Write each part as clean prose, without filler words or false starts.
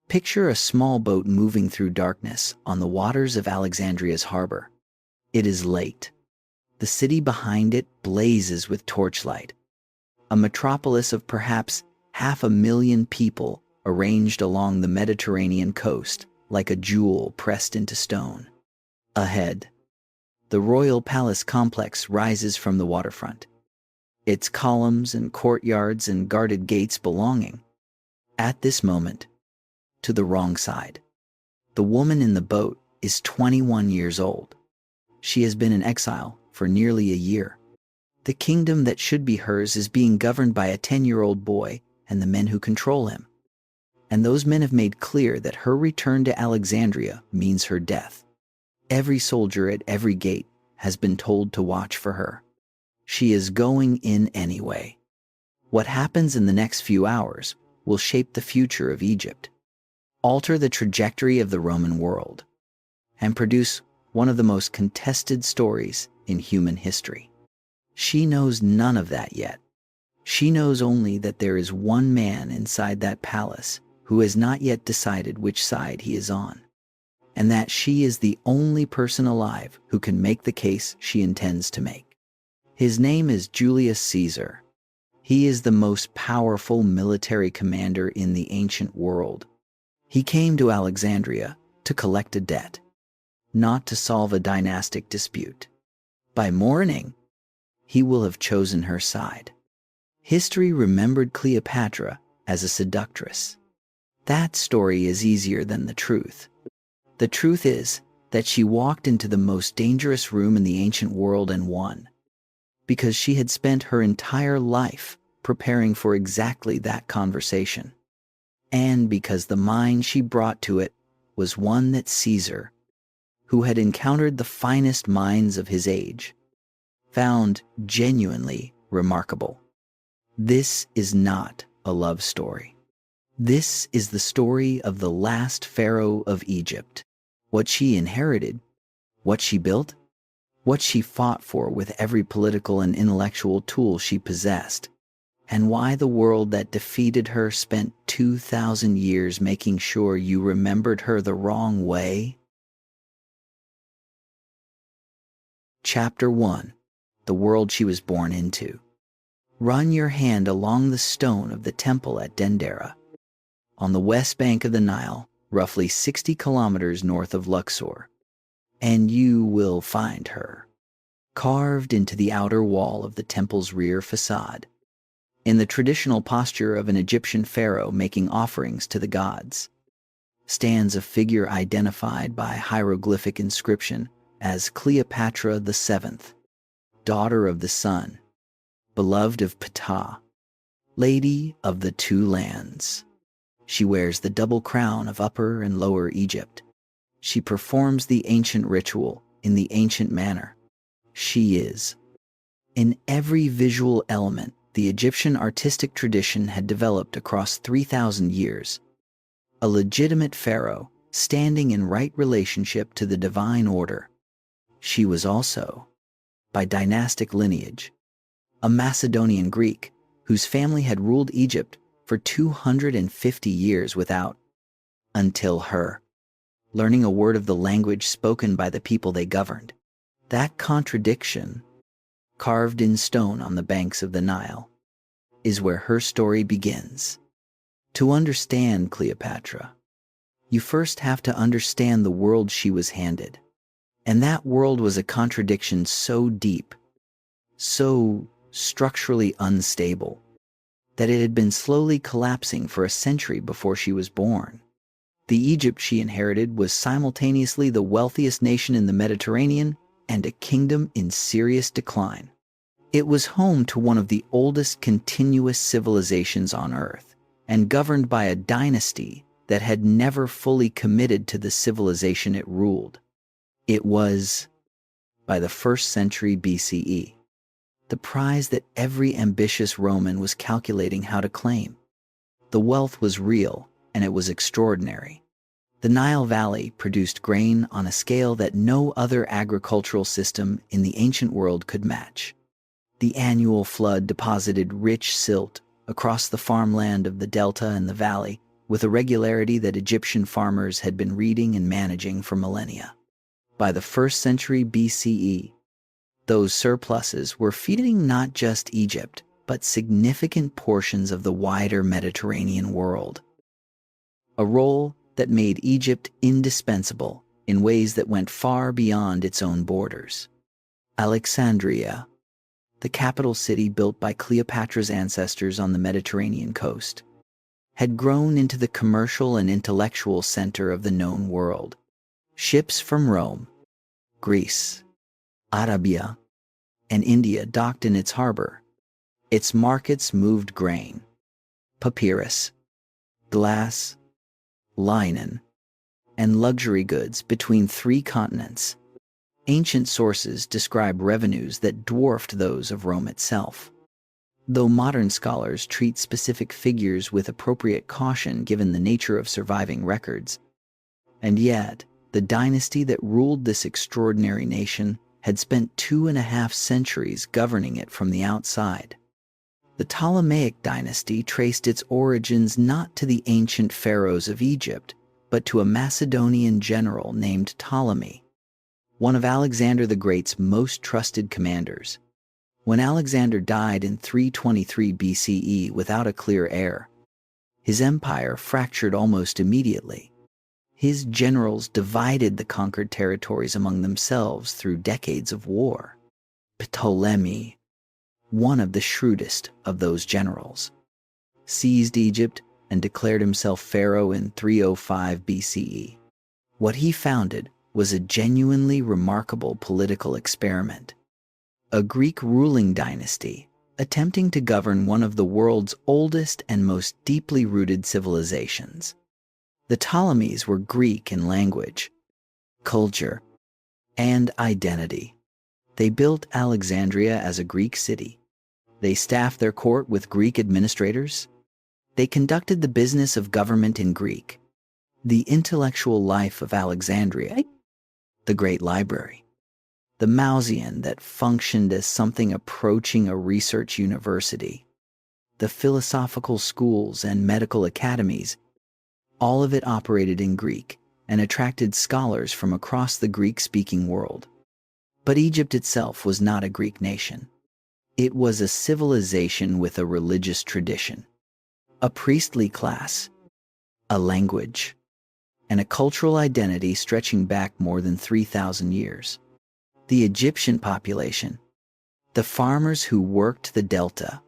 Picture a small boat moving through darkness on the waters of Alexandria's harbor. It is late. The city behind it blazes with torchlight. A metropolis of perhaps 500,000 people arranged along the Mediterranean coast like a jewel pressed into stone. Ahead, the royal palace complex rises from the waterfront, its columns and courtyards and guarded gates belonging, at this moment, to the wrong side. The woman in the boat is 21 years old. She has been in exile for nearly a year. The kingdom that should be hers is being governed by a 10-year-old boy and the men who control him. And those men have made clear that her return to Alexandria means her death. Every soldier at every gate has been told to watch for her. She is going in anyway. What happens in the next few hours will shape the future of Egypt, alter the trajectory of the Roman world, and produce one of the most contested stories in human history. She knows none of that yet. She knows only that there is one man inside that palace who has not yet decided which side he is on, and that she is the only person alive who can make the case she intends to make. His name is Julius Caesar. He is the most powerful military commander in the ancient world. He came to Alexandria to collect a debt, not to solve a dynastic dispute. By morning, he will have chosen her side. History remembered Cleopatra as a seductress. That story is easier than the truth. The truth is that she walked into the most dangerous room in the ancient world and won, because she had spent her entire life preparing for exactly that conversation, and because the mind she brought to it was one that Caesar, who had encountered the finest minds of his age, found genuinely remarkable. This is not a love story. This is the story of the last pharaoh of Egypt. What she inherited, what she built, what she fought for with every political and intellectual tool she possessed, and why the world that defeated her spent 2,000 years making sure you remembered her the wrong way. Chapter 1. The world she was born into. Run your hand along the stone of the temple at Dendera, on the west bank of the Nile, roughly 60 kilometers north of Luxor, and you will find her, carved into the outer wall of the temple's rear facade, in the traditional posture of an Egyptian pharaoh making offerings to the gods, stands a figure identified by hieroglyphic inscription as Cleopatra the Seventh, daughter of the sun, beloved of Ptah, lady of the two lands. She wears the double crown of Upper and Lower Egypt. She performs the ancient ritual in the ancient manner. She is, in every visual element the Egyptian artistic tradition had developed across 3,000 years, a legitimate pharaoh standing in right relationship to the divine order. She was also, by dynastic lineage, a Macedonian Greek whose family had ruled Egypt for 250 years without, until her, learning a word of the language spoken by the people they governed. That contradiction, carved in stone on the banks of the Nile, is where her story begins. To understand Cleopatra, you first have to understand the world she was handed. And that world was a contradiction so deep, so structurally unstable, that it had been slowly collapsing for a century before she was born. The Egypt she inherited was simultaneously the wealthiest nation in the Mediterranean and a kingdom in serious decline. It was home to one of the oldest continuous civilizations on Earth, and governed by a dynasty that had never fully committed to the civilization it ruled. It was, by the 1st century BCE, the prize that every ambitious Roman was calculating how to claim. The wealth was real, and it was extraordinary. The Nile Valley produced grain on a scale that no other agricultural system in the ancient world could match. The annual flood deposited rich silt across the farmland of the delta and the valley, with a regularity that Egyptian farmers had been reading and managing for millennia. By the 1st century BCE, those surpluses were feeding not just Egypt, but significant portions of the wider Mediterranean world. A role that made Egypt indispensable in ways that went far beyond its own borders. Alexandria, the capital city built by Cleopatra's ancestors on the Mediterranean coast, had grown into the commercial and intellectual center of the known world. Ships from Rome, Greece, Arabia, and India docked in its harbor. Its markets moved grain, papyrus, glass, linen, and luxury goods between 3 continents. Ancient sources describe revenues that dwarfed those of Rome itself, though modern scholars treat specific figures with appropriate caution given the nature of surviving records. And yet, the dynasty that ruled this extraordinary nation had spent 2.5 centuries governing it from the outside. The Ptolemaic dynasty traced its origins not to the ancient pharaohs of Egypt, but to a Macedonian general named Ptolemy, one of Alexander the Great's most trusted commanders. When Alexander died in 323 BCE without a clear heir, his empire fractured almost immediately. His generals divided the conquered territories among themselves through decades of war. Ptolemy, one of the shrewdest of those generals, seized Egypt and declared himself pharaoh in 305 BCE. What he founded was a genuinely remarkable political experiment, a Greek ruling dynasty attempting to govern one of the world's oldest and most deeply rooted civilizations. The Ptolemies were Greek in language, culture, and identity. They built Alexandria as a Greek city. They staffed their court with Greek administrators. They conducted the business of government in Greek. The intellectual life of Alexandria, the Great Library, the Mausoleum that functioned as something approaching a research university, the philosophical schools and medical academies, all of it operated in Greek and attracted scholars from across the Greek-speaking world. But Egypt itself was not a Greek nation. It was a civilization with a religious tradition, a priestly class, a language, and a cultural identity stretching back more than 3,000 years. The Egyptian population, the farmers who worked the delta,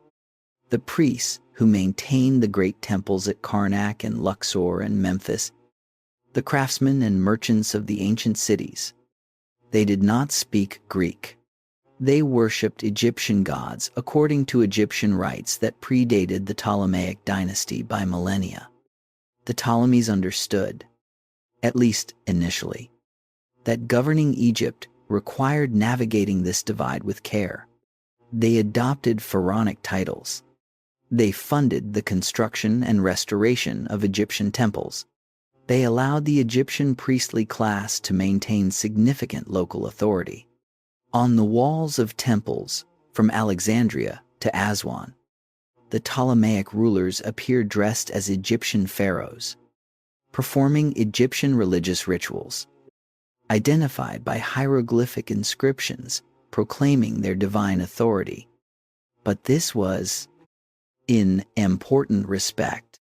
the priests who maintained the great temples at Karnak and Luxor and Memphis, the craftsmen and merchants of the ancient cities, they did not speak Greek. They worshipped Egyptian gods according to Egyptian rites that predated the Ptolemaic dynasty by millennia. The Ptolemies understood, at least initially, that governing Egypt required navigating this divide with care. They adopted pharaonic titles. They funded the construction and restoration of Egyptian temples. They allowed the Egyptian priestly class to maintain significant local authority. On the walls of temples, from Alexandria to Aswan, the Ptolemaic rulers appeared dressed as Egyptian pharaohs, performing Egyptian religious rituals, identified by hieroglyphic inscriptions proclaiming their divine authority. But this was, in important respect,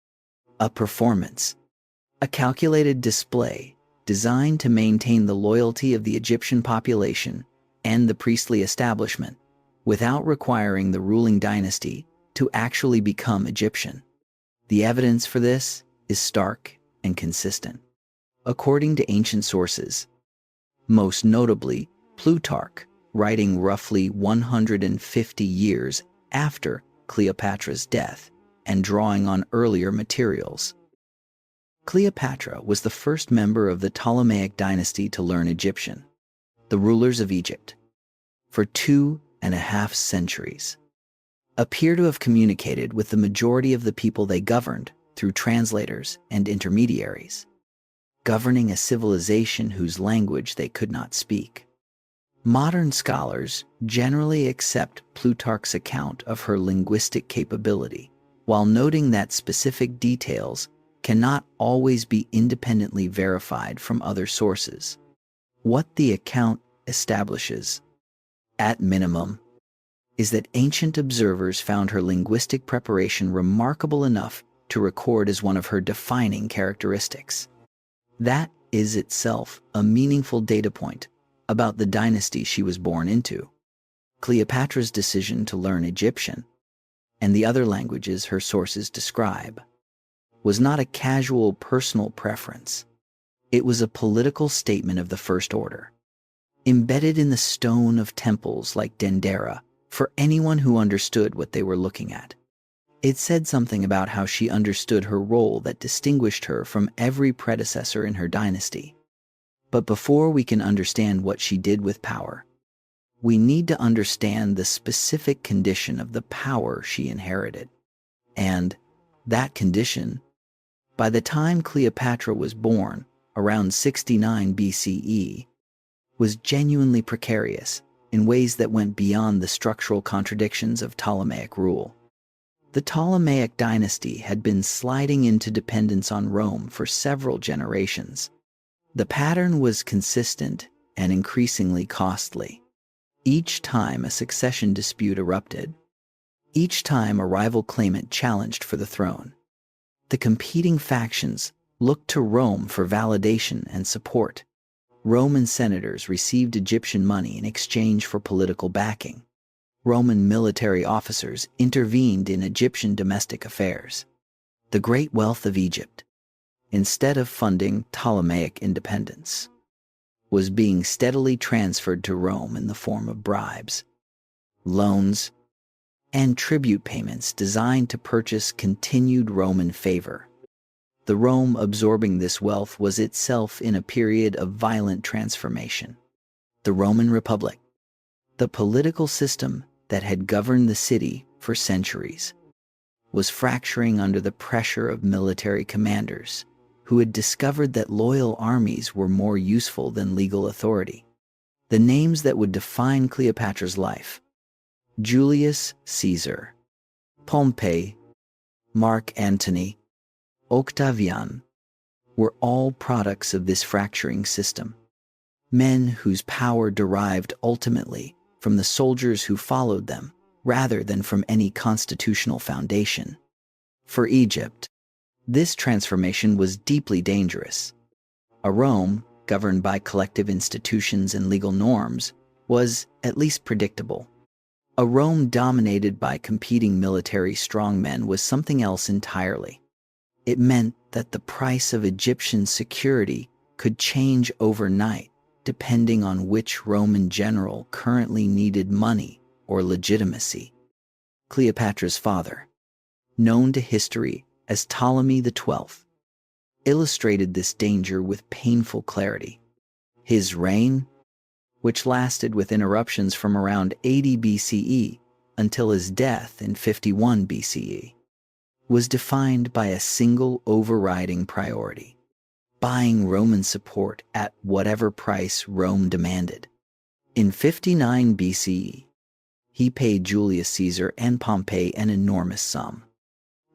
a performance, a calculated display designed to maintain the loyalty of the Egyptian population and the priestly establishment without requiring the ruling dynasty to actually become Egyptian. The evidence for this is stark and consistent. According to ancient sources, most notably Plutarch, writing roughly 150 years after Cleopatra's death and drawing on earlier materials, Cleopatra was the first member of the Ptolemaic dynasty to learn Egyptian. The rulers of Egypt, for 2.5 centuries, appear to have communicated with the majority of the people they governed through translators and intermediaries, governing a civilization whose language they could not speak. Modern scholars generally accept Plutarch's account of her linguistic capability, while noting that specific details cannot always be independently verified from other sources. What the account establishes, at minimum, is that ancient observers found her linguistic preparation remarkable enough to record as one of her defining characteristics. That is itself a meaningful data point about the dynasty she was born into. Cleopatra's decision to learn Egyptian, and the other languages her sources describe, was not a casual personal preference. It was a political statement of the first order, embedded in the stone of temples like Dendera for anyone who understood what they were looking at. It said something about how she understood her role that distinguished her from every predecessor in her dynasty. But before we can understand what she did with power, we need to understand the specific condition of the power she inherited. And that condition, by the time Cleopatra was born, around 69 BCE, was genuinely precarious in ways that went beyond the structural contradictions of Ptolemaic rule. The Ptolemaic dynasty had been sliding into dependence on Rome for several generations. The pattern was consistent and increasingly costly. Each time a succession dispute erupted, each time a rival claimant challenged for the throne, the competing factions looked to Rome for validation and support. Roman senators received Egyptian money in exchange for political backing. Roman military officers intervened in Egyptian domestic affairs. The great wealth of Egypt, instead of funding Ptolemaic independence, was being steadily transferred to Rome in the form of bribes, loans, and tribute payments designed to purchase continued Roman favor. The Rome absorbing this wealth was itself in a period of violent transformation. The Roman Republic, the political system that had governed the city for centuries, was fracturing under the pressure of military commanders who had discovered that loyal armies were more useful than legal authority. The names that would define Cleopatra's life: Julius Caesar, Pompey, Mark Antony, Octavian, were all products of this fracturing system. Men whose power derived ultimately from the soldiers who followed them, rather than from any constitutional foundation. For Egypt, this transformation was deeply dangerous. A Rome, governed by collective institutions and legal norms, was at least predictable. A Rome dominated by competing military strongmen was something else entirely. It meant that the price of Egyptian security could change overnight depending on which Roman general currently needed money or legitimacy. Cleopatra's father, known to history as Ptolemy the 12th, illustrated this danger with painful clarity. His reign, which lasted with interruptions from around 80 BCE until his death in 51 BCE, was defined by a single overriding priority: buying Roman support at whatever price Rome demanded. In 59 BCE, he paid Julius Caesar and Pompey an enormous sum.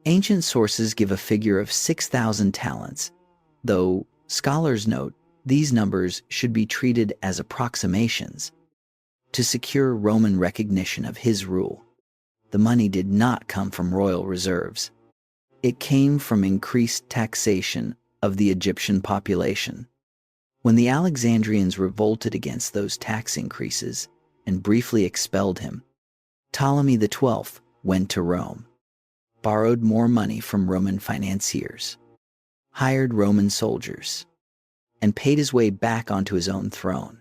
Ancient sources give a figure of 6,000 talents, though scholars note these numbers should be treated as approximations to secure Roman recognition of his rule. The money did not come from royal reserves. It came from increased taxation of the Egyptian population. When the Alexandrians revolted against those tax increases and briefly expelled him, Ptolemy the 12th went to Rome, borrowed more money from Roman financiers, hired Roman soldiers, and paid his way back onto his own throne.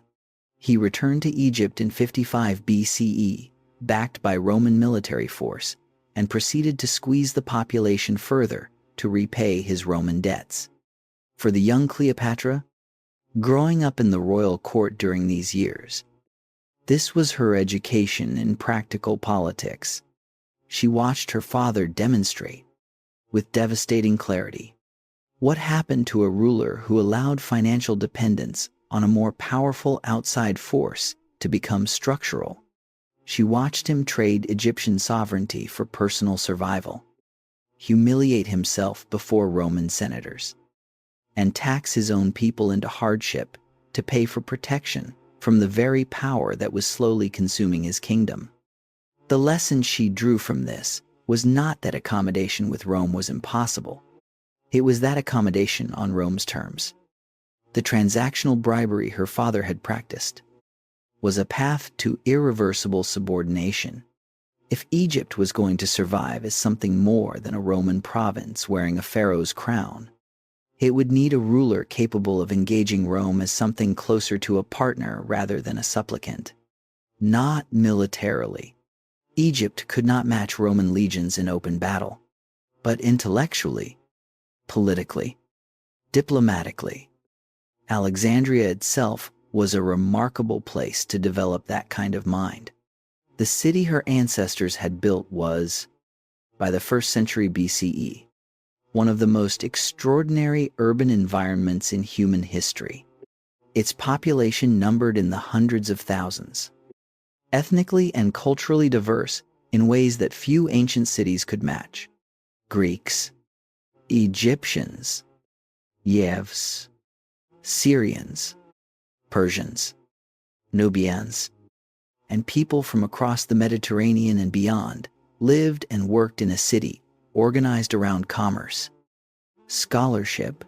He returned to Egypt in 55 BCE, backed by Roman military force, and proceeded to squeeze the population further to repay his Roman debts. For the young Cleopatra, growing up in the royal court during these years, this was her education in practical politics. She watched her father demonstrate, with devastating clarity, what happened to a ruler who allowed financial dependence on a more powerful outside force to become structural. She watched him trade Egyptian sovereignty for personal survival. humiliate himself before Roman senators, and tax his own people into hardship to pay for protection from the very power that was slowly consuming his kingdom. The lesson she drew from this was not that accommodation with Rome was impossible. It was that accommodation on Rome's terms. The transactional bribery her father had practiced was a path to irreversible subordination. If Egypt was going to survive as something more than a Roman province wearing a pharaoh's crown, it would need a ruler capable of engaging Rome as something closer to a partner rather than a supplicant. Not militarily. Egypt could not match Roman legions in open battle, but intellectually, politically, diplomatically, Alexandria itself was a remarkable place to develop that kind of mind. The city her ancestors had built was, by the 1st century BCE, one of the most extraordinary urban environments in human history. Its population numbered in the hundreds of thousands, ethnically and culturally diverse in ways that few ancient cities could match. Greeks, Egyptians, Yevs, Syrians, Persians, Nubians, and people from across the Mediterranean and beyond lived and worked in a city organized around commerce, scholarship,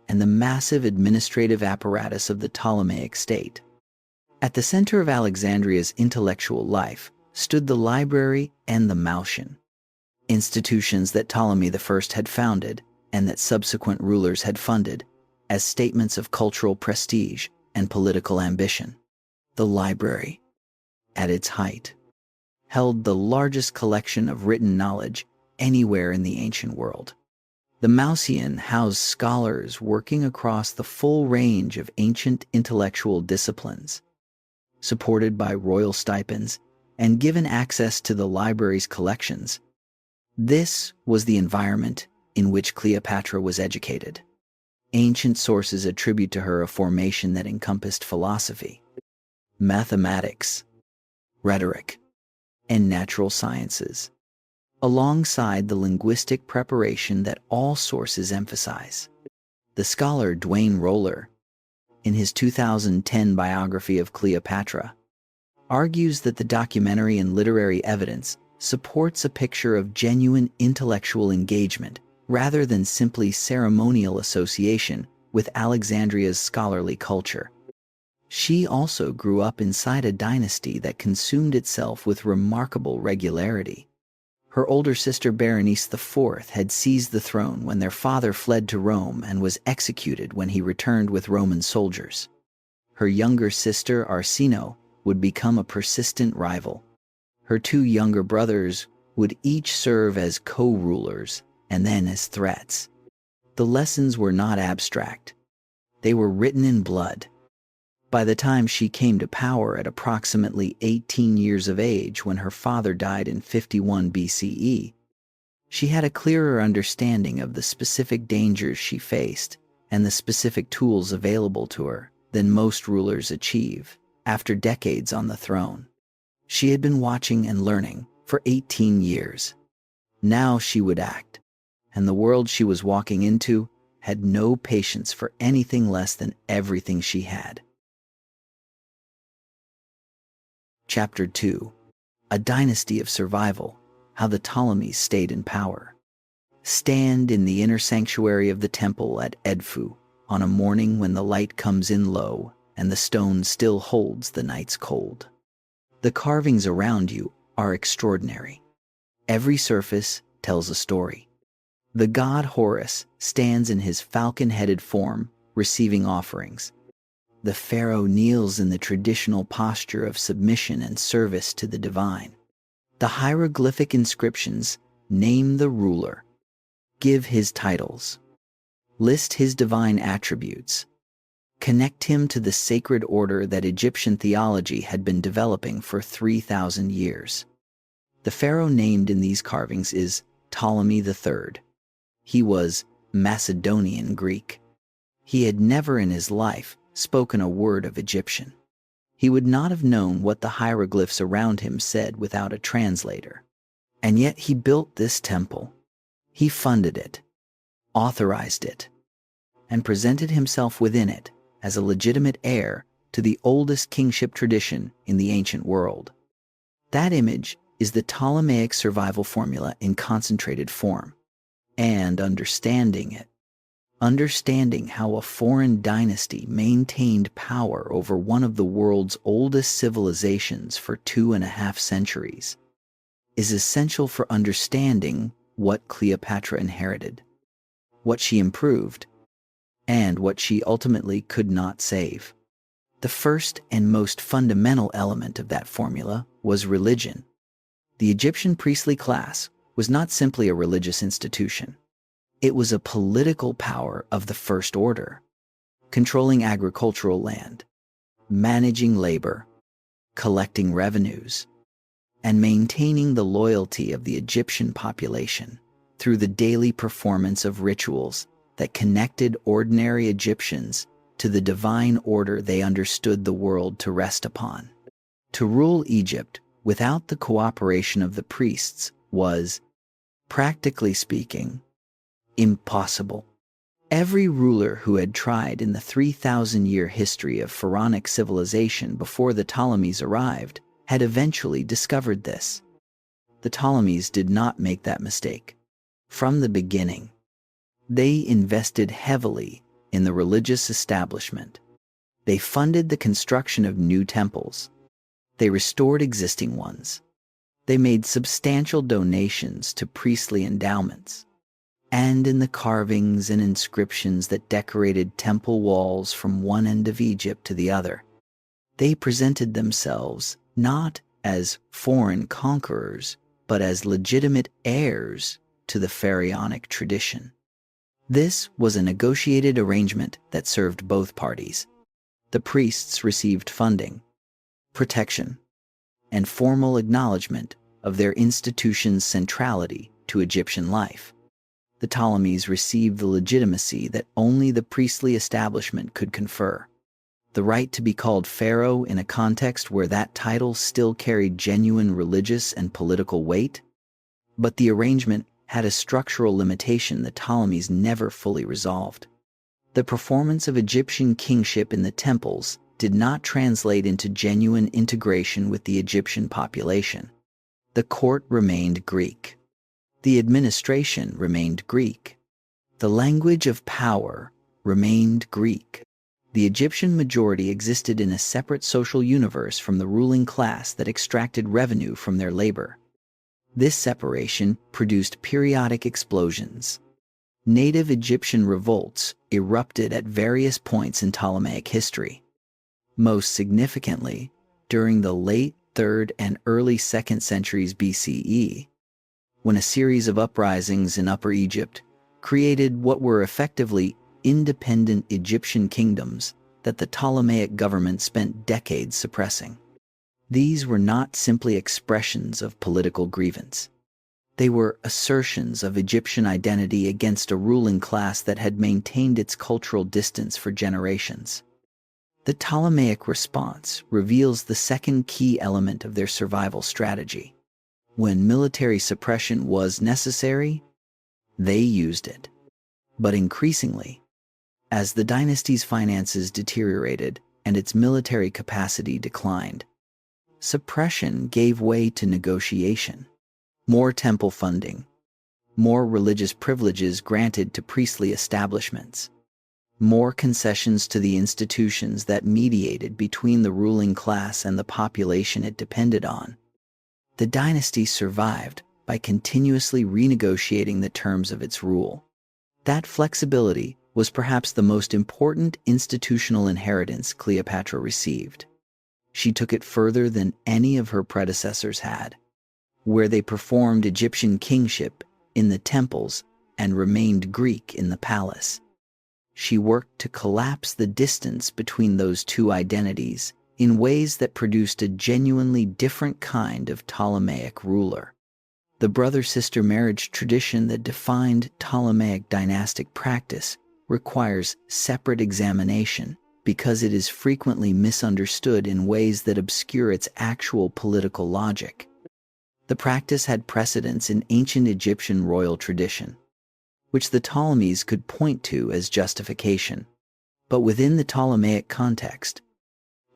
and the massive administrative apparatus of the Ptolemaic state. At the center of Alexandria's intellectual life stood the library and the Mausion, institutions that Ptolemy I had founded and that subsequent rulers had funded as statements of cultural prestige and political ambition. The library, at its height, held the largest collection of written knowledge anywhere in the ancient world. The Mausion housed scholars working across the full range of ancient intellectual disciplines, supported by royal stipends and given access to the library's collections. This was the environment in which Cleopatra was educated. Ancient sources attribute to her a formation that encompassed philosophy, mathematics, rhetoric, and natural sciences, alongside the linguistic preparation that all sources emphasize. The scholar Duane Roller, in his 2010 biography of Cleopatra, argues that the documentary and literary evidence supports a picture of genuine intellectual engagement rather than simply ceremonial association with Alexandria's scholarly culture. She also grew up inside a dynasty that consumed itself with remarkable regularity. Her older sister Berenice IV had seized the throne when their father fled to Rome and was executed when he returned with Roman soldiers. Her younger sister Arsino would become a persistent rival. Her two younger brothers would each serve as co-rulers and then as threats. The lessons were not abstract. They were written in blood. By the time she came to power at approximately 18 years of age when her father died in 51 BCE, she had a clearer understanding of the specific dangers she faced and the specific tools available to her than most rulers achieve after decades on the throne. She had been watching and learning for 18 years. Now she would act, and the world she was walking into had no patience for anything less than everything she had. Chapter 2. A Dynasty of Survival, How the Ptolemies Stayed in Power. Stand in the inner sanctuary of the temple at Edfu on a morning when the light comes in low and the stone still holds the night's cold. The carvings around you are extraordinary. Every surface tells a story. The god Horus stands in his falcon-headed form, receiving offerings. The pharaoh kneels in the traditional posture of submission and service to the divine. The hieroglyphic inscriptions name the ruler, give his titles, list his divine attributes, connect him to the sacred order that Egyptian theology had been developing for 3,000 years. The pharaoh named in these carvings is Ptolemy III. He was Macedonian Greek. He had never in his life spoken a word of Egyptian. He would not have known what the hieroglyphs around him said without a translator. And yet he built this temple. He funded it, authorized it, and presented himself within it as a legitimate heir to the oldest kingship tradition in the ancient world. That image is the Ptolemaic survival formula in concentrated form. And understanding it, understanding how a foreign dynasty maintained power over one of the world's oldest civilizations for 2.5 centuries, is essential for understanding what Cleopatra inherited, what she improved, and what she ultimately could not save. The first and most fundamental element of that formula was religion. The Egyptian priestly class was not simply a religious institution. It was a political power of the first order, controlling agricultural land, managing labor, collecting revenues, and maintaining the loyalty of the Egyptian population through the daily performance of rituals that connected ordinary Egyptians to the divine order they understood the world to rest upon. To rule Egypt without the cooperation of the priests was, practically speaking, impossible. Every ruler who had tried in the 3,000-year history of pharaonic civilization before the Ptolemies arrived had eventually discovered this. The Ptolemies did not make that mistake. From the beginning, they invested heavily in the religious establishment. They funded the construction of new temples. They restored existing ones. They made substantial donations to priestly endowments. And in the carvings and inscriptions that decorated temple walls from one end of Egypt to the other, they presented themselves not as foreign conquerors, but as legitimate heirs to the pharaonic tradition. This was a negotiated arrangement that served both parties. The priests received funding, protection, and formal acknowledgement of their institution's centrality to Egyptian life. The Ptolemies received the legitimacy that only the priestly establishment could confer, the right to be called pharaoh in a context where that title still carried genuine religious and political weight. But the arrangement had a structural limitation the Ptolemies never fully resolved. The performance of Egyptian kingship in the temples did not translate into genuine integration with the Egyptian population. The court remained Greek. The administration remained Greek. The language of power remained Greek. The Egyptian majority existed in a separate social universe from the ruling class that extracted revenue from their labor. This separation produced periodic explosions. Native Egyptian revolts erupted at various points in Ptolemaic history. Most significantly, during the late 3rd and early 2nd centuries BCE, when a series of uprisings in Upper Egypt created what were effectively independent Egyptian kingdoms that the Ptolemaic government spent decades suppressing. These were not simply expressions of political grievance. They were assertions of Egyptian identity against a ruling class that had maintained its cultural distance for generations. The Ptolemaic response reveals the second key element of their survival strategy. When military suppression was necessary, they used it. But increasingly, as the dynasty's finances deteriorated and its military capacity declined, suppression gave way to negotiation. More temple funding, more religious privileges granted to priestly establishments, more concessions to the institutions that mediated between the ruling class and the population it depended on. The dynasty survived by continuously renegotiating the terms of its rule. That flexibility was perhaps the most important institutional inheritance Cleopatra received. She took it further than any of her predecessors had, where they performed Egyptian kingship in the temples and remained Greek in the palace. She worked to collapse the distance between those two identities in ways that produced a genuinely different kind of Ptolemaic ruler. The brother-sister marriage tradition that defined Ptolemaic dynastic practice requires separate examination because it is frequently misunderstood in ways that obscure its actual political logic. The practice had precedence in ancient Egyptian royal tradition. which the Ptolemies could point to as justification. But within the Ptolemaic context,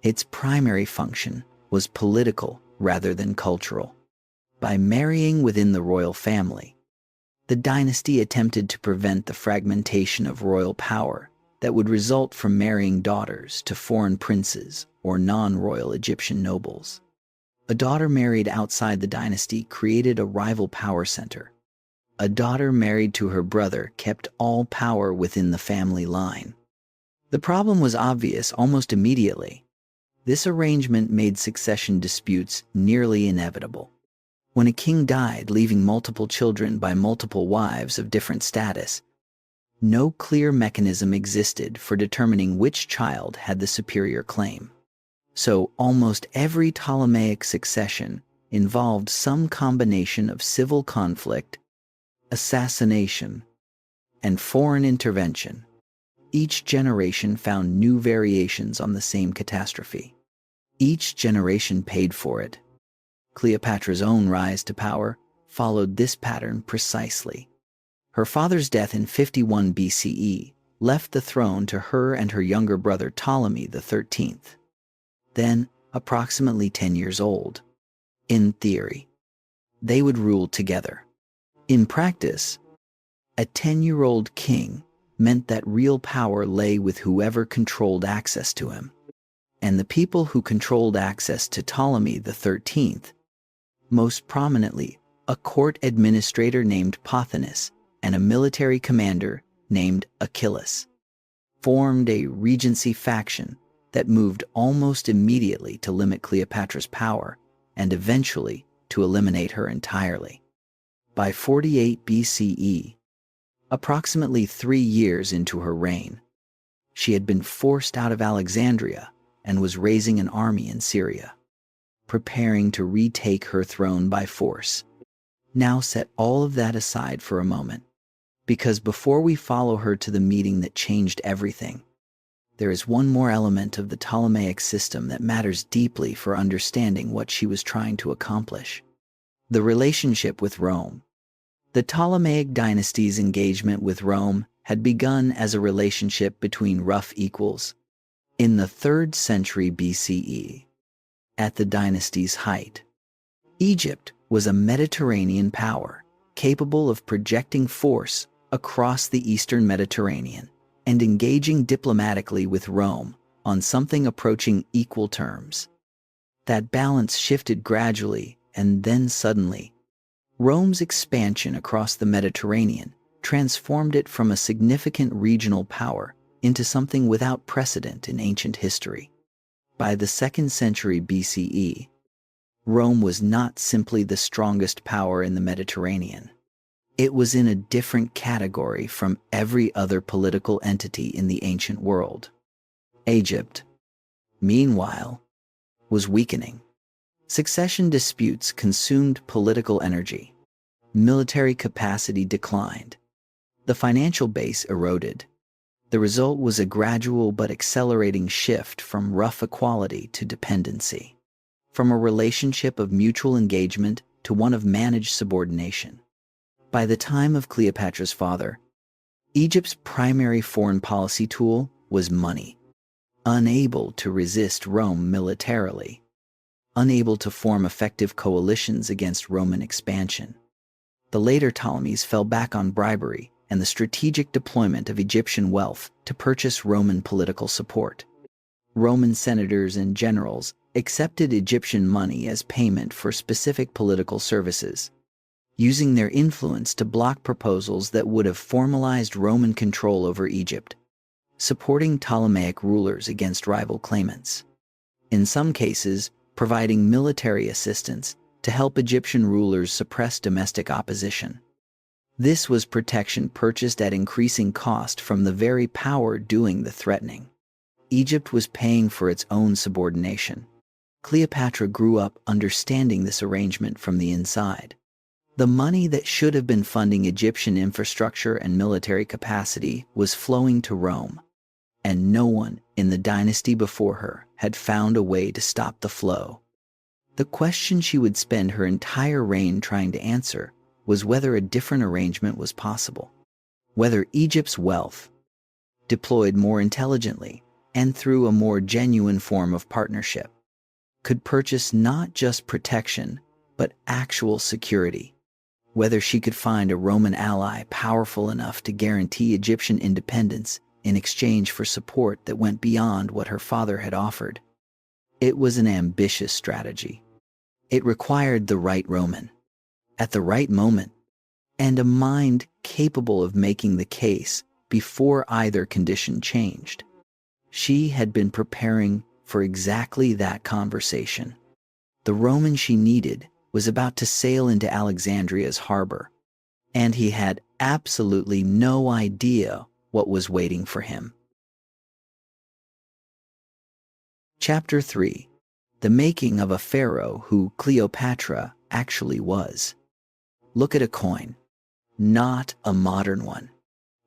its primary function was political rather than cultural. By marrying within the royal family, the dynasty attempted to prevent the fragmentation of royal power that would result from marrying daughters to foreign princes or non-royal Egyptian nobles. A daughter married outside the dynasty created a rival power center. A daughter married to her brother kept all power within the family line. The problem was obvious almost immediately. This arrangement made succession disputes nearly inevitable. When a king died, leaving multiple children by multiple wives of different status, no clear mechanism existed for determining which child had the superior claim. So almost every Ptolemaic succession involved some combination of civil conflict, assassination, and foreign intervention. Each generation found new variations on the same catastrophe. Each generation paid for it. Cleopatra's own rise to power followed this pattern precisely. Her father's death in 51 BCE left the throne to her and her younger brother Ptolemy the 13th. Then, approximately 10 years old. In theory, they would rule together. In practice, a 10-year-old king meant that real power lay with whoever controlled access to him. And the people who controlled access to Ptolemy the 13th, most prominently a court administrator named Pothinus and a military commander named Achilles, formed a regency faction that moved almost immediately to limit Cleopatra's power and eventually to eliminate her entirely. By 48 BCE, approximately 3 years into her reign, she had been forced out of Alexandria and was raising an army in Syria, preparing to retake her throne by force. Now set all of that aside for a moment, because before we follow her to the meeting that changed everything, there is one more element of the Ptolemaic system that matters deeply for understanding what she was trying to accomplish: the relationship with Rome. The Ptolemaic dynasty's engagement with Rome had begun as a relationship between rough equals. In the 3rd century BCE, at the dynasty's height, Egypt was a Mediterranean power capable of projecting force across the eastern Mediterranean and engaging diplomatically with Rome on something approaching equal terms. That balance shifted gradually, and then suddenly, Rome's expansion across the Mediterranean transformed it from a significant regional power into something without precedent in ancient history. By the 2nd century BCE, Rome was not simply the strongest power in the Mediterranean. It was in a different category from every other political entity in the ancient world. Egypt, meanwhile, was weakening. Succession disputes consumed political energy. Military capacity declined. The financial base eroded. The result was a gradual but accelerating shift from rough equality to dependency, from a relationship of mutual engagement to one of managed subordination. By the time of Cleopatra's father, Egypt's primary foreign policy tool was money. Unable to resist Rome militarily, unable to form effective coalitions against Roman expansion, the later Ptolemies fell back on bribery and the strategic deployment of Egyptian wealth to purchase Roman political support. Roman senators and generals accepted Egyptian money as payment for specific political services, using their influence to block proposals that would have formalized Roman control over Egypt, supporting Ptolemaic rulers against rival claimants. In some cases, providing military assistance to help Egyptian rulers suppress domestic opposition. This was protection purchased at increasing cost from the very power doing the threatening. Egypt was paying for its own subordination. Cleopatra grew up understanding this arrangement from the inside. The money that should have been funding Egyptian infrastructure and military capacity was flowing to Rome, and no one in the dynasty before her had found a way to stop the flow. The question she would spend her entire reign trying to answer was whether a different arrangement was possible. whether Egypt's wealth, deployed more intelligently and through a more genuine form of partnership, could purchase not just protection, but actual security. Whether she could find a Roman ally powerful enough to guarantee Egyptian independence in exchange for support that went beyond what her father had offered. It was an ambitious strategy. It required the right Roman, at the right moment, and a mind capable of making the case before either condition changed. She had been preparing for exactly that conversation. The Roman she needed was about to sail into Alexandria's harbor, and he had absolutely no idea what was waiting for him. Chapter 3. The Making of a Pharaoh Who Cleopatra Actually Was. Look at a coin. Not a modern one.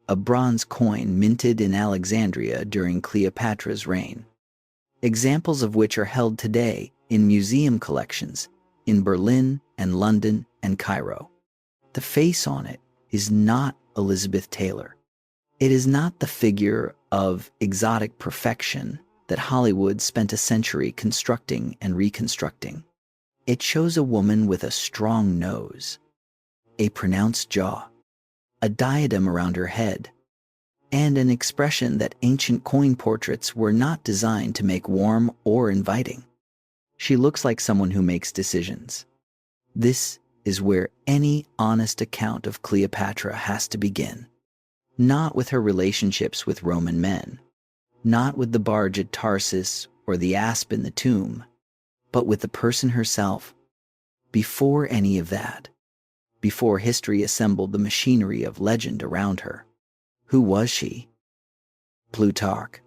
A bronze coin minted in Alexandria during Cleopatra's reign. Examples of which are held today in museum collections in Berlin and London and Cairo. The face on it is not Elizabeth Taylor. It is not the figure of exotic perfection that Hollywood spent a century constructing and reconstructing. It shows a woman with a strong nose, a pronounced jaw, a diadem around her head, and an expression that ancient coin portraits were not designed to make warm or inviting. She looks like someone who makes decisions. This is where any honest account of Cleopatra has to begin. Not with her relationships with Roman men, not with the barge at Tarsus or the asp in the tomb, but with the person herself. Before any of that, before history assembled the machinery of legend around her. Who was she? Plutarch,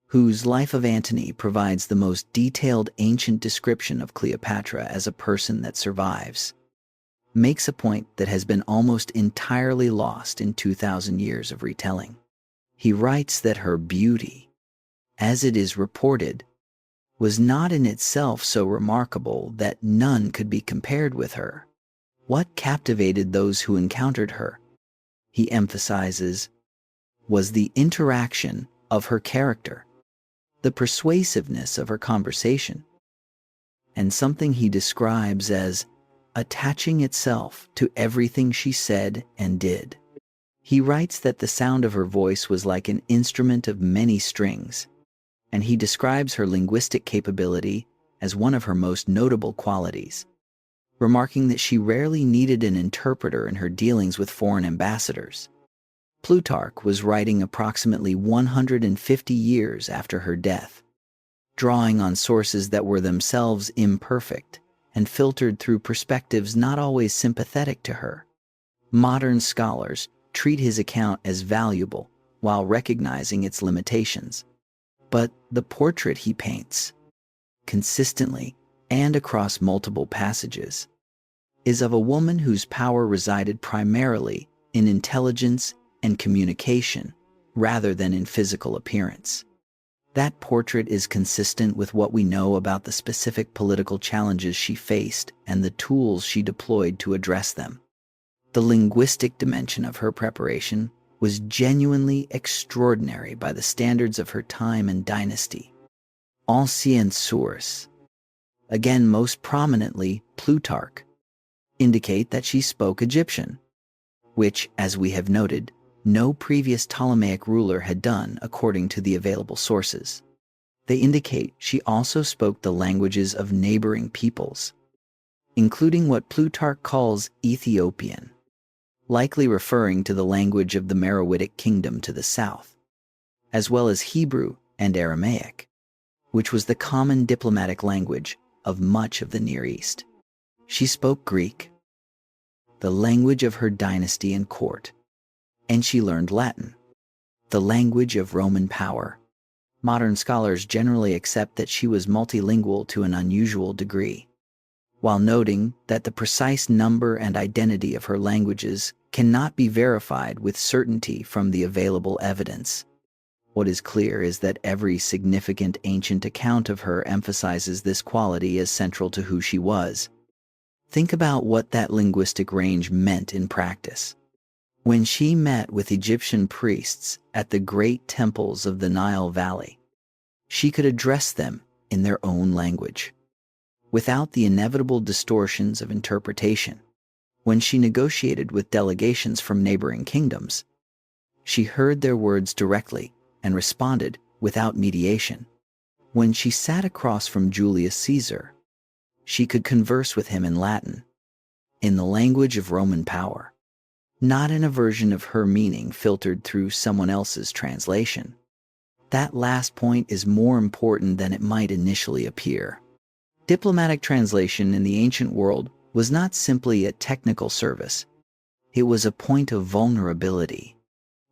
whose Life of Antony provides the most detailed ancient description of Cleopatra as a person that survives, makes a point that has been almost entirely lost in 2,000 years of retelling. He writes that her beauty, as it is reported, was not in itself so remarkable that none could be compared with her. What captivated those who encountered her, he emphasizes, was the interaction of her character, the persuasiveness of her conversation, and something he describes as attaching itself to everything she said and did. He writes that the sound of her voice was like an instrument of many strings, and he describes her linguistic capability as one of her most notable qualities, remarking that she rarely needed an interpreter in her dealings with foreign ambassadors. Plutarch was writing approximately 150 years after her death, drawing on sources that were themselves imperfect and filtered through perspectives not always sympathetic to her. Modern scholars treat his account as valuable while recognizing its limitations. But the portrait he paints, consistently and across multiple passages, is of a woman whose power resided primarily in intelligence and communication rather than in physical appearance. That portrait is consistent with what we know about the specific political challenges she faced and the tools she deployed to address them. The linguistic dimension of her preparation was genuinely extraordinary by the standards of her time and dynasty. Ancient sources, again most prominently Plutarch, indicate that she spoke Egyptian, which, as we have noted, no previous Ptolemaic ruler had done according to the available sources. They indicate she also spoke the languages of neighboring peoples, including what Plutarch calls Ethiopian, likely referring to the language of the Meroitic kingdom to the south, as well as Hebrew and Aramaic, which was the common diplomatic language of much of the Near East. She spoke Greek, the language of her dynasty and court, and she learned Latin, the language of Roman power. Modern scholars generally accept that she was multilingual to an unusual degree, while noting that the precise number and identity of her languages cannot be verified with certainty from the available evidence. What is clear is that every significant ancient account of her emphasizes this quality as central to who she was. Think about what that linguistic range meant in practice. When she met with Egyptian priests at the great temples of the Nile Valley, she could address them in their own language, without the inevitable distortions of interpretation. When she negotiated with delegations from neighboring kingdoms, she heard their words directly and responded without mediation. When she sat across from Julius Caesar, she could converse with him in Latin, in the language of Roman power, not in a version of her meaning filtered through someone else's translation. That last point is more important than it might initially appear. Diplomatic translation in the ancient world was not simply a technical service. It was a point of vulnerability.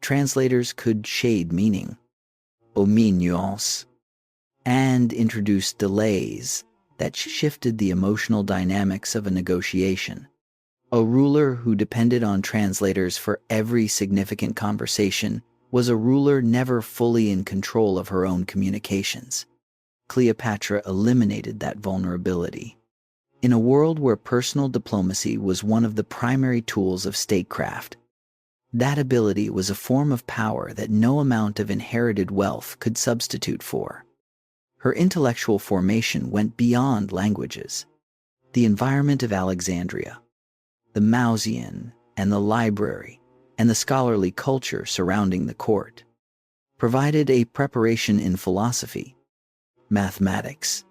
Translators could shade meaning, omit nuance, and introduce delays that shifted the emotional dynamics of a negotiation. A ruler who depended on translators for every significant conversation was a ruler never fully in control of her own communications. Cleopatra eliminated that vulnerability. In a world where personal diplomacy was one of the primary tools of statecraft, that ability was a form of power that no amount of inherited wealth could substitute for. Her intellectual formation went beyond languages. The environment of Alexandria, the Mausoleum and the library, and the scholarly culture surrounding the court provided a preparation in philosophy, mathematics,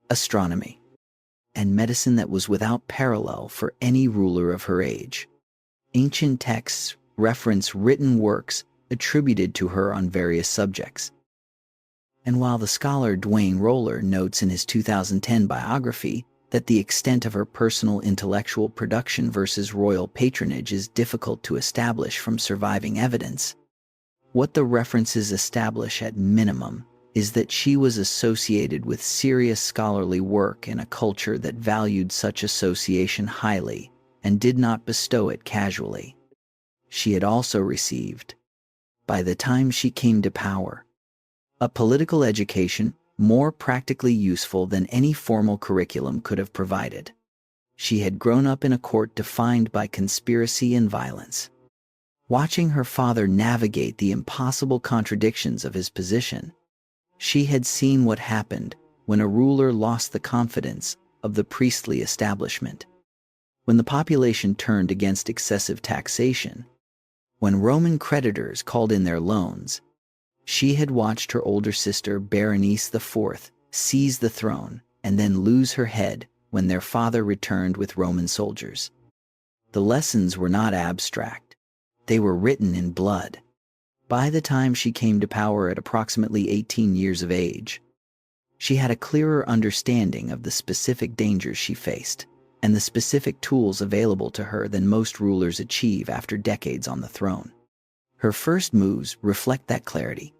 astronomy, and medicine that was without parallel for any ruler of her age. Ancient texts reference written works attributed to her on various subjects. And while the scholar Duane Roller notes in his 2010 biography that the extent of her personal intellectual production versus royal patronage is difficult to establish from surviving evidence, what the references establish at minimum is that she was associated with serious scholarly work in a culture that valued such association highly and did not bestow it casually. She had also received, by the time she came to power, a political education more practically useful than any formal curriculum could have provided. She had grown up in a court defined by conspiracy and violence. Watching her father navigate the impossible contradictions of his position, she had seen what happened when a ruler lost the confidence of the priestly establishment, when the population turned against excessive taxation, when Roman creditors called in their loans. She had watched her older sister Berenice IV seize the throne and then lose her head when their father returned with Roman soldiers. The lessons were not abstract. They were written in blood. By the time she came to power at approximately 18 years of age, she had a clearer understanding of the specific dangers she faced and the specific tools available to her than most rulers achieve after decades on the throne. Her first moves reflect that clarity.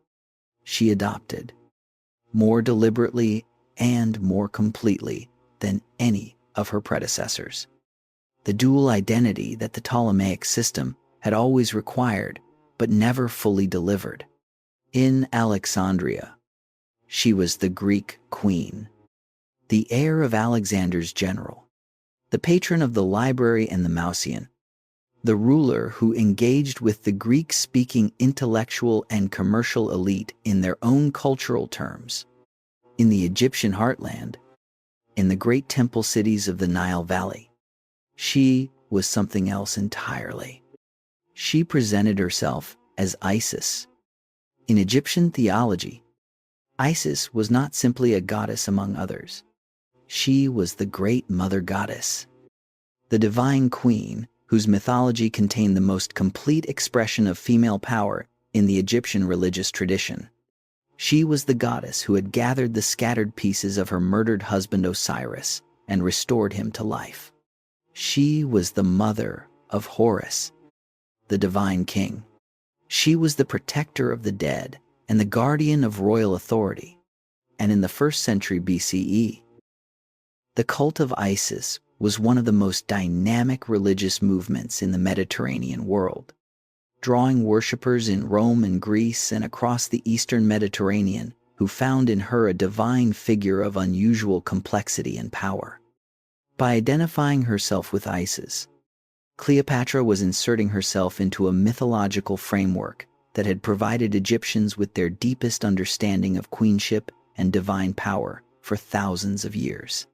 She adopted, more deliberately and more completely than any of her predecessors, the dual identity that the Ptolemaic system had always required but never fully delivered. In Alexandria, she was the Greek queen, the heir of Alexander's general, the patron of the library and the Mausoleum, the ruler who engaged with the Greek-speaking intellectual and commercial elite in their own cultural terms. In the Egyptian heartland, in the great temple cities of the Nile Valley, she was something else entirely. She presented herself as Isis. In Egyptian theology, Isis was not simply a goddess among others. She was the great mother goddess, the divine queen whose mythology contained the most complete expression of female power in the Egyptian religious tradition. She was the goddess who had gathered the scattered pieces of her murdered husband Osiris and restored him to life. She was the mother of Horus, the divine king. She was the protector of the dead and the guardian of royal authority. And in the 1st century BCE, the cult of Isis was one of the most dynamic religious movements in the Mediterranean world, drawing worshippers in Rome and Greece and across the Eastern Mediterranean who found in her a divine figure of unusual complexity and power. By identifying herself with Isis, Cleopatra was inserting herself into a mythological framework that had provided Egyptians with their deepest understanding of queenship and divine power for thousands of years.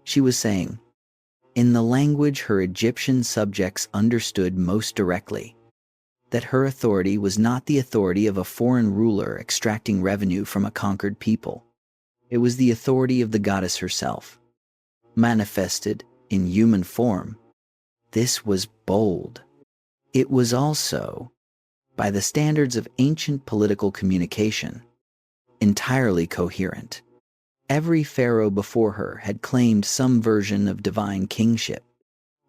She was saying, in the language her Egyptian subjects understood most directly, that her authority was not the authority of a foreign ruler extracting revenue from a conquered people. It was the authority of the goddess herself, manifested in human form. This was bold. It was also, by the standards of ancient political communication, entirely coherent. Every pharaoh before her had claimed some version of divine kingship.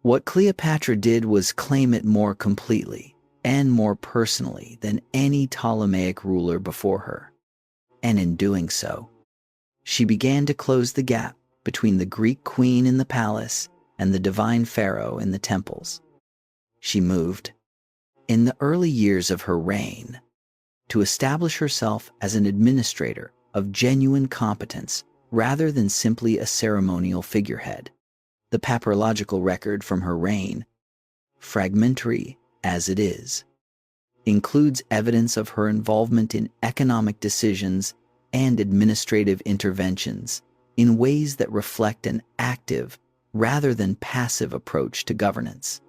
What Cleopatra did was claim it more completely and more personally than any Ptolemaic ruler before her. And in doing so, she began to close the gap between the Greek queen in the palace and the divine pharaoh in the temples. She moved, in the early years of her reign, to establish herself as an administrator of genuine competence rather than simply a ceremonial figurehead. The papyrological record from her reign, fragmentary as it is, includes evidence of her involvement in economic decisions and administrative interventions in ways that reflect an active rather than passive approach to governance.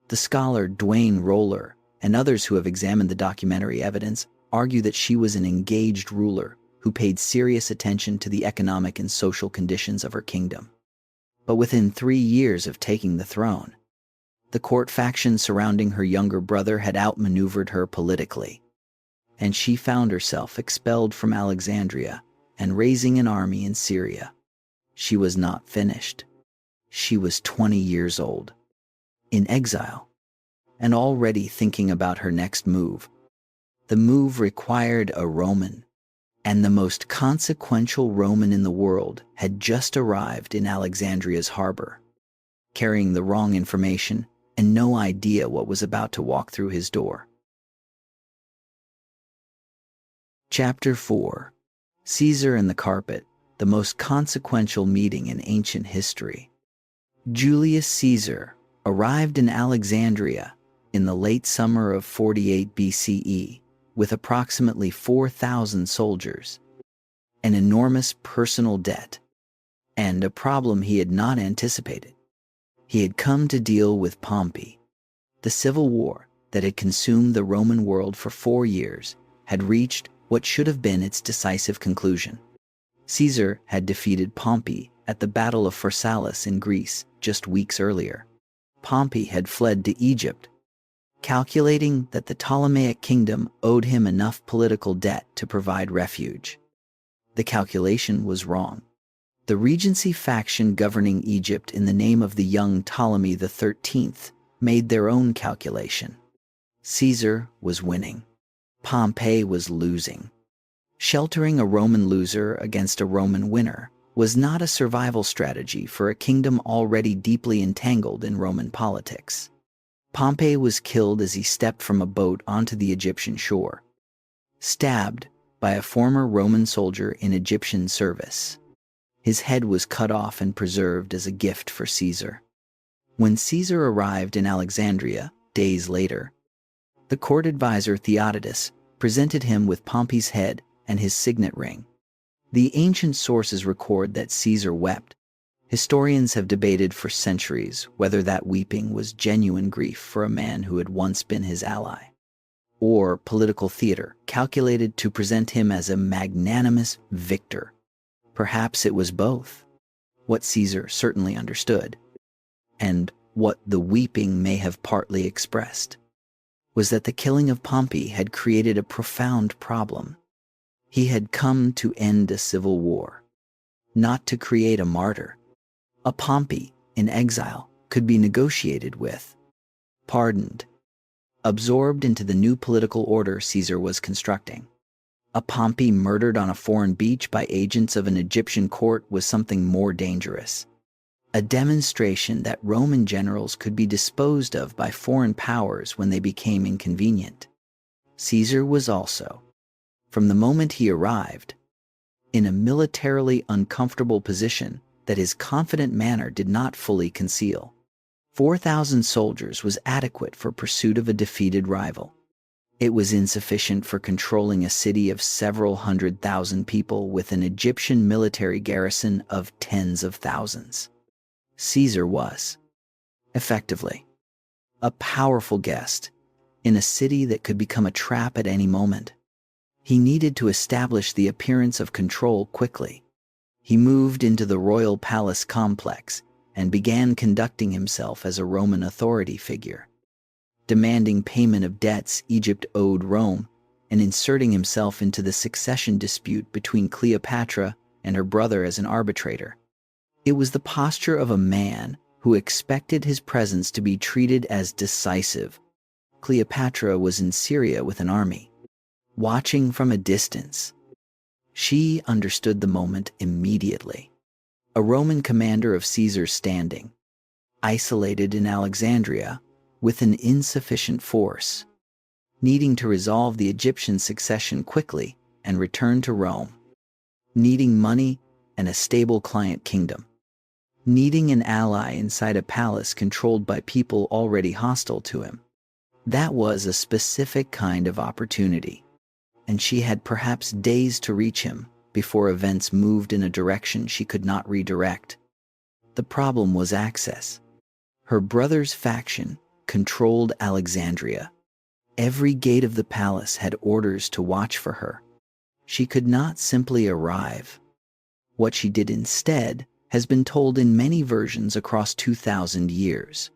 The scholar Duane Roller and others who have examined the documentary evidence argue that she was an engaged ruler who paid serious attention to the economic and social conditions of her kingdom. But within 3 years of taking the throne, the court faction surrounding her younger brother had outmaneuvered her politically, and she found herself expelled from Alexandria and raising an army in Syria. She was not finished. She was 20 years old, in exile, and already thinking about her next move. The move required a Roman, and the most consequential Roman in the world had just arrived in Alexandria's harbor, carrying the wrong information and no idea what was about to walk through his door. Chapter 4. Caesar and the Carpet, the most consequential meeting in ancient history. Julius Caesar arrived in Alexandria in the late summer of 48 BCE with approximately 4,000 soldiers, an enormous personal debt, and a problem he had not anticipated. He had come to deal with Pompey. The civil war that had consumed the Roman world for 4 years had reached what should have been its decisive conclusion. Caesar had defeated Pompey at the Battle of Pharsalus in Greece just weeks earlier. Pompey had fled to Egypt, calculating that the Ptolemaic kingdom owed him enough political debt to provide refuge. The calculation was wrong. The regency faction governing Egypt in the name of the young Ptolemy the 13th made their own calculation. Caesar was winning. Pompey was losing. Sheltering a Roman loser against a Roman winner was not a survival strategy for a kingdom already deeply entangled in Roman politics. Pompey was killed as he stepped from a boat onto the Egyptian shore, stabbed by a former Roman soldier in Egyptian service. His head was cut off and preserved as a gift for Caesar. When Caesar arrived in Alexandria days later, the court advisor Theodotus presented him with Pompey's head and his signet ring. The ancient sources record that Caesar wept. Historians have debated for centuries whether that weeping was genuine grief for a man who had once been his ally, or political theater calculated to present him as a magnanimous victor. Perhaps it was both. What Caesar certainly understood, and what the weeping may have partly expressed, was that the killing of Pompey had created a profound problem. He had come to end a civil war, not to create a martyr. A Pompey in exile could be negotiated with, pardoned, absorbed into the new political order Caesar was constructing. A Pompey murdered on a foreign beach by agents of an Egyptian court was something more dangerous. A demonstration that Roman generals could be disposed of by foreign powers when they became inconvenient. Caesar was also, from the moment he arrived, in a militarily uncomfortable position that his confident manner did not fully conceal. 4,000 soldiers was adequate for pursuit of a defeated rival. It was insufficient for controlling a city of several 100,000 people with an Egyptian military garrison of tens of thousands. Caesar was, effectively, a powerful guest in a city that could become a trap at any moment. He needed to establish the appearance of control quickly. He moved into the royal palace complex and began conducting himself as a Roman authority figure, demanding payment of debts Egypt owed Rome and inserting himself into the succession dispute between Cleopatra and her brother as an arbitrator. It was the posture of a man who expected his presence to be treated as decisive. Cleopatra was in Syria with an army, watching from a distance. She understood the moment immediately. A Roman commander of Caesar's standing, isolated in Alexandria with an insufficient force, needing to resolve the Egyptian succession quickly and return to Rome, needing money and a stable client kingdom, needing an ally inside a palace controlled by people already hostile to him. That was a specific kind of opportunity, and she had perhaps days to reach him before events moved in a direction she could not redirect. The problem was access. Her brother's faction controlled Alexandria. Every gate of the palace had orders to watch for her. She could not simply arrive. What she did instead has been told in many versions across 2,000 years,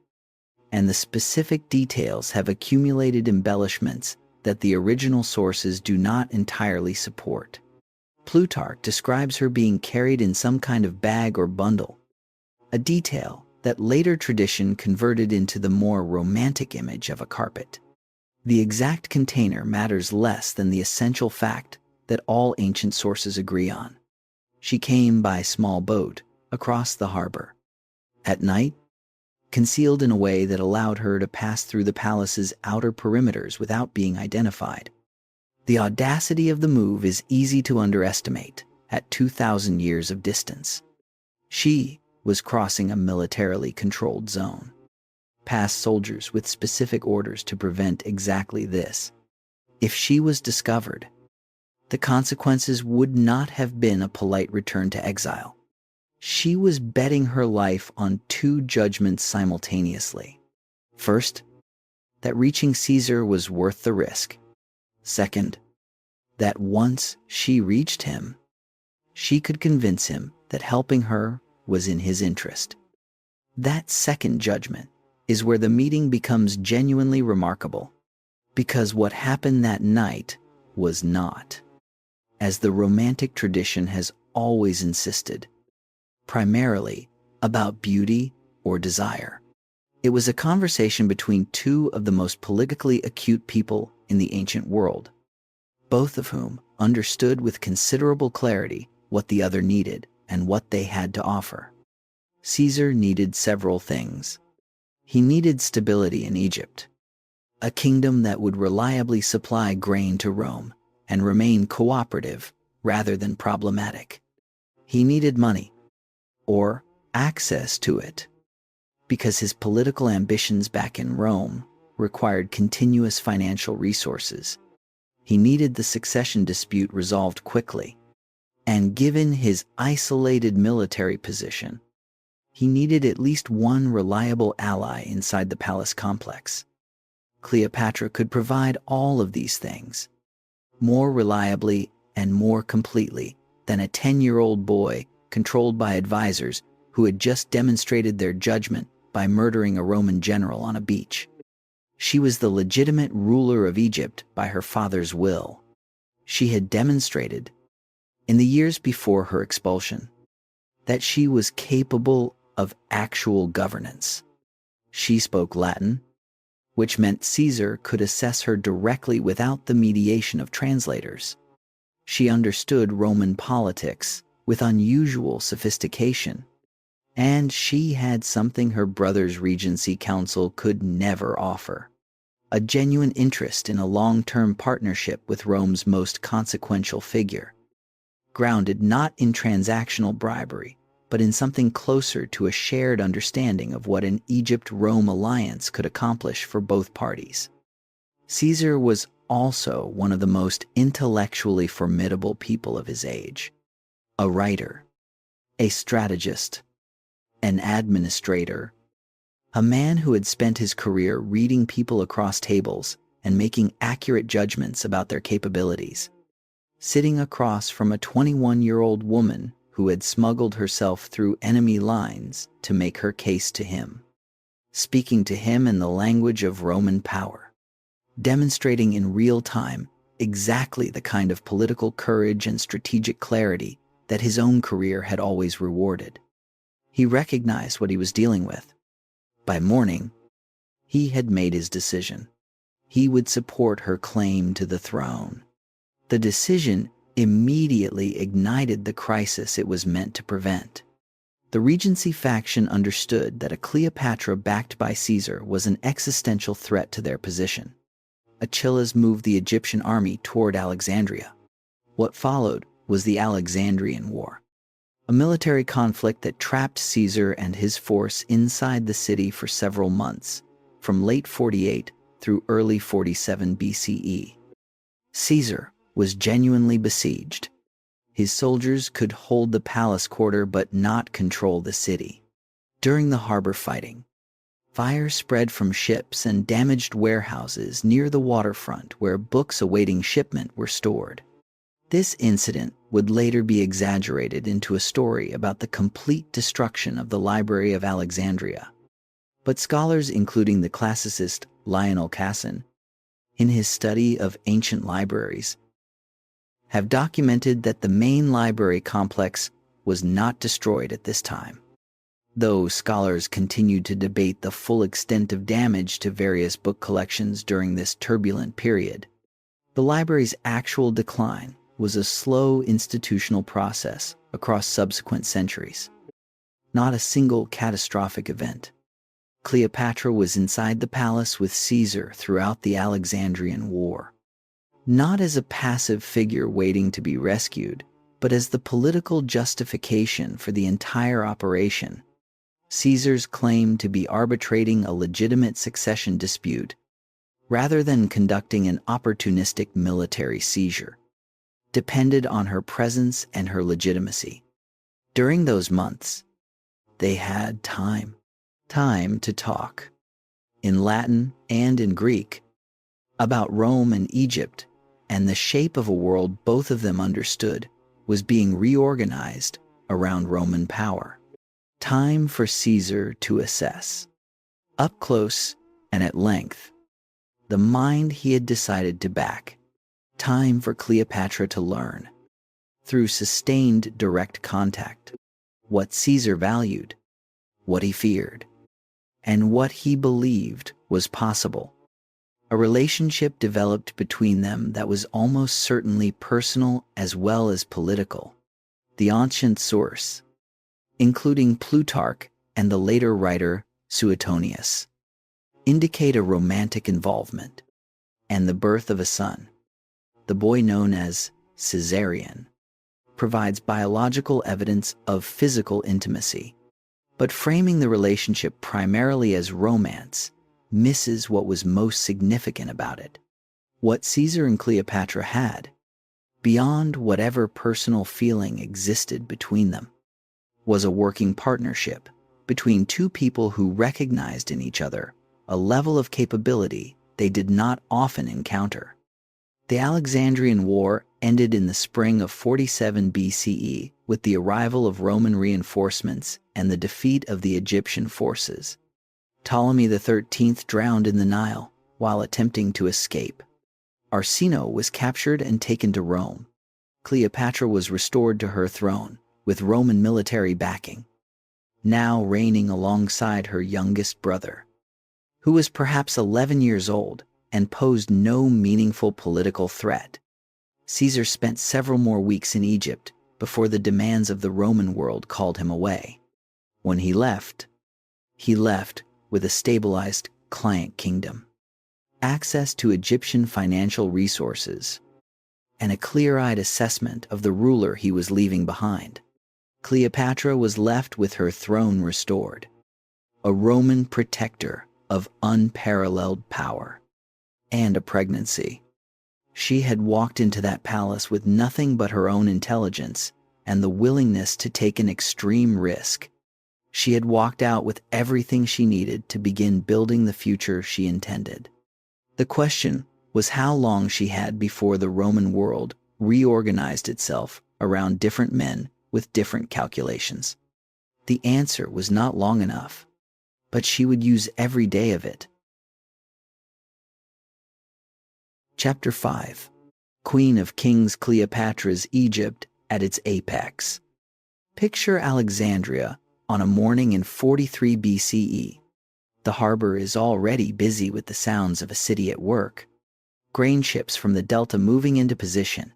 and the specific details have accumulated embellishments that the original sources do not entirely support. Plutarch describes her being carried in some kind of bag or bundle, a detail that later tradition converted into the more romantic image of a carpet. The exact container matters less than the essential fact that all ancient sources agree on. She came by small boat across the harbor. At night, concealed in a way that allowed her to pass through the palace's outer perimeters without being identified. The audacity of the move is easy to underestimate at 2,000 years of distance. She was crossing a militarily controlled zone, past soldiers with specific orders to prevent exactly this. If she was discovered, the consequences would not have been a polite return to exile. She was betting her life on two judgments simultaneously. First, that reaching Caesar was worth the risk. Second, that once she reached him, she could convince him that helping her was in his interest. That second judgment is where the meeting becomes genuinely remarkable, because what happened that night was not, as the romantic tradition has always insisted, primarily about beauty or desire. It was a conversation between two of the most politically acute people in the ancient world, both of whom understood with considerable clarity what the other needed and what they had to offer. Caesar needed several things. He needed stability in Egypt, a kingdom that would reliably supply grain to Rome and remain cooperative rather than problematic. He needed money, or access to it, because his political ambitions back in Rome required continuous financial resources. He needed the succession dispute resolved quickly, and given his isolated military position, he needed at least one reliable ally inside the palace complex. Cleopatra could provide all of these things, more reliably and more completely than a 10-year-old boy controlled by advisors who had just demonstrated their judgment by murdering a Roman general on a beach. She was the legitimate ruler of Egypt by her father's will. She had demonstrated, in the years before her expulsion, that she was capable of actual governance. She spoke Latin, which meant Caesar could assess her directly without the mediation of translators. She understood Roman politics with unusual sophistication, and she had something her brother's Regency Council could never offer: a genuine interest in a long-term partnership with Rome's most consequential figure, grounded not in transactional bribery, but in something closer to a shared understanding of what an Egypt-Rome alliance could accomplish for both parties. Caesar was also one of the most intellectually formidable people of his age. A writer, a strategist, an administrator, a man who had spent his career reading people across tables and making accurate judgments about their capabilities, sitting across from a 21-year-old woman who had smuggled herself through enemy lines to make her case to him, speaking to him in the language of Roman power, demonstrating in real time exactly the kind of political courage and strategic clarity that his own career had always rewarded. He recognized what he was dealing with. By morning, he had made his decision. He would support her claim to the throne. The decision immediately ignited the crisis it was meant to prevent. The Regency faction understood that a Cleopatra backed by Caesar was an existential threat to their position. Achillas moved the Egyptian army toward Alexandria. What followed was the Alexandrian War, a military conflict that trapped Caesar and his force inside the city for several months, from late 48 through early 47 BCE. Caesar was genuinely besieged. His soldiers could hold the palace quarter but not control the city. During the harbor fighting, fire spread from ships and damaged warehouses near the waterfront where books awaiting shipment were stored. This incident would later be exaggerated into a story about the complete destruction of the Library of Alexandria. But scholars, including the classicist Lionel Casson, in his study of ancient libraries, have documented that the main library complex was not destroyed at this time. Though scholars continued to debate the full extent of damage to various book collections during this turbulent period, the library's actual decline was a slow institutional process across subsequent centuries, not a single catastrophic event. Cleopatra was inside the palace with Caesar throughout the Alexandrian War, not as a passive figure waiting to be rescued, but as the political justification for the entire operation. Caesar's claim to be arbitrating a legitimate succession dispute, rather than conducting an opportunistic military seizure, depended on her presence and her legitimacy. During those months, they had time to talk, in Latin and in Greek, about Rome and Egypt, and the shape of a world both of them understood was being reorganized around Roman power. Time for Caesar to assess, up close and at length, the mind he had decided to back. Time for Cleopatra to learn, through sustained direct contact, what Caesar valued, what he feared, and what he believed was possible. A relationship developed between them that was almost certainly personal as well as political. The ancient source, including Plutarch and the later writer Suetonius, indicate a romantic involvement and the birth of a son. The boy known as Caesarion provides biological evidence of physical intimacy, but framing the relationship primarily as romance misses what was most significant about it. What Caesar and Cleopatra had, beyond whatever personal feeling existed between them, was a working partnership between two people who recognized in each other a level of capability they did not often encounter. The Alexandrian War ended in the spring of 47 BCE with the arrival of Roman reinforcements and the defeat of the Egyptian forces. Ptolemy the 13th drowned in the Nile while attempting to escape. Arsinoe was captured and taken to Rome. Cleopatra was restored to her throne, with Roman military backing, now reigning alongside her youngest brother, who was perhaps 11 years old and posed no meaningful political threat. Caesar spent several more weeks in Egypt before the demands of the Roman world called him away. When he left with a stabilized client kingdom, access to Egyptian financial resources, and a clear-eyed assessment of the ruler he was leaving behind. Cleopatra was left with her throne restored, a Roman protector of unparalleled power, and a pregnancy. She had walked into that palace with nothing but her own intelligence and the willingness to take an extreme risk. She had walked out with everything she needed to begin building the future she intended. The question was how long she had before the Roman world reorganized itself around different men with different calculations. The answer was not long enough, but she would use every day of it. Chapter 5. Queen of Kings Cleopatra's Egypt at its apex. Picture Alexandria on a morning in 43 BCE. The harbor is already busy with the sounds of a city at work. Grain ships from the delta moving into position.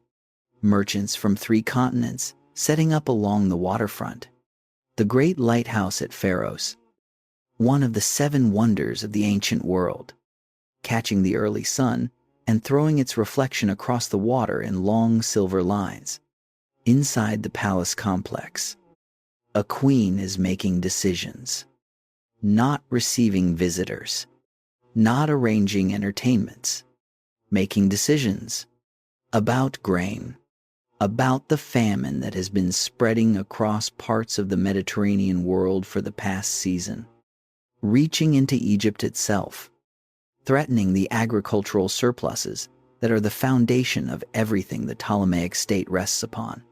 Merchants from 3 continents setting up along the waterfront. The great lighthouse at Pharos, one of the 7 wonders of the ancient world, catching the early sun and throwing its reflection across the water in long silver lines. Inside the palace complex, a queen is making decisions, not receiving visitors, not arranging entertainments, making decisions about grain, about the famine that has been spreading across parts of the Mediterranean world for the past season, reaching into Egypt itself, threatening the agricultural surpluses that are the foundation of everything the Ptolemaic state rests upon,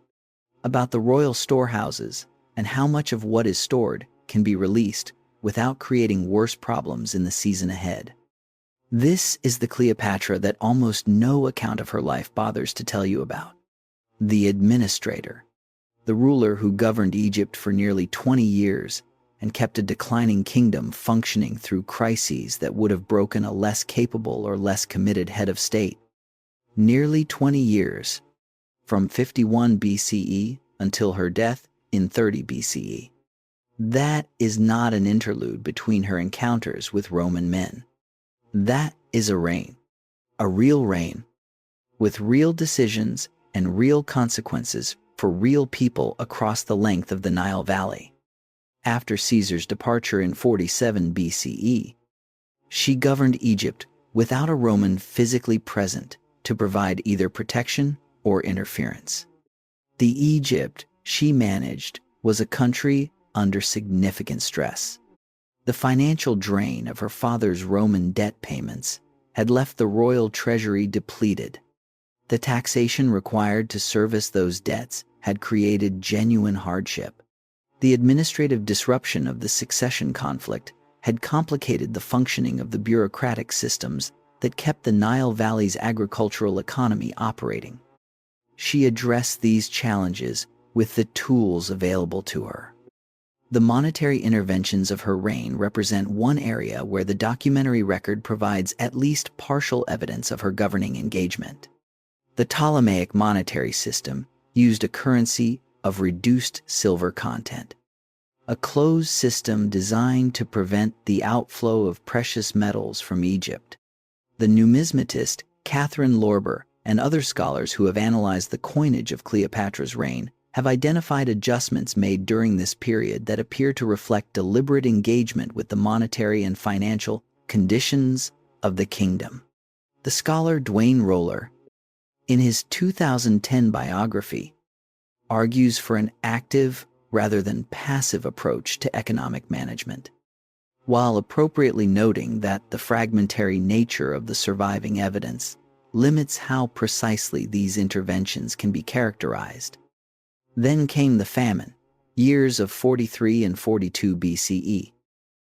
about the royal storehouses and how much of what is stored can be released without creating worse problems in the season ahead. This is the Cleopatra that almost no account of her life bothers to tell you about. The administrator, the ruler who governed Egypt for nearly 20 years and kept a declining kingdom functioning through crises that would have broken a less capable or less committed head of state. Nearly 20 years, from 51 BCE until her death in 30 BCE. That is not an interlude between her encounters with Roman men. That is a reign, a real reign, with real decisions and real consequences for real people across the length of the Nile Valley. After Caesar's departure in 47 BCE, she governed Egypt without a Roman physically present to provide either protection or interference. The Egypt she managed was a country under significant stress. The financial drain of her father's Roman debt payments had left the royal treasury depleted. The taxation required to service those debts had created genuine hardship. The administrative disruption of the succession conflict had complicated the functioning of the bureaucratic systems that kept the Nile Valley's agricultural economy operating. She addressed these challenges with the tools available to her. The monetary interventions of her reign represent one area where the documentary record provides at least partial evidence of her governing engagement. The Ptolemaic monetary system used a currency of reduced silver content, a closed system designed to prevent the outflow of precious metals from Egypt. The numismatist Catherine Lorber and other scholars who have analyzed the coinage of Cleopatra's reign have identified adjustments made during this period that appear to reflect deliberate engagement with the monetary and financial conditions of the kingdom. The scholar Duane Roller, in his 2010 biography, argues for an active rather than passive approach to economic management, while appropriately noting that the fragmentary nature of the surviving evidence limits how precisely these interventions can be characterized. Then came the famine, years of 43 and 42 BCE.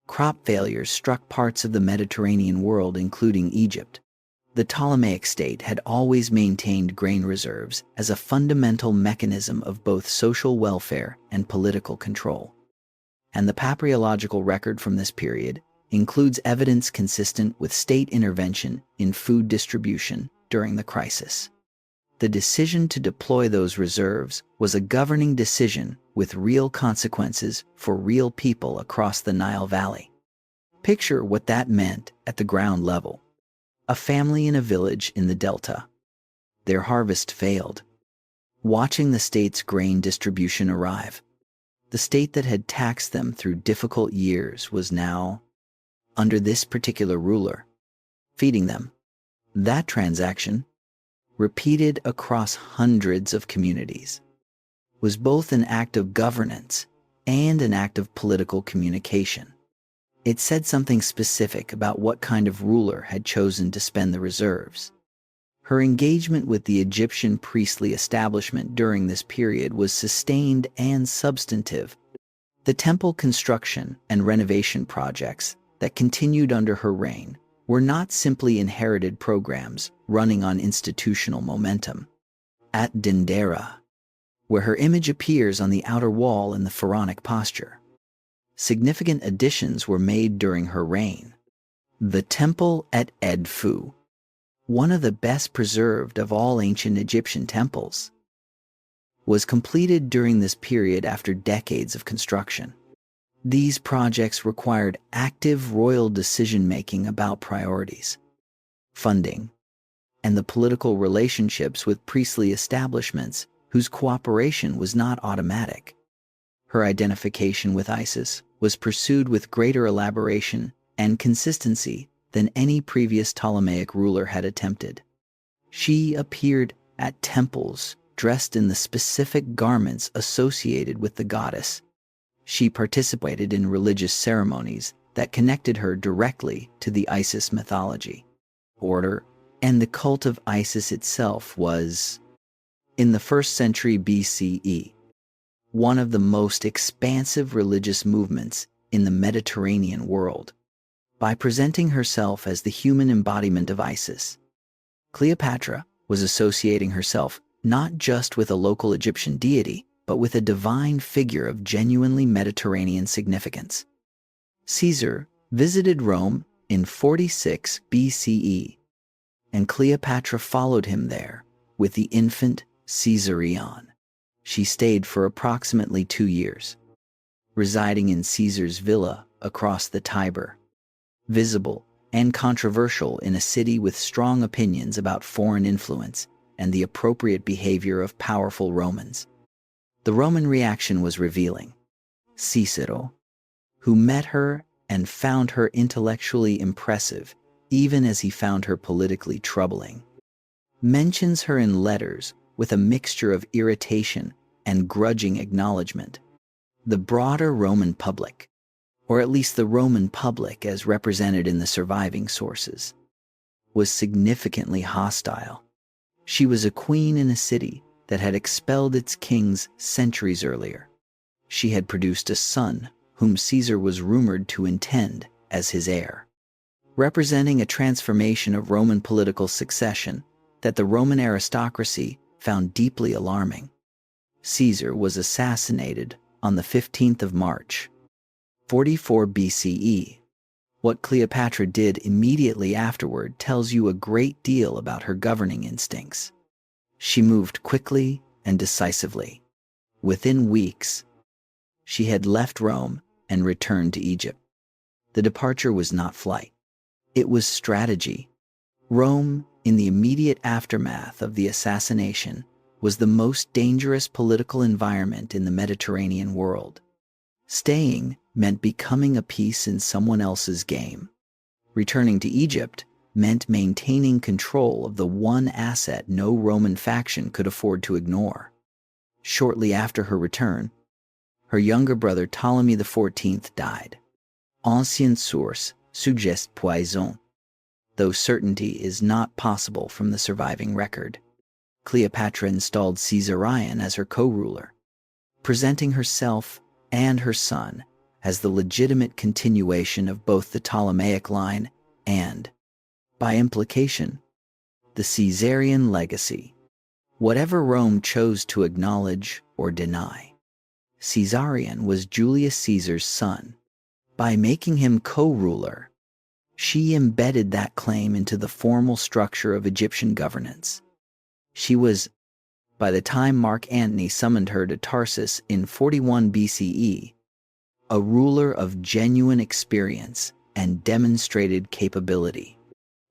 Crop failures struck parts of the Mediterranean world, including Egypt. The Ptolemaic state had always maintained grain reserves as a fundamental mechanism of both social welfare and political control. And the papyrological record from this period includes evidence consistent with state intervention in food distribution during the crisis. The decision to deploy those reserves was a governing decision with real consequences for real people across the Nile Valley. Picture what that meant at the ground level. A family in a village in the Delta. Their harvest failed. Watching the state's grain distribution arrive. The state that had taxed them through difficult years was now, under this particular ruler, feeding them. That transaction, repeated across hundreds of communities, was both an act of governance and an act of political communication. It said something specific about what kind of ruler had chosen to spend the reserves. Her engagement with the Egyptian priestly establishment during this period was sustained and substantive. The temple construction and renovation projects that continued under her reign were not simply inherited programs running on institutional momentum. At Dendera, where her image appears on the outer wall in the pharaonic posture, significant additions were made during her reign. The temple at Edfu, one of the best preserved of all ancient Egyptian temples, was completed during this period after decades of construction. These projects required active royal decision-making about priorities, funding, and the political relationships with priestly establishments whose cooperation was not automatic. Her identification with Isis was pursued with greater elaboration and consistency than any previous Ptolemaic ruler had attempted. She appeared at temples dressed in the specific garments associated with the goddess. She participated in religious ceremonies that connected her directly to the Isis mythology, order, and the cult of Isis itself was, in the 1st century BCE, one of the most expansive religious movements in the Mediterranean world. By presenting herself as the human embodiment of Isis, Cleopatra was associating herself not just with a local Egyptian deity, but with a divine figure of genuinely Mediterranean significance. Caesar visited Rome in 46 BCE, and Cleopatra followed him there with the infant Caesarion. She stayed for approximately 2 years, residing in Caesar's villa across the Tiber, visible and controversial in a city with strong opinions about foreign influence and the appropriate behavior of powerful Romans. The Roman reaction was revealing. Cicero, who met her and found her intellectually impressive, even as he found her politically troubling, mentions her in letters with a mixture of irritation and grudging acknowledgement. The broader Roman public, or at least the Roman public as represented in the surviving sources, was significantly hostile. She was a queen in a city that had expelled its kings centuries earlier. She had produced a son whom Caesar was rumored to intend as his heir, representing a transformation of Roman political succession that the Roman aristocracy found deeply alarming. Caesar was assassinated on the 15th of March, 44 BCE. What Cleopatra did immediately afterward tells you a great deal about her governing instincts. She moved quickly and decisively. Within weeks, she had left Rome and returned to Egypt. The departure was not flight. It was strategy. Rome, in the immediate aftermath of the assassination, was the most dangerous political environment in the Mediterranean world. Staying meant becoming a piece in someone else's game. Returning to Egypt meant maintaining control of the one asset no Roman faction could afford to ignore. Shortly after her return, her younger brother Ptolemy XIV died. Ancien source suggest poison, though certainty is not possible from the surviving record. Cleopatra installed Caesarion as her co-ruler, presenting herself and her son as the legitimate continuation of both the Ptolemaic line and, by implication, the Caesarian legacy. Whatever Rome chose to acknowledge or deny, Caesarion was Julius Caesar's son. By making him co-ruler, she embedded that claim into the formal structure of Egyptian governance. She was, by the time Mark Antony summoned her to Tarsus in 41 BCE, a ruler of genuine experience and demonstrated capability.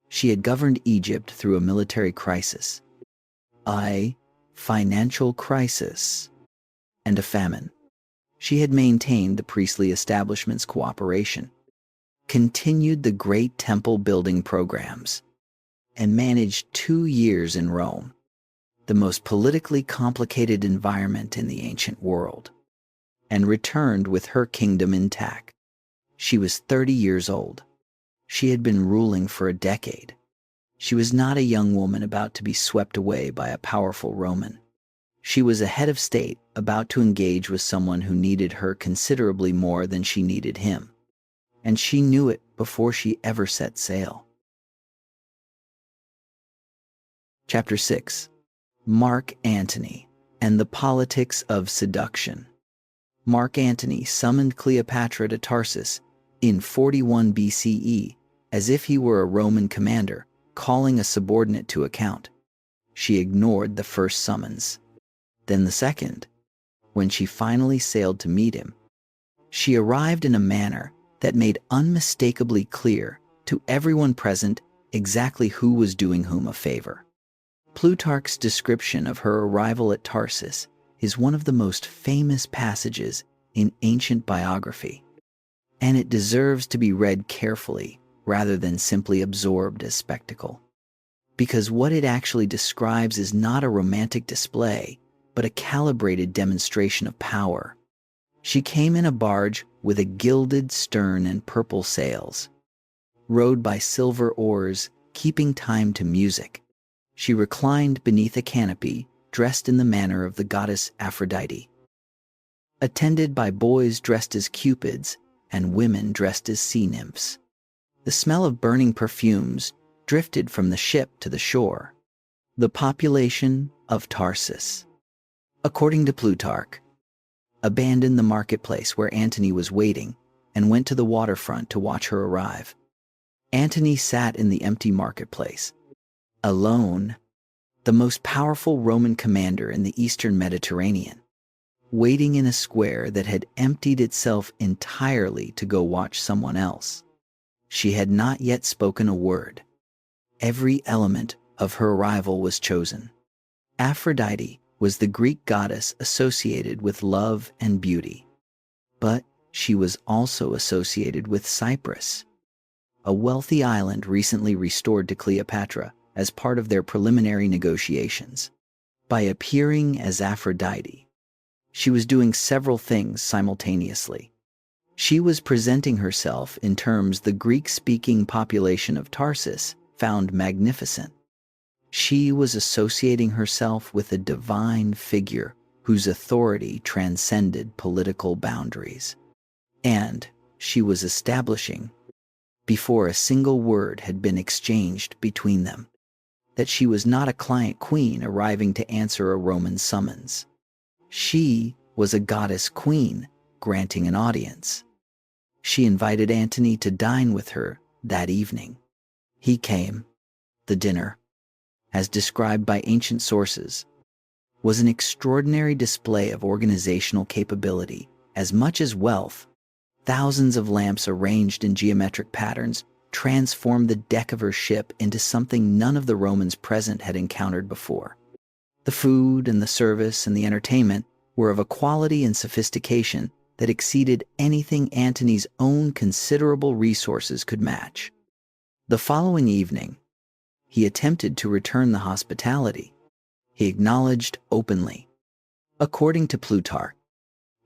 She had governed Egypt through a military crisis, a financial crisis, and a famine. She had maintained the priestly establishment's cooperation, continued the great temple-building programs, and managed 2 years in Rome, the most politically complicated environment in the ancient world, and returned with her kingdom intact. She was 30 years old. She had been ruling for a decade. She was not a young woman about to be swept away by a powerful Roman. She was a head of state about to engage with someone who needed her considerably more than she needed him. And she knew it before she ever set sail. Chapter 6. Mark Antony and the Politics of Seduction. Mark Antony summoned Cleopatra to Tarsus in 41 BCE as if he were a Roman commander calling a subordinate to account. She ignored the first summons. Then the second, when she finally sailed to meet him, she arrived in a manner that made unmistakably clear to everyone present exactly who was doing whom a favor. Plutarch's description of her arrival at Tarsus is one of the most famous passages in ancient biography, and it deserves to be read carefully rather than simply absorbed as spectacle. Because what it actually describes is not a romantic display, but a calibrated demonstration of power. She came in a barge with a gilded stern and purple sails, rowed by silver oars, keeping time to music. She reclined beneath a canopy, dressed in the manner of the goddess Aphrodite, attended by boys dressed as cupids and women dressed as sea nymphs. The smell of burning perfumes drifted from the ship to the shore. The population of Tarsus, according to Plutarch, abandoned the marketplace where Antony was waiting and went to the waterfront to watch her arrive. Antony sat in the empty marketplace, alone, the most powerful Roman commander in the eastern Mediterranean, waiting in a square that had emptied itself entirely to go watch someone else. She had not yet spoken a word. Every element of her arrival was chosen. Aphrodite was the Greek goddess associated with love and beauty, but she was also associated with Cyprus, a wealthy island recently restored to Cleopatra as part of their preliminary negotiations. By appearing as Aphrodite, she was doing several things simultaneously. She was presenting herself in terms the Greek-speaking population of Tarsus found magnificent. She was associating herself with a divine figure whose authority transcended political boundaries. And she was establishing, before a single word had been exchanged between them, that she was not a client queen arriving to answer a Roman summons. She was a goddess queen granting an audience. She invited Antony to dine with her that evening. He came. The dinner, as described by ancient sources, was an extraordinary display of organizational capability as much as wealth. Thousands of lamps arranged in geometric patterns transformed the deck of her ship into something none of the Romans present had encountered before. The food and the service and the entertainment were of a quality and sophistication that exceeded anything Antony's own considerable resources could match. The following evening, he attempted to return the hospitality. He acknowledged openly, according to Plutarch,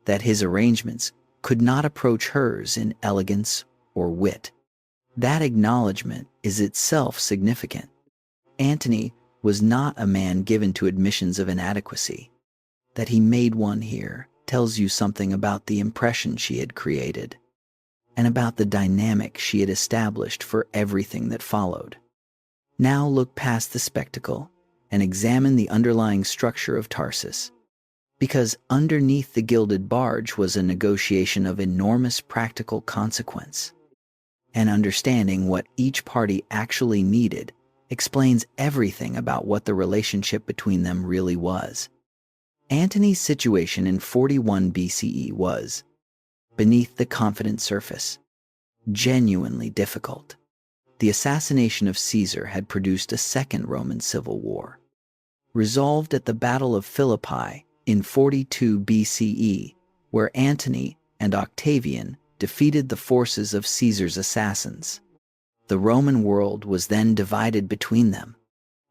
that his arrangements could not approach hers in elegance or wit. That acknowledgement is itself significant. Antony was not a man given to admissions of inadequacy. That he made one here tells you something about the impression she had created, and about the dynamic she had established for everything that followed. Now look past the spectacle and examine the underlying structure of Tarsus, because underneath the gilded barge was a negotiation of enormous practical consequence. And understanding what each party actually needed explains everything about what the relationship between them really was. Antony's situation in 41 BCE was, beneath the confident surface, genuinely difficult. The assassination of Caesar had produced a second Roman civil war. Resolved at the Battle of Philippi in 42 BCE, where Antony and Octavian defeated the forces of Caesar's assassins. The Roman world was then divided between them.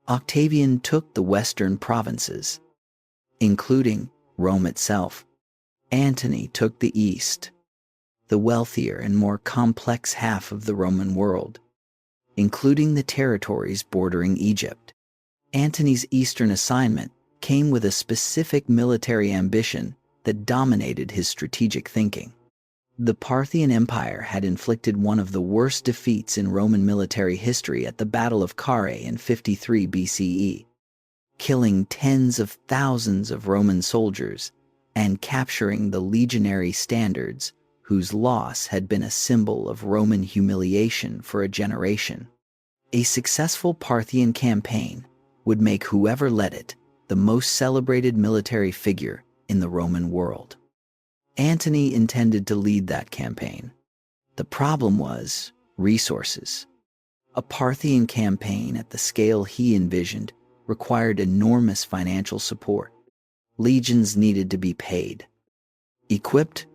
Octavian took the western provinces, including Rome itself. Antony took the east, the wealthier and more complex half of the Roman world, including the territories bordering Egypt. Antony's eastern assignment came with a specific military ambition that dominated his strategic thinking. The Parthian Empire had inflicted one of the worst defeats in Roman military history at the Battle of Carrhae in 53 BCE, killing tens of thousands of Roman soldiers and capturing the legionary standards, whose loss had been a symbol of Roman humiliation for a generation. A successful Parthian campaign would make whoever led it the most celebrated military figure in the Roman world. Antony intended to lead that campaign. The problem was resources. A Parthian campaign at the scale he envisioned required enormous financial support. Legions needed to be paid, equipped,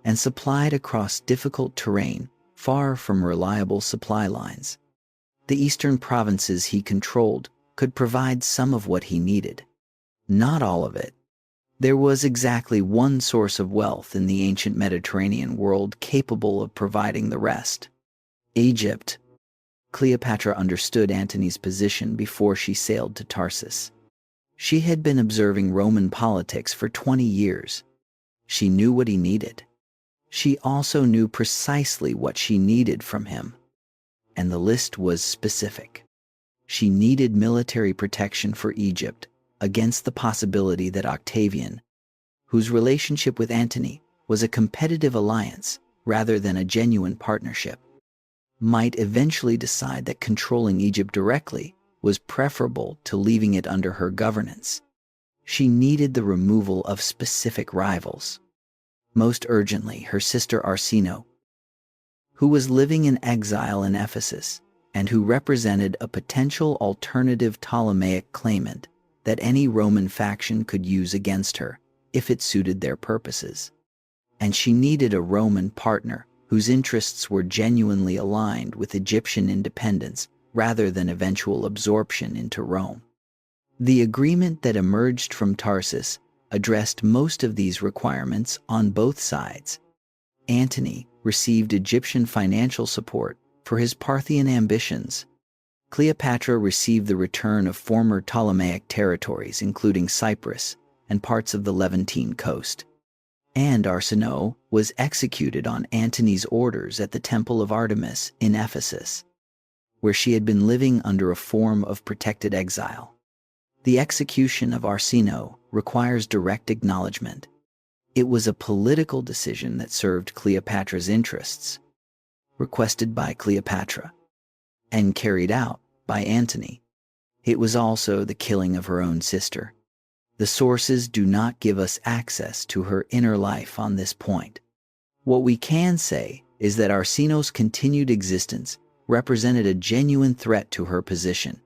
and supplied across difficult terrain far from reliable supply lines. The eastern provinces he controlled could provide some of what he needed. Not all of it. There was exactly one source of wealth in the ancient Mediterranean world capable of providing the rest: Egypt. Cleopatra understood Antony's position before she sailed to Tarsus. She had been observing Roman politics for 20 years. She knew what he needed. She also knew precisely what she needed from him. And the list was specific. She needed military protection for Egypt against the possibility that Octavian, whose relationship with Antony was a competitive alliance rather than a genuine partnership, might eventually decide that controlling Egypt directly was preferable to leaving it under her governance. She needed the removal of specific rivals. Most urgently, her sister Arsinoe, who was living in exile in Ephesus and who represented a potential alternative Ptolemaic claimant that any Roman faction could use against her if it suited their purposes. And she needed a Roman partner whose interests were genuinely aligned with Egyptian independence rather than eventual absorption into Rome. The agreement that emerged from Tarsus addressed most of these requirements on both sides. Antony received Egyptian financial support for his Parthian ambitions. Cleopatra received the return of former Ptolemaic territories, including Cyprus and parts of the Levantine coast. And Arsinoe was executed on Antony's orders at the Temple of Artemis in Ephesus, where she had been living under a form of protected exile. The execution of Arsinoe requires direct acknowledgement. It was a political decision that served Cleopatra's interests, requested by Cleopatra, and carried out by Antony. It was also the killing of her own sister. The sources do not give us access to her inner life on this point. What we can say is that Arsinoe's continued existence represented a genuine threat to her position,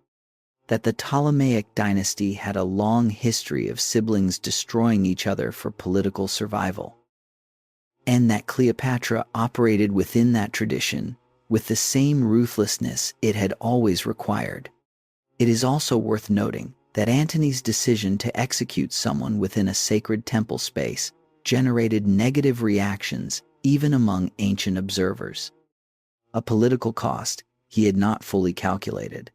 that the Ptolemaic dynasty had a long history of siblings destroying each other for political survival, and that Cleopatra operated within that tradition with the same ruthlessness it had always required. It is also worth noting that Antony's decision to execute someone within a sacred temple space generated negative reactions even among ancient observers, a political cost he had not fully calculated.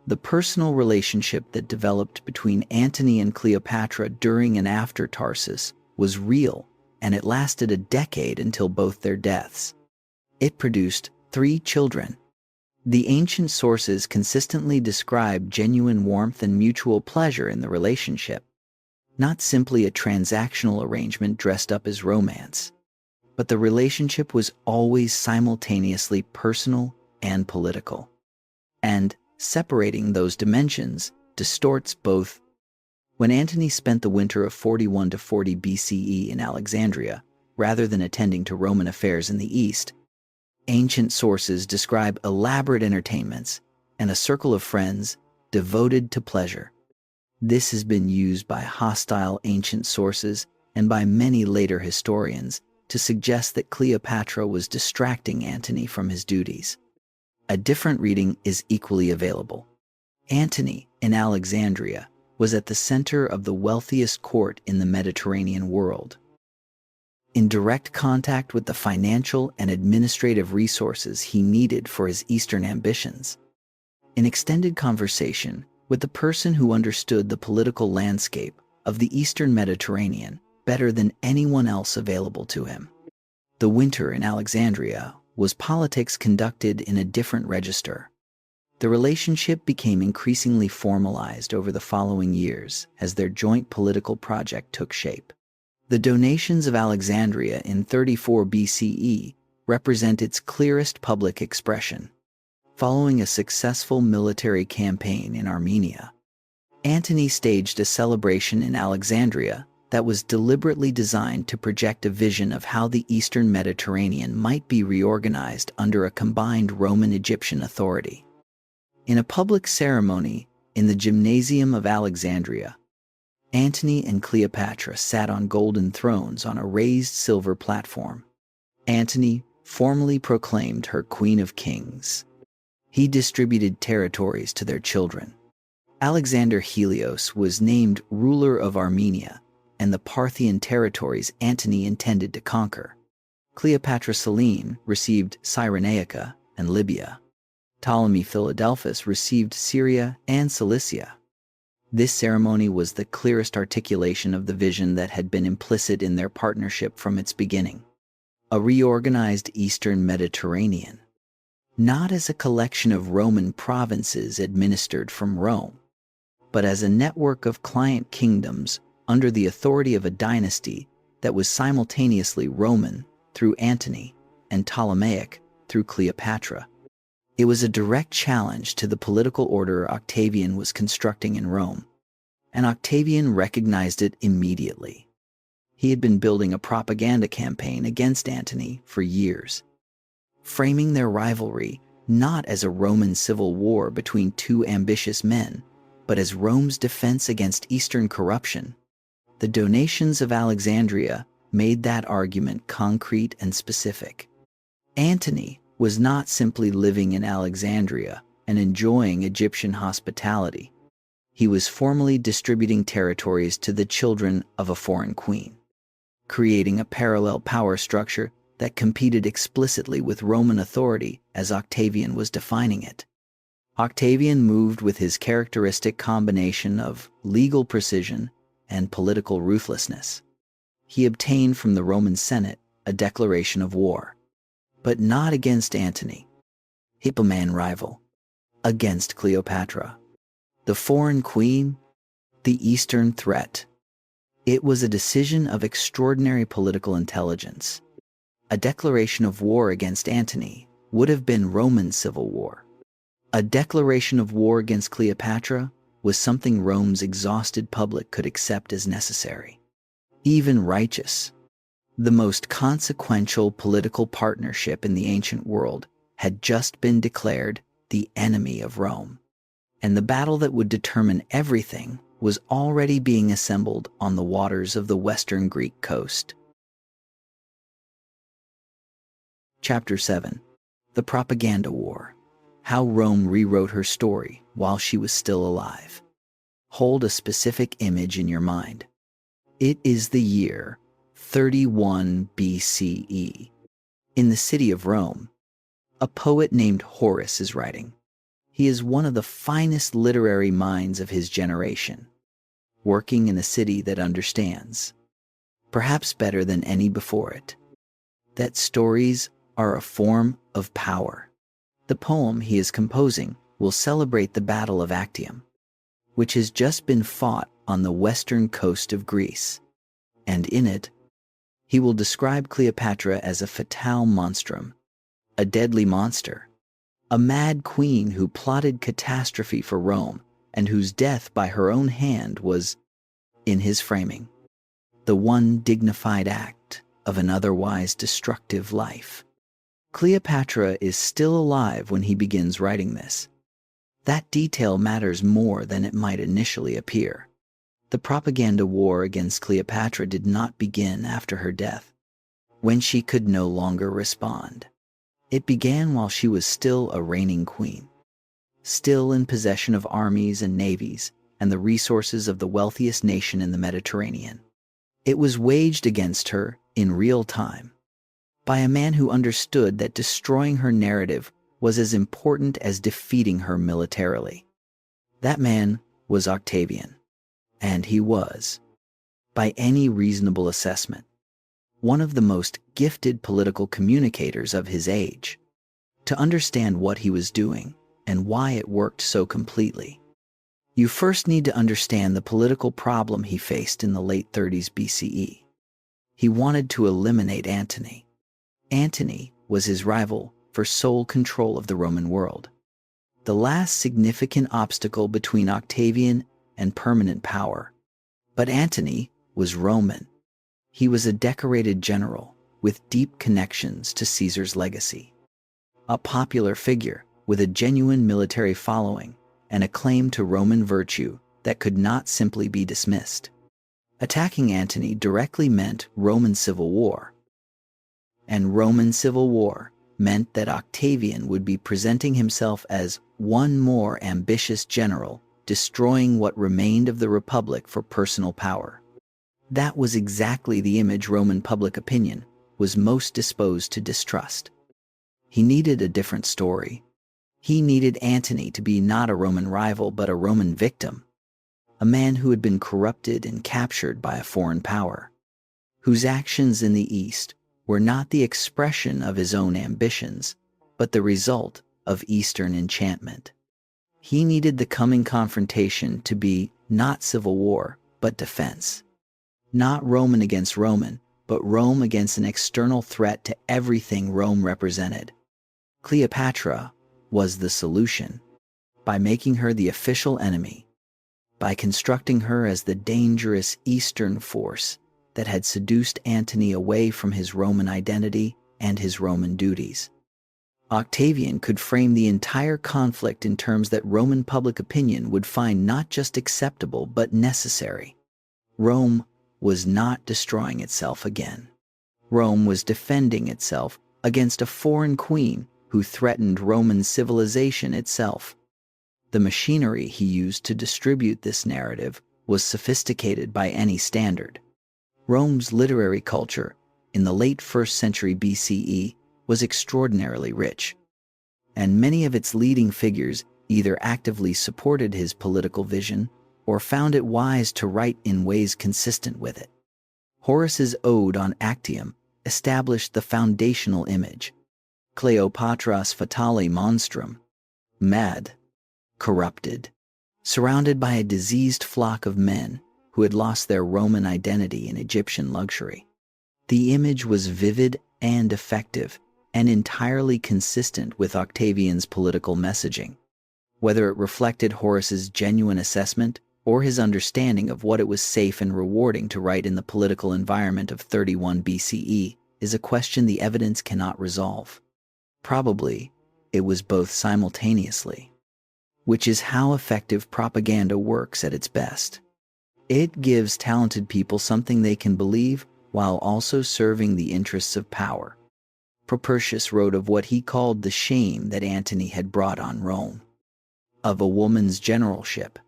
The personal relationship that developed between Antony and Cleopatra during and after Tarsus was real, and it lasted a decade until both their deaths. It produced 3 children. The ancient sources consistently describe genuine warmth and mutual pleasure in the relationship, not simply a transactional arrangement dressed up as romance. But the relationship was always simultaneously personal and political. And separating those dimensions distorts both. When Antony spent the winter of 41 to 40 BCE in Alexandria, rather than attending to Roman affairs in the East, ancient sources describe elaborate entertainments and a circle of friends devoted to pleasure. This has been used by hostile ancient sources and by many later historians, to suggest that Cleopatra was distracting Antony from his duties. A different reading is equally available. Antony, in Alexandria, was at the center of the wealthiest court in the Mediterranean world. In direct contact with the financial and administrative resources he needed for his Eastern ambitions. In extended conversation with the person who understood the political landscape of the Eastern Mediterranean better than anyone else available to him. The winter in Alexandria was politics conducted in a different register. The relationship became increasingly formalized over the following years as their joint political project took shape. The donations of Alexandria in 34 BCE represent its clearest public expression. Following a successful military campaign in Armenia, Antony staged a celebration in Alexandria that was deliberately designed to project a vision of how the Eastern Mediterranean might be reorganized under a combined Roman-Egyptian authority. In a public ceremony in the Gymnasium of Alexandria, Antony and Cleopatra sat on golden thrones on a raised silver platform. Antony formally proclaimed her Queen of Kings. He distributed territories to their children. Alexander Helios was named ruler of Armenia and the Parthian territories Antony intended to conquer. Cleopatra Selene received Cyrenaica and Libya. Ptolemy Philadelphus received Syria and Cilicia. This ceremony was the clearest articulation of the vision that had been implicit in their partnership from its beginning. A reorganized Eastern Mediterranean, not as a collection of Roman provinces administered from Rome, but as a network of client kingdoms under the authority of a dynasty that was simultaneously Roman through Antony and Ptolemaic through Cleopatra. It was a direct challenge to the political order Octavian was constructing in Rome, and Octavian recognized it immediately. He had been building a propaganda campaign against Antony for years, framing their rivalry not as a Roman civil war between two ambitious men, but as Rome's defense against Eastern corruption. The donations of Alexandria made that argument concrete and specific. Antony was not simply living in Alexandria and enjoying Egyptian hospitality. He was formally distributing territories to the children of a foreign queen, creating a parallel power structure that competed explicitly with Roman authority as Octavian was defining it. Octavian moved with his characteristic combination of legal precision and political ruthlessness. He obtained from the Roman Senate a declaration of war, but not against Antony, Hippoman rival, against Cleopatra, the foreign queen, the Eastern threat. It was a decision of extraordinary political intelligence. A declaration of war against Antony would have been Roman civil war. A declaration of war against Cleopatra was something Rome's exhausted public could accept as necessary, even righteous. The most consequential political partnership in the ancient world had just been declared the enemy of Rome, and the battle that would determine everything was already being assembled on the waters of the western Greek coast. Chapter 7. The Propaganda War. How Rome rewrote her story while she was still alive. Hold a specific image in your mind. It is the year 31 BCE. In the city of Rome, a poet named Horace is writing. He is one of the finest literary minds of his generation, working in a city that understands, perhaps better than any before it, that stories are a form of power. The poem he is composing will celebrate the Battle of Actium, which has just been fought on the western coast of Greece, and in it, he will describe Cleopatra as a fatale monstrum, a deadly monster, a mad queen who plotted catastrophe for Rome and whose death by her own hand was, in his framing, the one dignified act of an otherwise destructive life. Cleopatra is still alive when he begins writing this. That detail matters more than it might initially appear. The propaganda war against Cleopatra did not begin after her death, when she could no longer respond. It began while she was still a reigning queen, still in possession of armies and navies and the resources of the wealthiest nation in the Mediterranean. It was waged against her in real time by a man who understood that destroying her narrative was as important as defeating her militarily. That man was Octavian, and he was, by any reasonable assessment, one of the most gifted political communicators of his age. To understand what he was doing and why it worked so completely, you first need to understand the political problem he faced in the late 30s BCE. He wanted to eliminate Antony. Antony was his rival for sole control of the Roman world, the last significant obstacle between Octavian and permanent power. But Antony was Roman. He was a decorated general with deep connections to Caesar's legacy, a popular figure with a genuine military following and a claim to Roman virtue that could not simply be dismissed. Attacking Antony directly meant Roman civil war. And Roman civil war meant that Octavian would be presenting himself as one more ambitious general, destroying what remained of the Republic for personal power. That was exactly the image Roman public opinion was most disposed to distrust. He needed a different story. He needed Antony to be not a Roman rival but a Roman victim, a man who had been corrupted and captured by a foreign power, whose actions in the East were not the expression of his own ambitions, but the result of Eastern enchantment. He needed the coming confrontation to be not civil war, but defense. Not Roman against Roman, but Rome against an external threat to everything Rome represented. Cleopatra was the solution, by making her the official enemy, by constructing her as the dangerous Eastern force that had seduced Antony away from his Roman identity and his Roman duties. Octavian could frame the entire conflict in terms that Roman public opinion would find not just acceptable but necessary. Rome was not destroying itself again. Rome was defending itself against a foreign queen who threatened Roman civilization itself. The machinery he used to distribute this narrative was sophisticated by any standard. Rome's literary culture in the late 1st century BCE was extraordinarily rich, and many of its leading figures either actively supported his political vision or found it wise to write in ways consistent with it. Horace's ode on Actium established the foundational image. Cleopatra's fatale monstrum, mad, corrupted, surrounded by a diseased flock of men who had lost their Roman identity in Egyptian luxury. The image was vivid and effective, and entirely consistent with Octavian's political messaging. Whether it reflected Horace's genuine assessment or his understanding of what it was safe and rewarding to write in the political environment of 31 BCE is a question the evidence cannot resolve. Probably, it was both simultaneously, which is how effective propaganda works at its best. It gives talented people something they can believe while also serving the interests of power. Plutarch wrote of what he called the shame that Antony had brought on Rome, of a woman's generalship,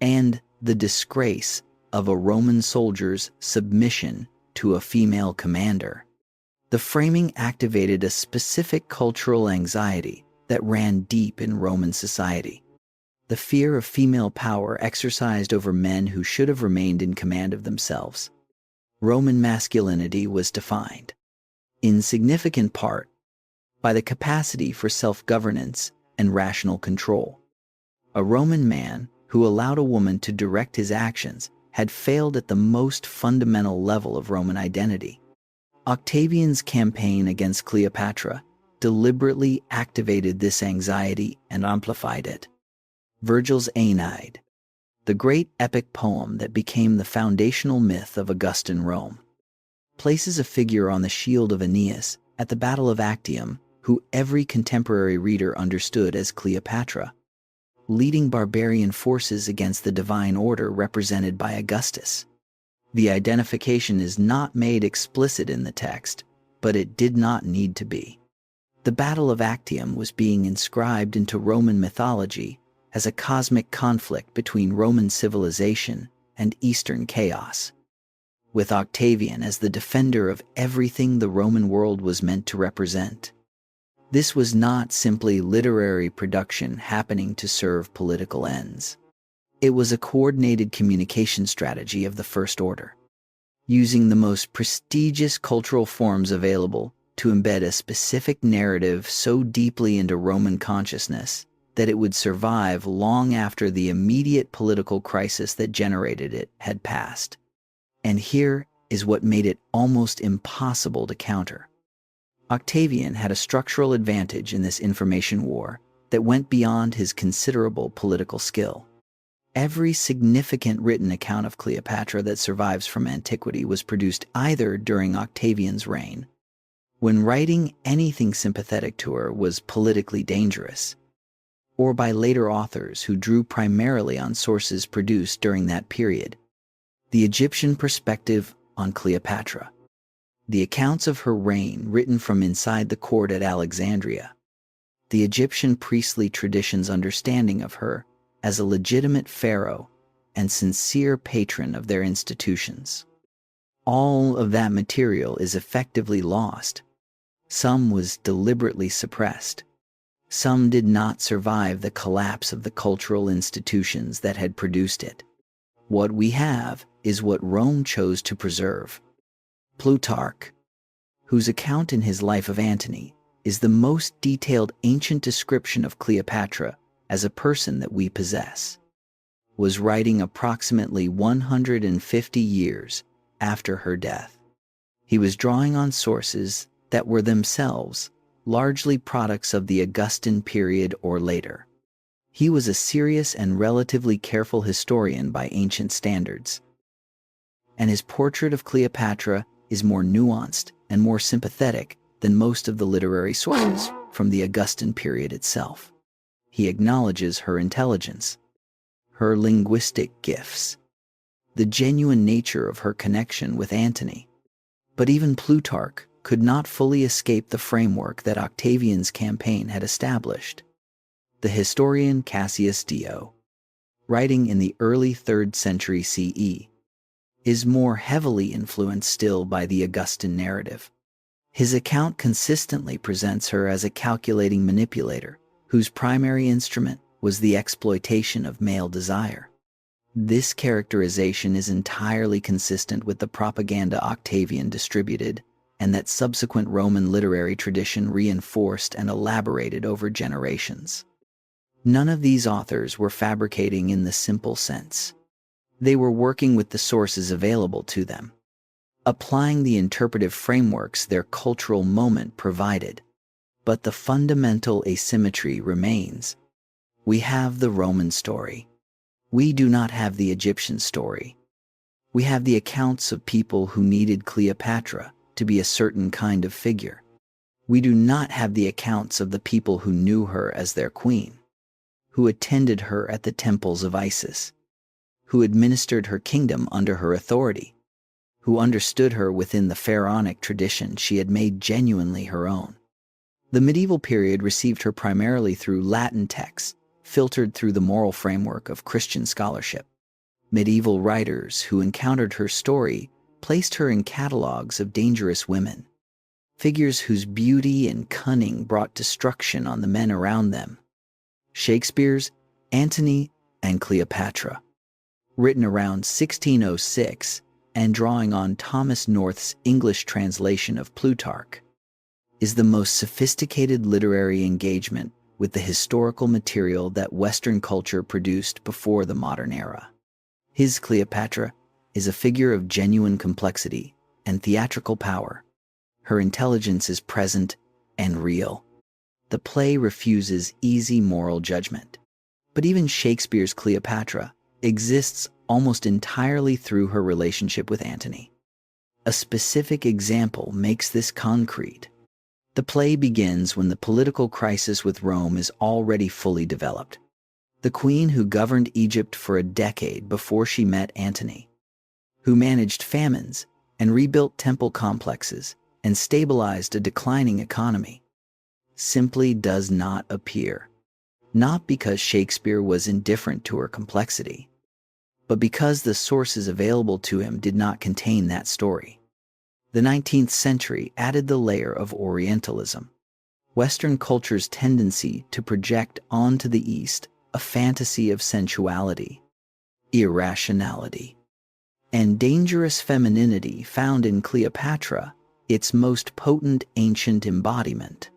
and the disgrace of a Roman soldier's submission to a female commander. The framing activated a specific cultural anxiety that ran deep in Roman society. The fear of female power exercised over men who should have remained in command of themselves. Roman masculinity was defined, in significant part, by the capacity for self-governance and rational control. A Roman man who allowed a woman to direct his actions had failed at the most fundamental level of Roman identity. Octavian's campaign against Cleopatra deliberately activated this anxiety and amplified it. Virgil's Aeneid, the great epic poem that became the foundational myth of Augustan Rome, places a figure on the shield of Aeneas at the Battle of Actium who every contemporary reader understood as Cleopatra. leading barbarian forces against the divine order represented by Augustus. The identification is not made explicit in the text, but it did not need to be. The Battle of Actium was being inscribed into Roman mythology as a cosmic conflict between Roman civilization and Eastern chaos, with Octavian as the defender of everything the Roman world was meant to represent. This was not simply literary production happening to serve political ends. It was a coordinated communication strategy of the first order, using the most prestigious cultural forms available to embed a specific narrative so deeply into Roman consciousness that it would survive long after the immediate political crisis that generated it had passed. And here is what made it almost impossible to counter. Octavian had a structural advantage in this information war that went beyond his considerable political skill. Every significant written account of Cleopatra that survives from antiquity was produced either during Octavian's reign, when writing anything sympathetic to her was politically dangerous, or by later authors who drew primarily on sources produced during that period. The Egyptian perspective on Cleopatra. The accounts of her reign written from inside the court at Alexandria. The Egyptian priestly tradition's understanding of her as a legitimate pharaoh and sincere patron of their institutions. All of that material is effectively lost. Some was deliberately suppressed. Some did not survive the collapse of the cultural institutions that had produced it. What we have is what Rome chose to preserve. Plutarch, whose account in his Life of Antony is the most detailed ancient description of Cleopatra as a person that we possess, was writing approximately 150 years after her death. He was drawing on sources that were themselves largely products of the Augustan period or later. He was a serious and relatively careful historian by ancient standards, and his portrait of Cleopatra is more nuanced and more sympathetic than most of the literary sources from the Augustan period itself. He acknowledges her intelligence, her linguistic gifts, the genuine nature of her connection with Antony. But even Plutarch could not fully escape the framework that Octavian's campaign had established. The historian Cassius Dio, writing in the early 3rd century CE, is more heavily influenced still by the Augustan narrative. His account consistently presents her as a calculating manipulator whose primary instrument was the exploitation of male desire. This characterization is entirely consistent with the propaganda Octavian distributed and that subsequent Roman literary tradition reinforced and elaborated over generations. None of these authors were fabricating in the simple sense. They were working with the sources available to them, applying the interpretive frameworks their cultural moment provided. But the fundamental asymmetry remains. We have the Roman story. We do not have the Egyptian story. We have the accounts of people who needed Cleopatra to be a certain kind of figure. We do not have the accounts of the people who knew her as their queen, who attended her at the temples of Isis, who administered her kingdom under her authority, who understood her within the pharaonic tradition she had made genuinely her own. The medieval period received her primarily through Latin texts, filtered through the moral framework of Christian scholarship. Medieval writers who encountered her story placed her in catalogues of dangerous women, figures whose beauty and cunning brought destruction on the men around them. Shakespeare's Antony and Cleopatra, written around 1606 and drawing on Thomas North's English translation of Plutarch, is the most sophisticated literary engagement with the historical material that Western culture produced before the modern era. His Cleopatra is a figure of genuine complexity and theatrical power. Her intelligence is present and real. The play refuses easy moral judgment. But even Shakespeare's Cleopatra exists almost entirely through her relationship with Antony. A specific example makes this concrete. The play begins when the political crisis with Rome is already fully developed. The queen who governed Egypt for a decade before she met Antony, who managed famines and rebuilt temple complexes and stabilized a declining economy, simply does not appear. Not because Shakespeare was indifferent to her complexity, but because the sources available to him did not contain that story. The 19th century added the layer of Orientalism, Western culture's tendency to project onto the East a fantasy of sensuality, irrationality, and dangerous femininity found in Cleopatra, its most potent ancient embodiment.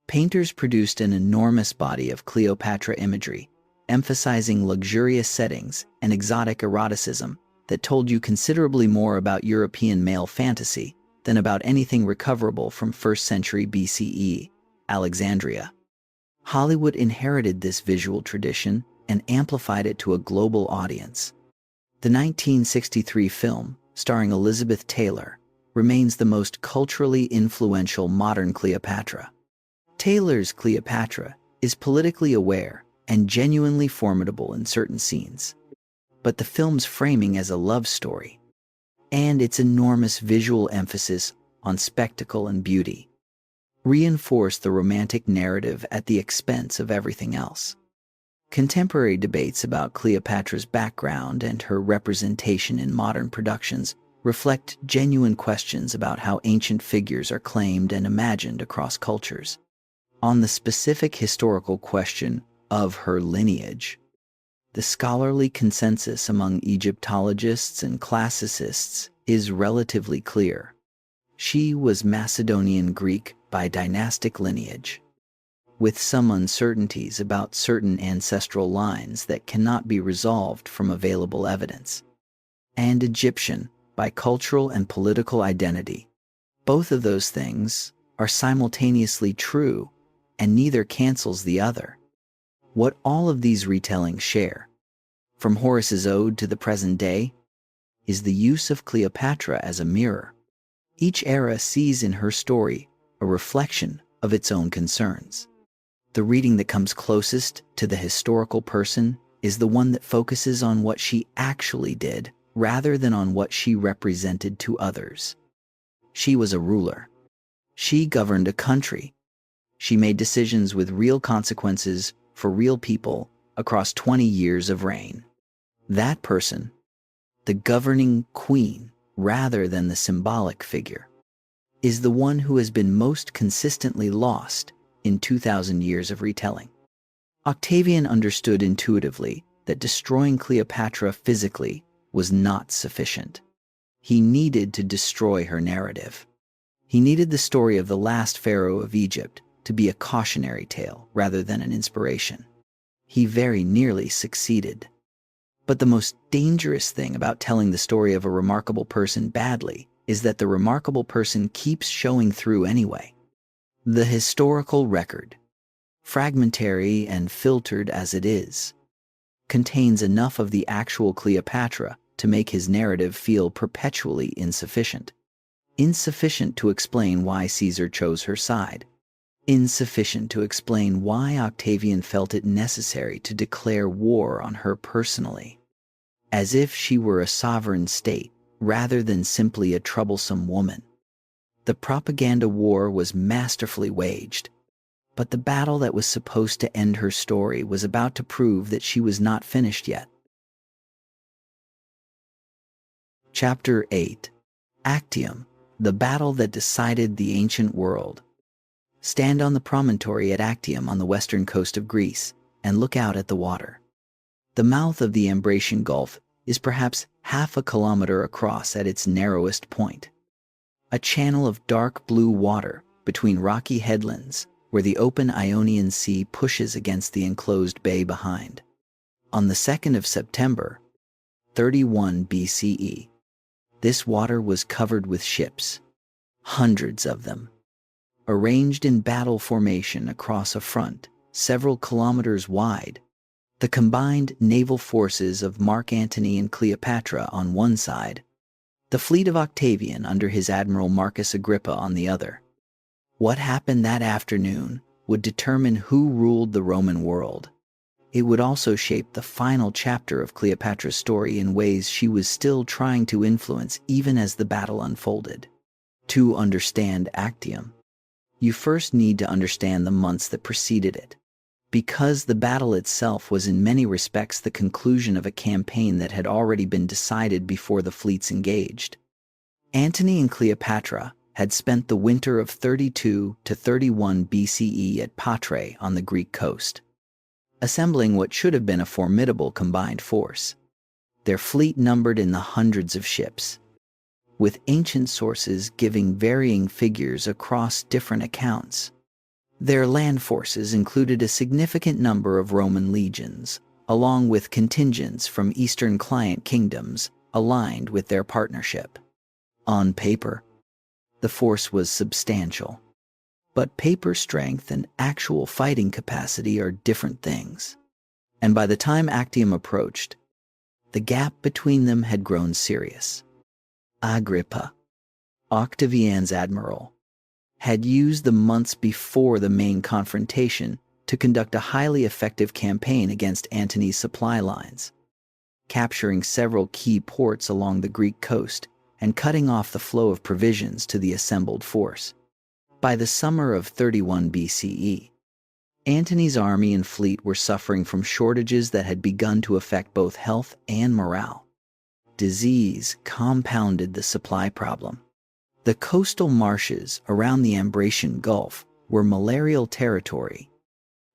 Painters produced an enormous body of Cleopatra imagery, emphasizing luxurious settings and exotic eroticism that told you considerably more about European male fantasy than about anything recoverable from 1st century BCE, Alexandria. Hollywood inherited this visual tradition and amplified it to a global audience. The 1963 film, starring Elizabeth Taylor, remains the most culturally influential modern Cleopatra. Taylor's Cleopatra is politically aware and genuinely formidable in certain scenes, but the film's framing as a love story, and its enormous visual emphasis on spectacle and beauty, reinforce the romantic narrative at the expense of everything else. Contemporary debates about Cleopatra's background and her representation in modern productions reflect genuine questions about how ancient figures are claimed and imagined across cultures. On the specific historical question of her lineage, the scholarly consensus among Egyptologists and classicists is relatively clear. She was Macedonian Greek by dynastic lineage, with some uncertainties about certain ancestral lines that cannot be resolved from available evidence, and Egyptian by cultural and political identity. Both of those things are simultaneously true, and neither cancels the other. What all of these retellings share, from Horace's Ode to the present day, is the use of Cleopatra as a mirror. Each era sees in her story a reflection of its own concerns. The reading that comes closest to the historical person is the one that focuses on what she actually did rather than on what she represented to others. She was a ruler. She governed a country. She made decisions with real consequences for real people across 20 years of reign. That person, the governing queen rather than the symbolic figure, is the one who has been most consistently lost in 2,000 years of retelling. Octavian understood intuitively that destroying Cleopatra physically was not sufficient. He needed to destroy her narrative. He needed the story of the last pharaoh of Egypt to be a cautionary tale rather than an inspiration. He very nearly succeeded. But the most dangerous thing about telling the story of a remarkable person badly is that the remarkable person keeps showing through anyway. The historical record, fragmentary and filtered as it is, contains enough of the actual Cleopatra to make his narrative feel perpetually insufficient. Insufficient to explain why Caesar chose her side. Insufficient to explain why Octavian felt it necessary to declare war on her personally, as if she were a sovereign state rather than simply a troublesome woman. The propaganda war was masterfully waged, but the battle that was supposed to end her story was about to prove that she was not finished yet. Chapter 8. Actium, the battle that decided the ancient world. Stand on the promontory at Actium on the western coast of Greece and look out at the water. The mouth of the Ambracian Gulf is perhaps half a kilometer across at its narrowest point. A channel of dark blue water between rocky headlands where the open Ionian Sea pushes against the enclosed bay behind. On the 2nd of September, 31 BCE, this water was covered with ships, hundreds of them, arranged in battle formation across a front several kilometers wide. The combined naval forces of Mark Antony and Cleopatra on one side, the fleet of Octavian under his admiral Marcus Agrippa on the other. What happened that afternoon would determine who ruled the Roman world. it would also shape the final chapter of Cleopatra's story in ways she was still trying to influence even as the battle unfolded. To understand Actium, you first need to understand the months that preceded it, because the battle itself was in many respects the conclusion of a campaign that had already been decided before the fleets engaged. Antony and Cleopatra had spent the winter of 32 to 31 BCE at Patrae on the Greek coast, assembling what should have been a formidable combined force. Their fleet numbered in the hundreds of ships, with ancient sources giving varying figures across different accounts. Their land forces included a significant number of Roman legions, along with contingents from Eastern client kingdoms aligned with their partnership. On paper, the force was substantial, but paper strength and actual fighting capacity are different things. And by the time Actium approached, the gap between them had grown serious. Agrippa, Octavian's admiral, had used the months before the main confrontation to conduct a highly effective campaign against Antony's supply lines, capturing several key ports along the Greek coast and cutting off the flow of provisions to the assembled force. By the summer of 31 BCE, Antony's army and fleet were suffering from shortages that had begun to affect both health and morale. Disease compounded the supply problem. The coastal marshes around the Ambracian Gulf were malarial territory,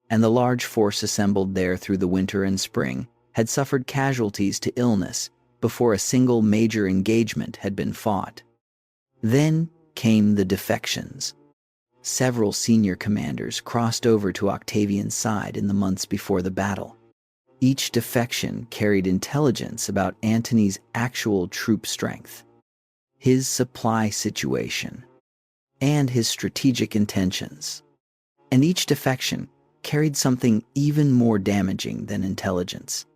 and the large force assembled there through the winter and spring had suffered casualties to illness before a single major engagement had been fought. Then came the defections. Several senior commanders crossed over to Octavian's side in the months before the battle. Each defection carried intelligence about Antony's actual troop strength, his supply situation, and his strategic intentions. And each defection carried something even more damaging than intelligence.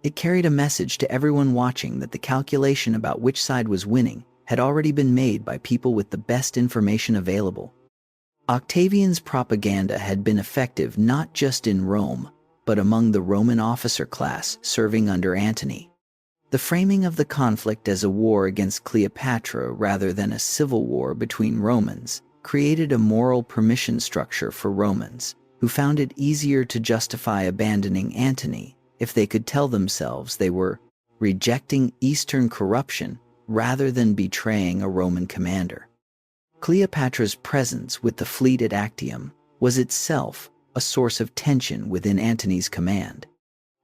It carried a message to everyone watching that the calculation about which side was winning had already been made by people with the best information available. Octavian's propaganda had been effective not just in Rome, but among the Roman officer class serving under Antony. The framing of the conflict as a war against Cleopatra rather than a civil war between Romans created a moral permission structure for Romans, who found it easier to justify abandoning Antony if they could tell themselves they were rejecting Eastern corruption rather than betraying a Roman commander. Cleopatra's presence with the fleet at Actium was itself a source of tension within Antony's command.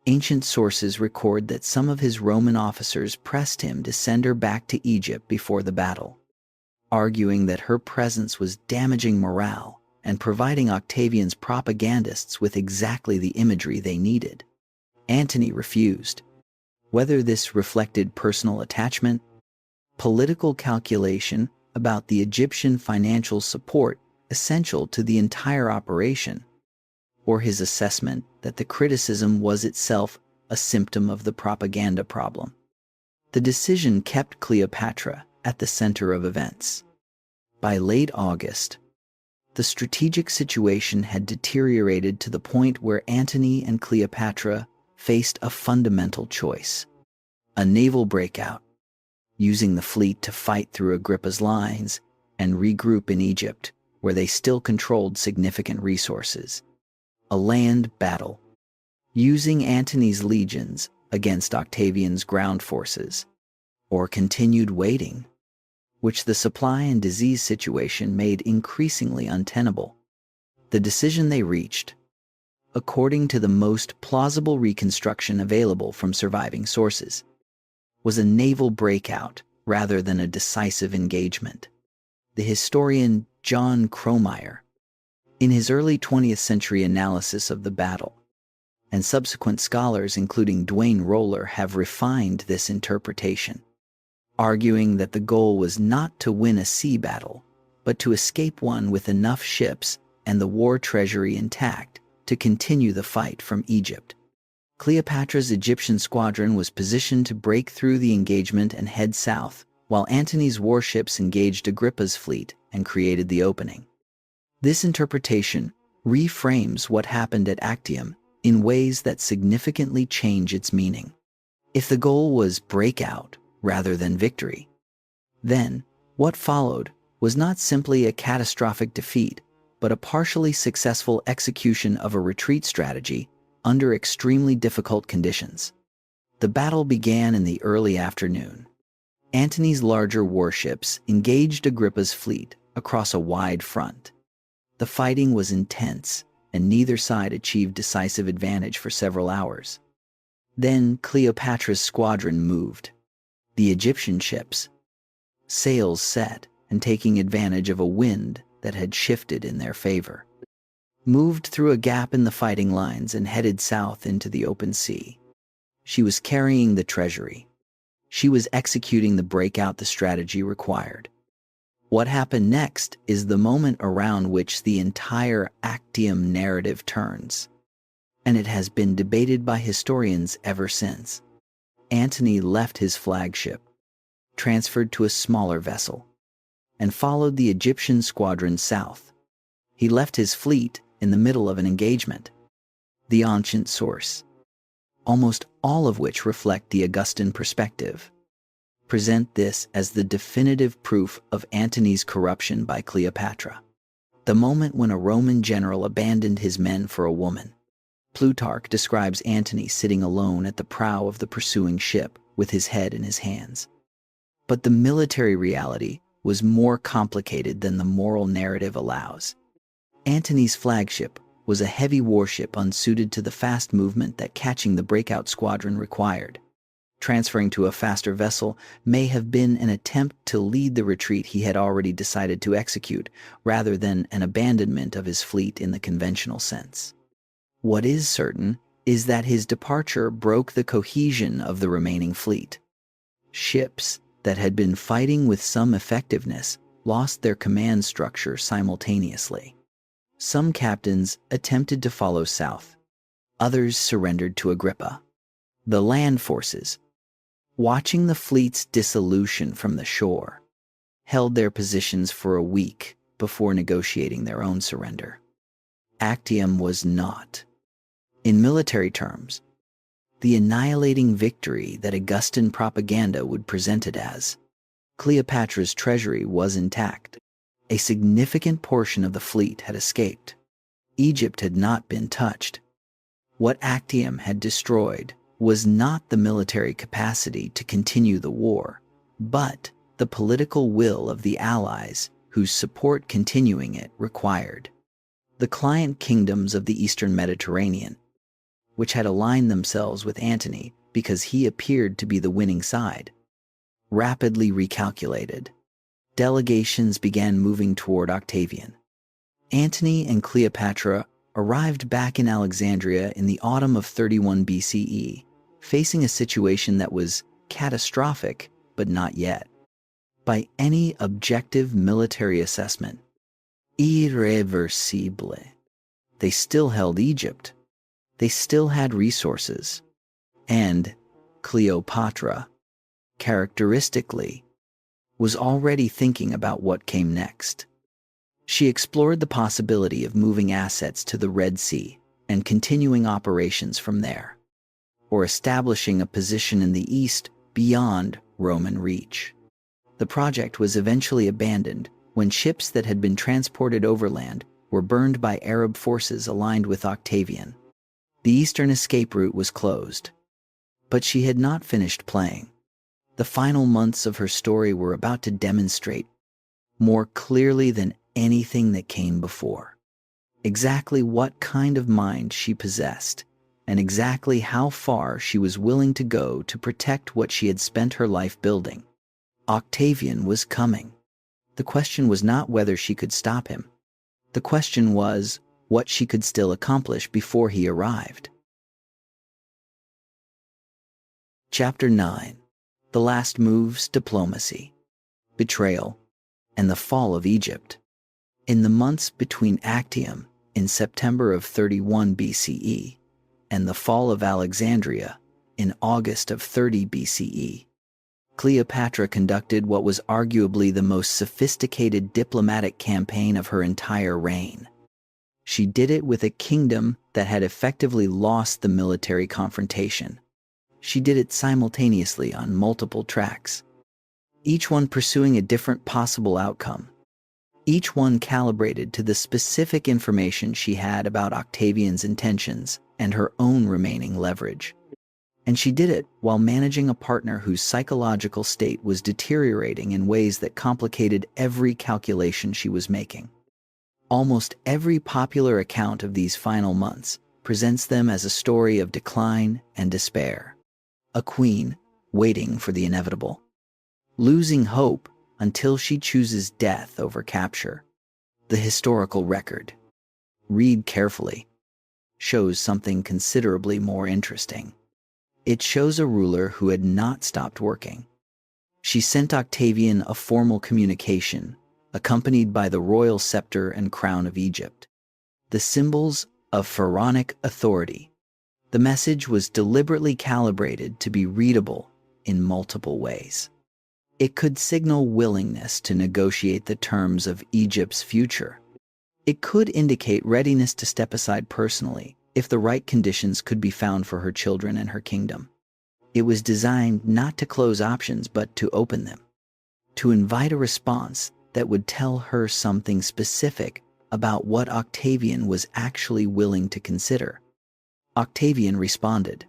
Ancient sources record that some of his Roman officers pressed him to send her back to Egypt before the battle, arguing that her presence was damaging morale and providing Octavian's propagandists with exactly the imagery they needed. Antony refused. Whether this reflected personal attachment, political calculation about the Egyptian financial support essential to the entire operation, or his assessment that the criticism was itself a symptom of the propaganda problem, the decision kept Cleopatra at the center of events. By late August, the strategic situation had deteriorated to the point where Antony and Cleopatra faced a fundamental choice: a naval breakout, using the fleet to fight through Agrippa's lines and regroup in Egypt, where they still controlled significant resources; a land battle, using Antony's legions against Octavian's ground forces; or continued waiting, which the supply and disease situation made increasingly untenable. The decision they reached, according to the most plausible reconstruction available from surviving sources, was a naval breakout rather than a decisive engagement. The historian John Cromeyer, in his early 20th century analysis of the battle, and subsequent scholars including Duane Roller have refined this interpretation, arguing that the goal was not to win a sea battle, but to escape one with enough ships and the war treasury intact to continue the fight from Egypt. Cleopatra's Egyptian squadron was positioned to break through the engagement and head south, while Antony's warships engaged Agrippa's fleet and created the opening. This interpretation reframes what happened at Actium in ways that significantly change its meaning. If the goal was breakout rather than victory, then what followed was not simply a catastrophic defeat, but a partially successful execution of a retreat strategy under extremely difficult conditions. The battle began in the early afternoon. Antony's larger warships engaged Agrippa's fleet across a wide front. The fighting was intense, and neither side achieved decisive advantage for several hours. Then Cleopatra's squadron moved. The Egyptian ships, sails set and taking advantage of a wind that had shifted in their favor, moved through a gap in the fighting lines and headed south into the open sea. She was carrying the treasury. She was executing the breakout the strategy required. What happened next is the moment around which the entire Actium narrative turns, and it has been debated by historians ever since. Antony left his flagship, transferred to a smaller vessel, and followed the Egyptian squadron south. He left his fleet in the middle of an engagement. The ancient source, almost all of which reflect the Augustan perspective, present this as the definitive proof of Antony's corruption by Cleopatra. The moment when a Roman general abandoned his men for a woman. Plutarch describes Antony sitting alone at the prow of the pursuing ship with his head in his hands. But the military reality was more complicated than the moral narrative allows. Antony's flagship was a heavy warship unsuited to the fast movement that catching the breakout squadron required. Transferring to a faster vessel may have been an attempt to lead the retreat he had already decided to execute, rather than an abandonment of his fleet in the conventional sense. What is certain is that his departure broke the cohesion of the remaining fleet. Ships that had been fighting with some effectiveness lost their command structure simultaneously. Some captains attempted to follow south. Others surrendered to Agrippa. The land forces, watching the fleet's dissolution from the shore, held their positions for a week before negotiating their own surrender. Actium was not, in military terms, the annihilating victory that Augustan propaganda would present it as. Cleopatra's treasury was intact. A significant portion of the fleet had escaped. Egypt had not been touched. What Actium had destroyed was not the military capacity to continue the war, but the political will of the allies whose support continuing it required. The client kingdoms of the Eastern Mediterranean, which had aligned themselves with Antony because he appeared to be the winning side, rapidly recalculated. Delegations began moving toward Octavian. Antony and Cleopatra arrived back in Alexandria in the autumn of 31 BCE, facing a situation that was catastrophic, but not yet, by any objective military assessment, irreversible. They still held Egypt. They still had resources. And Cleopatra, characteristically, was already thinking about what came next. She explored the possibility of moving assets to the Red Sea and continuing operations from there, or establishing a position in the east beyond Roman reach. The project was eventually abandoned when ships that had been transported overland were burned by Arab forces aligned with Octavian. The eastern escape route was closed. But she had not finished playing. The final months of her story were about to demonstrate, more clearly than anything that came before, exactly what kind of mind she possessed, and exactly how far she was willing to go to protect what she had spent her life building. Octavian was coming. The question was not whether she could stop him. The question was what she could still accomplish before he arrived. Chapter 9. The Last Moves, Diplomacy, Betrayal, and the Fall of Egypt. In the months between Actium in September of 31 BCE and the fall of Alexandria in August of 30 BCE, Cleopatra conducted what was arguably the most sophisticated diplomatic campaign of her entire reign. She did it with a kingdom that had effectively lost the military confrontation. She did it simultaneously on multiple tracks, each one pursuing a different possible outcome, each one calibrated to the specific information she had about Octavian's intentions and her own remaining leverage. And she did it while managing a partner whose psychological state was deteriorating in ways that complicated every calculation she was making. Almost every popular account of these final months presents them as a story of decline and despair. A queen waiting for the inevitable, losing hope until she chooses death over capture. The historical record, read carefully, shows something considerably more interesting. It shows a ruler who had not stopped working. She sent Octavian a formal communication, accompanied by the royal scepter and crown of Egypt, the symbols of pharaonic authority. The message was deliberately calibrated to be readable in multiple ways. It could signal willingness to negotiate the terms of Egypt's future. It could indicate readiness to step aside personally if the right conditions could be found for her children and her kingdom. It was designed not to close options but to open them, to invite a response that would tell her something specific about what Octavian was actually willing to consider. Octavian responded.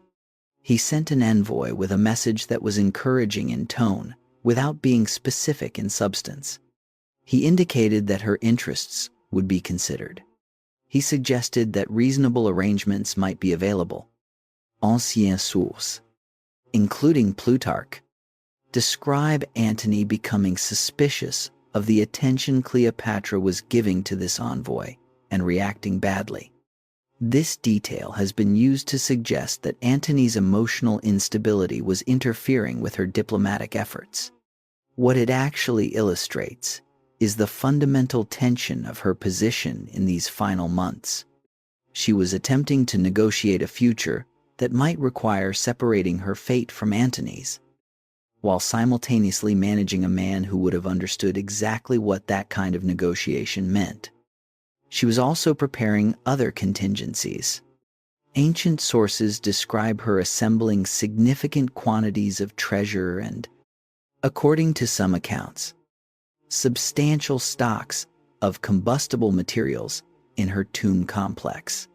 He sent an envoy with a message that was encouraging in tone, without being specific in substance. He indicated that her interests would be considered. He suggested that reasonable arrangements might be available. Anciennes sources, including Plutarch, describe Antony becoming suspicious of the attention Cleopatra was giving to this envoy and reacting badly. This detail has been used to suggest that Antony's emotional instability was interfering with her diplomatic efforts. What it actually illustrates is the fundamental tension of her position in these final months. She was attempting to negotiate a future that might require separating her fate from Antony's, while simultaneously managing a man who would have understood exactly what that kind of negotiation meant. She was also preparing other contingencies. Ancient sources describe her assembling significant quantities of treasure and, according to some accounts, substantial stocks of combustible materials in her tomb complex.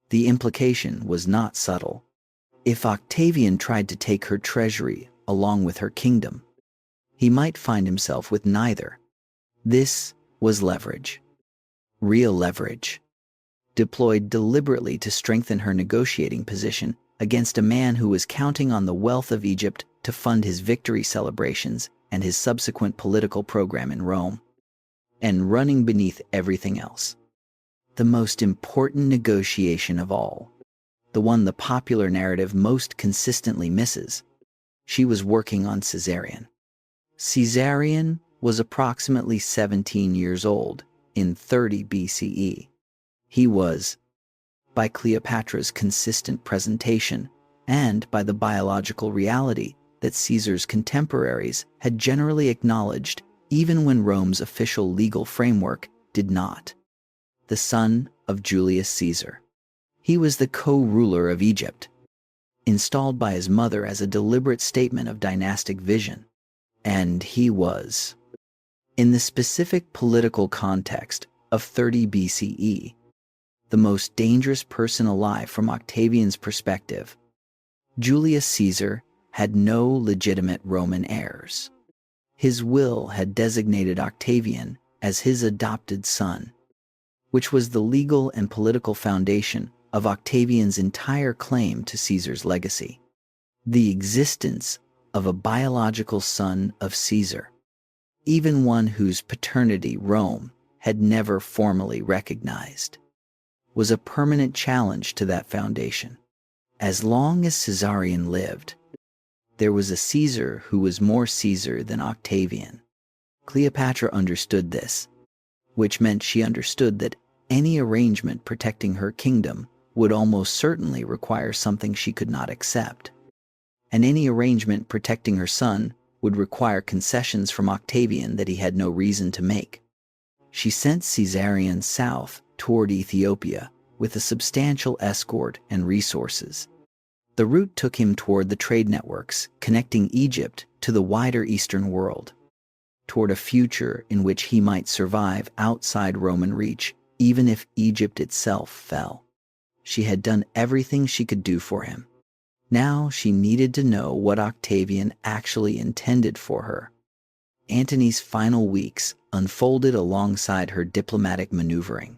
The implication was not subtle. If Octavian tried to take her treasury along with her kingdom, he might find himself with neither. This was leverage. Real leverage, deployed deliberately to strengthen her negotiating position against a man who was counting on the wealth of Egypt to fund his victory celebrations and his subsequent political program in Rome, and running beneath everything else. The most important negotiation of all, the one the popular narrative most consistently misses. She was working on Caesarion. Caesarion was approximately 17 years old in 30 BCE. He was, by Cleopatra's consistent presentation and by the biological reality that Caesar's contemporaries had generally acknowledged even when Rome's official legal framework did not, the son of Julius Caesar. He was the co-ruler of Egypt, installed by his mother as a deliberate statement of dynastic vision. And he was, in the specific political context of 30 BCE, the most dangerous person alive from Octavian's perspective. Julius Caesar had no legitimate Roman heirs. His will had designated Octavian as his adopted son, which was the legal and political foundation of Octavian's entire claim to Caesar's legacy. The existence of a biological son of Caesar, even one whose paternity Rome had never formally recognized, was a permanent challenge to that foundation. As long as Caesarion lived, there was a Caesar who was more Caesar than Octavian. Cleopatra understood this, which meant she understood that any arrangement protecting her kingdom would almost certainly require something she could not accept. And any arrangement protecting her son would require concessions from Octavian that he had no reason to make. She sent Caesarion south toward Ethiopia with a substantial escort and resources. The route took him toward the trade networks connecting Egypt to the wider Eastern world, toward a future in which he might survive outside Roman reach, even if Egypt itself fell. She had done everything she could do for him. Now she needed to know what Octavian actually intended for her. Antony's final weeks unfolded alongside her diplomatic maneuvering.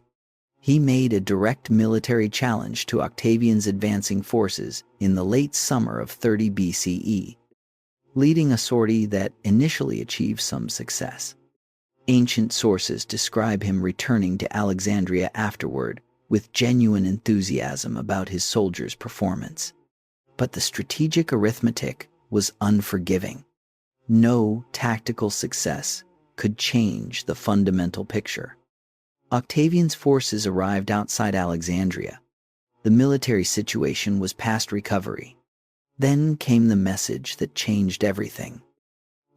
He made a direct military challenge to Octavian's advancing forces in the late summer of 30 BCE, leading a sortie that initially achieved some success. Ancient sources describe him returning to Alexandria afterward with genuine enthusiasm about his soldiers' performance. But the strategic arithmetic was unforgiving. No tactical success could change the fundamental picture. Octavian's forces arrived outside Alexandria. The military situation was past recovery. Then came the message that changed everything.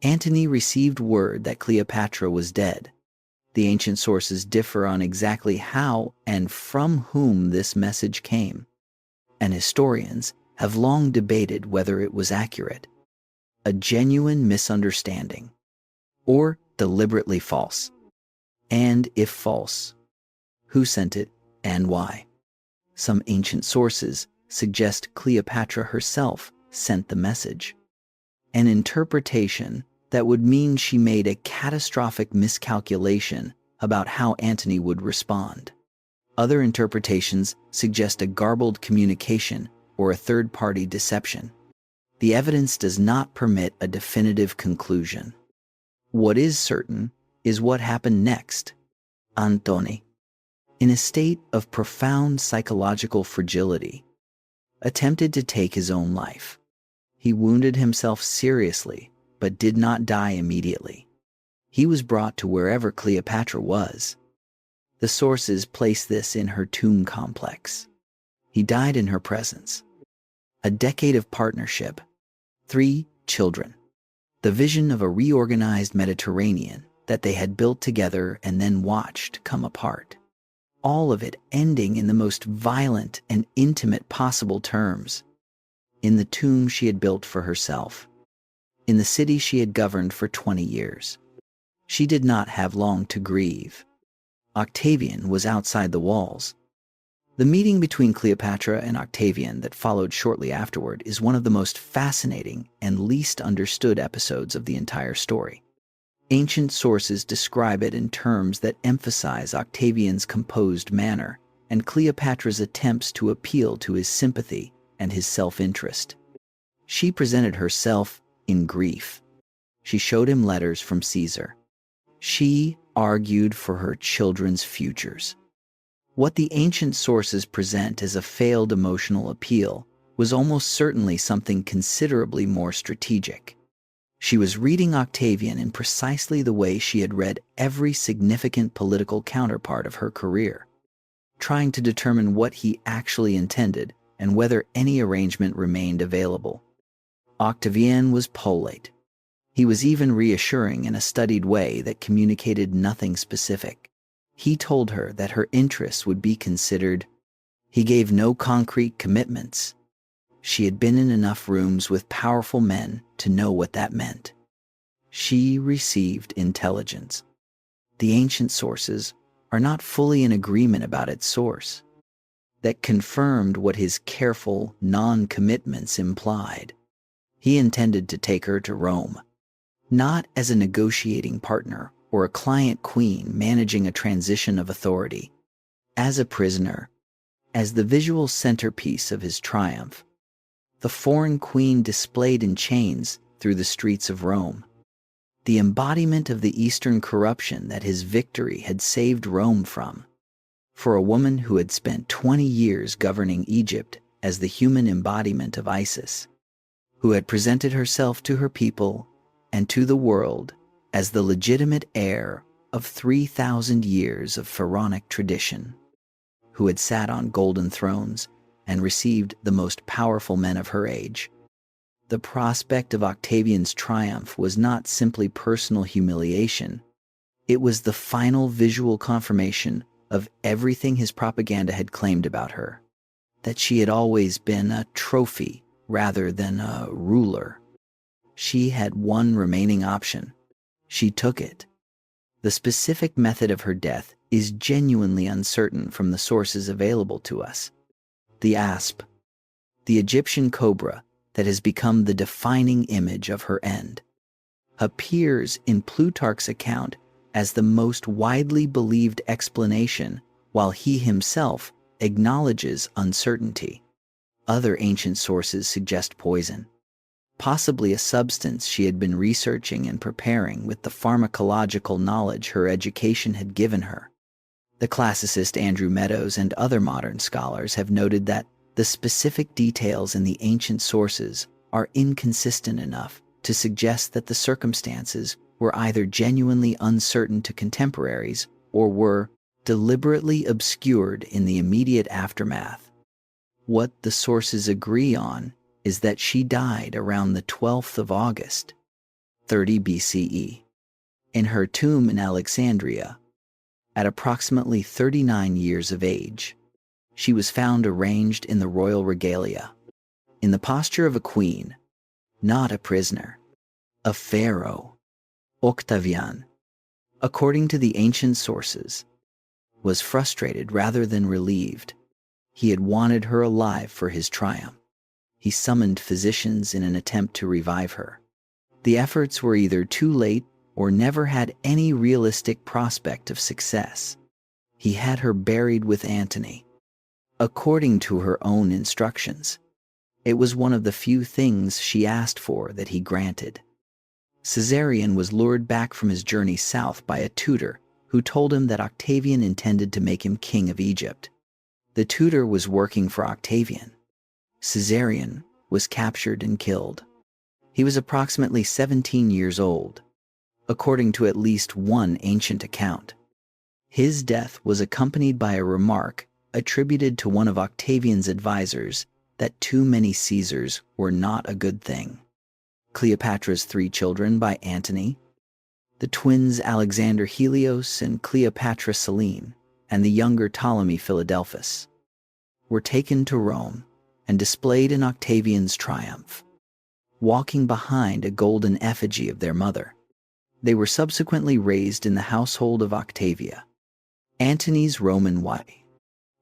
Antony received word that Cleopatra was dead. The ancient sources differ on exactly how and from whom this message came, and historians have long debated whether it was accurate, a genuine misunderstanding, or deliberately false. And if false, who sent it and why? Some ancient sources suggest Cleopatra herself sent the message, an interpretation that would mean she made a catastrophic miscalculation about how Antony would respond. Other interpretations suggest a garbled communication or a third-party deception. The evidence does not permit a definitive conclusion. What is certain is what happened next. Antony, in a state of profound psychological fragility, attempted to take his own life. He wounded himself seriously, but did not die immediately. He was brought to wherever Cleopatra was. The sources place this in her tomb complex. He died in her presence. A decade of partnership, 3 children, the vision of a reorganized Mediterranean that they had built together and then watched come apart. All of it ending in the most violent and intimate possible terms. In the tomb she had built for herself. In the city she had governed for 20 years. She did not have long to grieve. Octavian was outside the walls. The meeting between Cleopatra and Octavian that followed shortly afterward is one of the most fascinating and least understood episodes of the entire story. Ancient sources describe it in terms that emphasize Octavian's composed manner and Cleopatra's attempts to appeal to his sympathy and his self-interest. She presented herself in grief. She showed him letters from Caesar. She argued for her children's futures. What the ancient sources present as a failed emotional appeal was almost certainly something considerably more strategic. She was reading Octavian in precisely the way she had read every significant political counterpart of her career, trying to determine what he actually intended and whether any arrangement remained available. Octavian was polite. He was even reassuring in a studied way that communicated nothing specific. He told her that her interests would be considered. He gave no concrete commitments. She had been in enough rooms with powerful men to know what that meant. She received intelligence. The ancient sources are not fully in agreement about its source. That confirmed what his careful non-commitments implied. He intended to take her to Rome, not as a negotiating partner or a client queen managing a transition of authority, as a prisoner, as the visual centerpiece of his triumph. The foreign queen displayed in chains through the streets of Rome, the embodiment of the Eastern corruption that his victory had saved Rome from. For a woman who had spent 20 years governing Egypt as the human embodiment of Isis, who had presented herself to her people and to the world as the legitimate heir of 3,000 years of pharaonic tradition, who had sat on golden thrones and received the most powerful men of her age. The prospect of Octavian's triumph was not simply personal humiliation. It was the final visual confirmation of everything his propaganda had claimed about her, that she had always been a trophy rather than a ruler. She had one remaining option. She took it. The specific method of her death is genuinely uncertain from the sources available to us. The asp, the Egyptian cobra that has become the defining image of her end, appears in Plutarch's account as the most widely believed explanation, while he himself acknowledges uncertainty. Other ancient sources suggest poison, possibly a substance she had been researching and preparing with the pharmacological knowledge her education had given her. The classicist Andrew Meadows and other modern scholars have noted that the specific details in the ancient sources are inconsistent enough to suggest that the circumstances were either genuinely uncertain to contemporaries or were deliberately obscured in the immediate aftermath. What the sources agree on is that she died around the 12th of August, 30 BCE, in her tomb in Alexandria. At approximately 39 years of age, she was found arranged in the royal regalia, in the posture of a queen, not a prisoner. A pharaoh, Octavian, according to the ancient sources, was frustrated rather than relieved. He had wanted her alive for his triumph. He summoned physicians in an attempt to revive her. The efforts were either too late or never had any realistic prospect of success. He had her buried with Antony, according to her own instructions. It was one of the few things she asked for that he granted. Caesarion was lured back from his journey south by a tutor who told him that Octavian intended to make him king of Egypt. The tutor was working for Octavian. Caesarion was captured and killed. He was approximately 17 years old, according to at least one ancient account. His death was accompanied by a remark attributed to one of Octavian's advisors that too many Caesars were not a good thing. Cleopatra's Three Children by Antony, the twins Alexander Helios and Cleopatra Selene, and the younger Ptolemy Philadelphus, were taken to Rome and displayed in Octavian's triumph, walking behind a golden effigy of their mother. They were subsequently raised in the household of Octavia, Antony's Roman wife,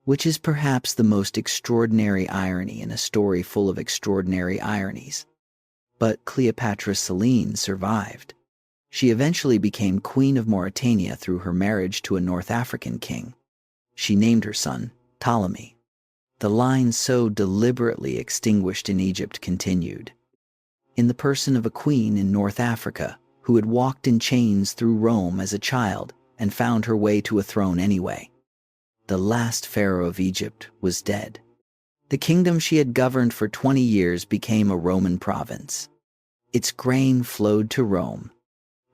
which is perhaps the most extraordinary irony in a story full of extraordinary ironies. But Cleopatra Selene survived. She eventually became Queen of Mauritania through her marriage to a North African king. She named her son Ptolemy. The line so deliberately extinguished in Egypt continued, in the person of a queen in North Africa who had walked in chains through Rome as a child and found her way to a throne anyway. The last pharaoh of Egypt was dead. The kingdom she had governed for 20 years became a Roman province. Its grain flowed to Rome.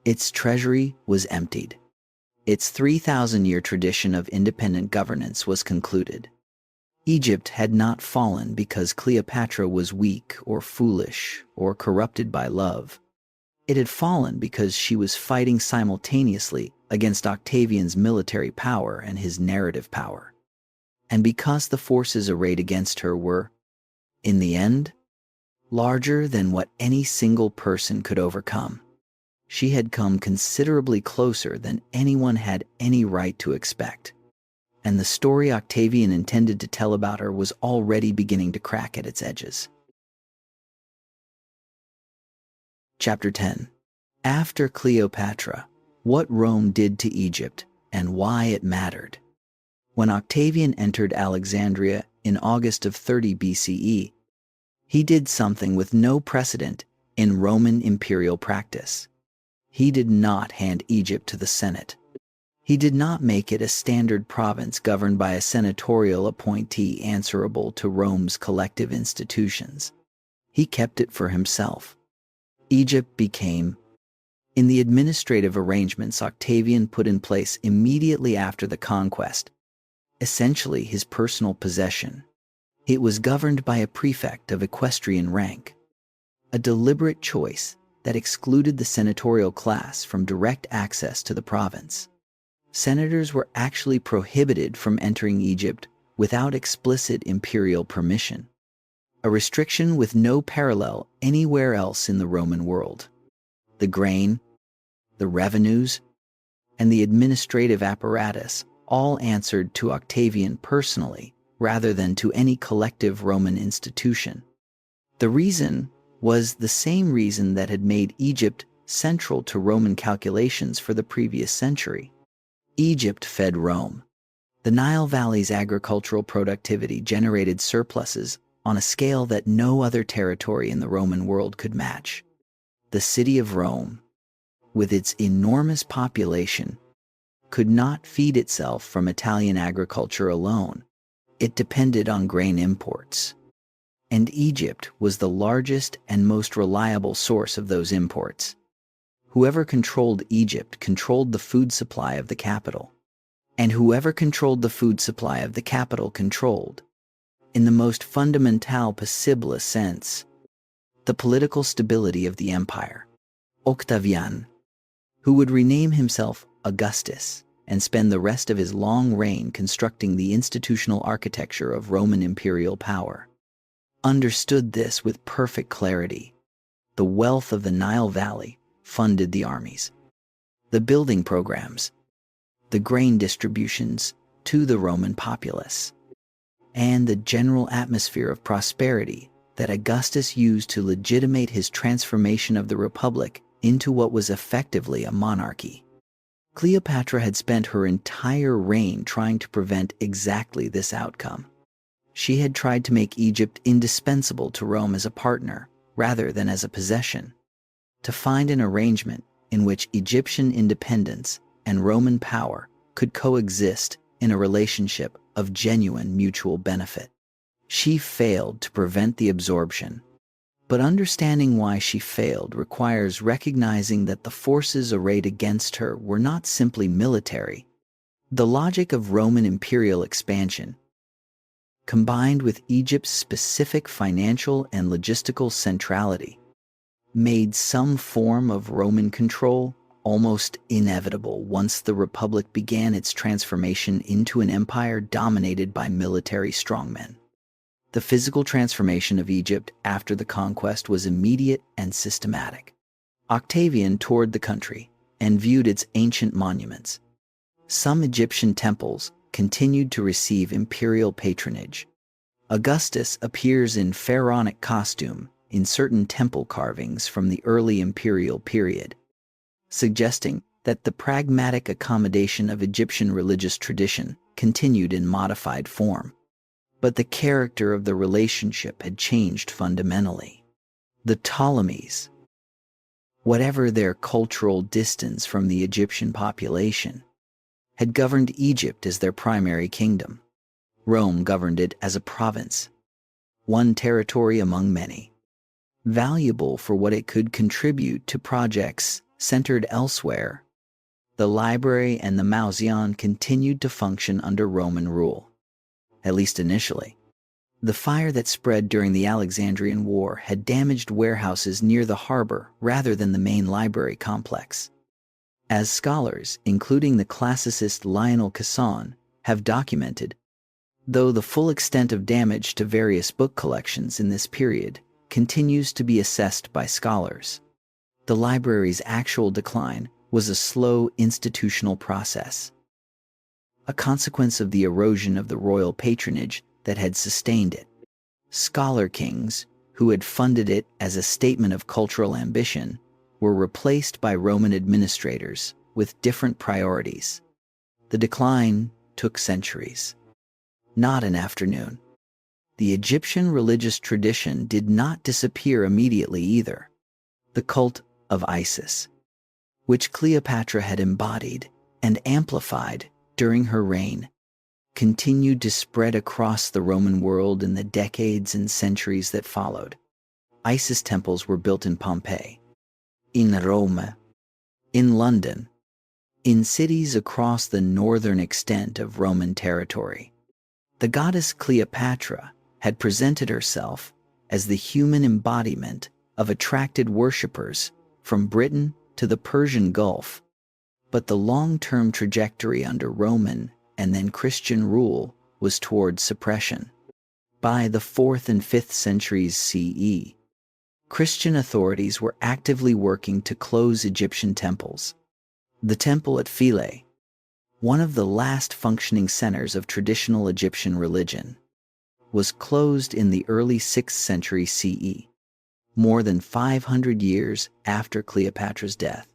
Its treasury was emptied. Its 3,000-year tradition of independent governance was concluded. Egypt had not fallen because Cleopatra was weak or foolish or corrupted by love. It had fallen because she was fighting simultaneously against Octavian's military power and his narrative power, and because the forces arrayed against her were, in the end, larger than what any single person could overcome. She had come considerably closer than anyone had any right to expect, and the story Octavian intended to tell about her was already beginning to crack at its edges. Chapter 10. After Cleopatra, what Rome did to Egypt and why it mattered. When Octavian entered Alexandria in August of 30 BCE, he did something with no precedent in Roman imperial practice. He did not hand Egypt to the Senate. He did not make it a standard province governed by a senatorial appointee answerable to Rome's collective institutions. He kept it for himself. Egypt became, in the administrative arrangements Octavian put in place immediately after the conquest, essentially his personal possession. It was governed by a prefect of equestrian rank, a deliberate choice that excluded the senatorial class from direct access to the province. Senators were actually prohibited from entering Egypt without explicit imperial permission, a restriction with no parallel anywhere else in the Roman world. The grain, the revenues, and the administrative apparatus all answered to Octavian personally rather than to any collective Roman institution. The reason was the same reason that had made Egypt central to Roman calculations for the previous century. Egypt fed Rome. The Nile Valley's agricultural productivity generated surpluses on a scale that no other territory in the Roman world could match. The city of Rome, with its enormous population, could not feed itself from Italian agriculture alone. It depended on grain imports. And Egypt was the largest and most reliable source of those imports. Whoever controlled Egypt controlled the food supply of the capital. And whoever controlled the food supply of the capital controlled, in the most fundamental possible sense, the political stability of the empire. Octavian, who would rename himself Augustus and spend the rest of his long reign constructing the institutional architecture of Roman imperial power, understood this with perfect clarity. The wealth of the Nile Valley funded the armies, the building programs, the grain distributions to the Roman populace, and the general atmosphere of prosperity that Augustus used to legitimate his transformation of the Republic into what was effectively a monarchy. Cleopatra had spent her entire reign trying to prevent exactly this outcome. She had tried to make Egypt indispensable to Rome as a partner, rather than as a possession, to find an arrangement in which Egyptian independence and Roman power could coexist in a relationship of genuine mutual benefit. She failed to prevent the absorption, but understanding why she failed requires recognizing that the forces arrayed against her were not simply military. The logic of Roman imperial expansion, combined with Egypt's specific financial and logistical centrality, made some form of Roman control almost inevitable once the Republic began its transformation into an empire dominated by military strongmen. The physical transformation of Egypt after the conquest was immediate and systematic. Octavian toured the country and viewed its ancient monuments. Some Egyptian temples continued to receive imperial patronage. Augustus appears in pharaonic costume in certain temple carvings from the early imperial period, suggesting that the pragmatic accommodation of Egyptian religious tradition continued in modified form. But the character of the relationship had changed fundamentally. The Ptolemies, whatever their cultural distance from the Egyptian population, had governed Egypt as their primary kingdom. Rome governed it as a province, one territory among many, valuable for what it could contribute to projects centered elsewhere. The library and the Mausoleum continued to function under Roman rule, at least initially. The fire that spread during the Alexandrian War had damaged warehouses near the harbor rather than the main library complex. As scholars, including the classicist Lionel Casson, have documented, though the full extent of damage to various book collections in this period continues to be assessed by scholars, the library's actual decline was a slow institutional process, a consequence of the erosion of the royal patronage that had sustained it. Scholar kings, who had funded it as a statement of cultural ambition, were replaced by Roman administrators with different priorities. The decline took centuries, not an afternoon. The Egyptian religious tradition did not disappear immediately either. The cult of Isis, which Cleopatra had embodied and amplified during her reign, continued to spread across the Roman world in the decades and centuries that followed. Isis temples were built in Pompeii, in Rome, in London, in cities across the northern extent of Roman territory. The goddess Cleopatra had presented herself as the human embodiment of attracted worshippers from Britain to the Persian Gulf, but the long-term trajectory under Roman and then Christian rule was toward suppression. By the 4th and 5th centuries CE, Christian authorities were actively working to close Egyptian temples. The temple at Philae, one of the last functioning centers of traditional Egyptian religion, was closed in the early 6th century CE, more than 500 years after Cleopatra's death.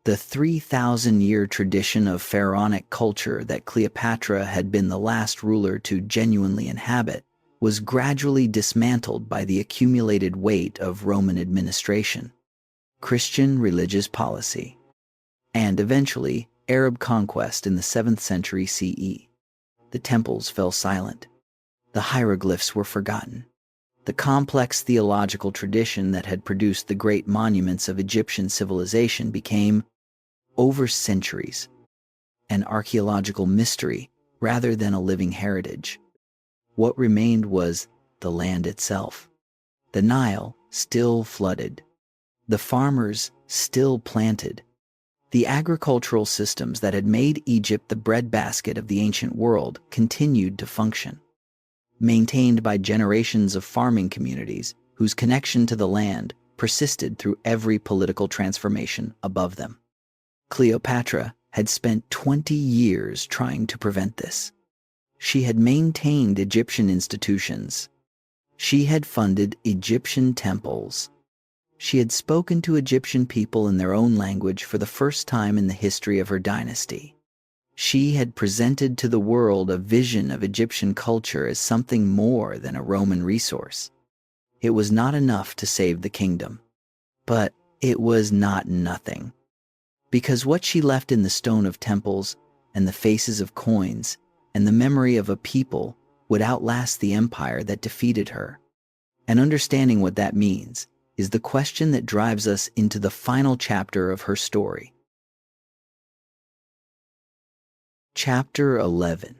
The 3,000-year tradition of pharaonic culture that Cleopatra had been the last ruler to genuinely inhabit was gradually dismantled by the accumulated weight of Roman administration, Christian religious policy, and eventually Arab conquest in the 7th century CE. The temples fell silent. The hieroglyphs were forgotten. The complex theological tradition that had produced the great monuments of Egyptian civilization became, over centuries, an archaeological mystery rather than a living heritage. What remained was the land itself. The Nile still flooded. The farmers still planted. The agricultural systems that had made Egypt the breadbasket of the ancient world continued to function, maintained by generations of farming communities whose connection to the land persisted through every political transformation above them. Cleopatra had spent 20 years trying to prevent this. She had maintained Egyptian institutions. She had funded Egyptian temples. She had spoken to Egyptian people in their own language for the first time in the history of her dynasty. She had presented to the world a vision of Egyptian culture as something more than a Roman resource. It was not enough to save the kingdom, but it was not nothing. Because what she left in the stone of temples and the faces of coins and the memory of a people would outlast the empire that defeated her. And understanding what that means is the question that drives us into the final chapter of her story. Chapter 11.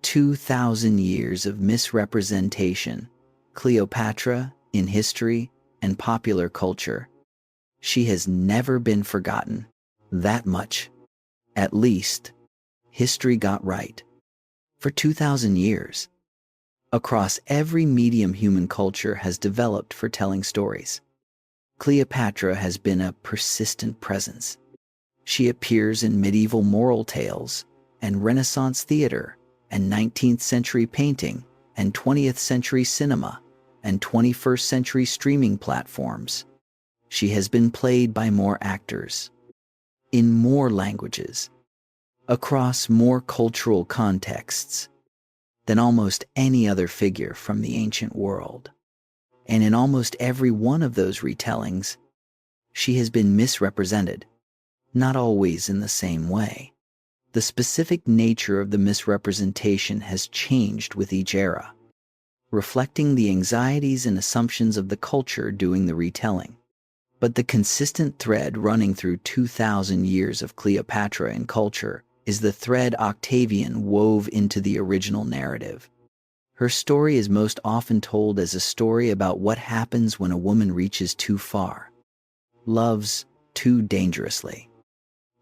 2,000 Years of Misrepresentation. Cleopatra in History and Popular Culture. She has never been forgotten. That much, at least, history got right. For 2,000 years, across every medium human culture has developed for telling stories, Cleopatra has been a persistent presence. She appears in medieval moral tales and Renaissance theater and 19th century painting and 20th century cinema and 21st century streaming platforms. She has been played by more actors, in more languages, across more cultural contexts than almost any other figure from the ancient world. And in almost every one of those retellings, she has been misrepresented, not always in the same way. The specific nature of the misrepresentation has changed with each era, reflecting the anxieties and assumptions of the culture doing the retelling. But the consistent thread running through 2,000 years of Cleopatra in culture is the thread Octavian wove into the original narrative. Her story is most often told as a story about what happens when a woman reaches too far, loves too dangerously,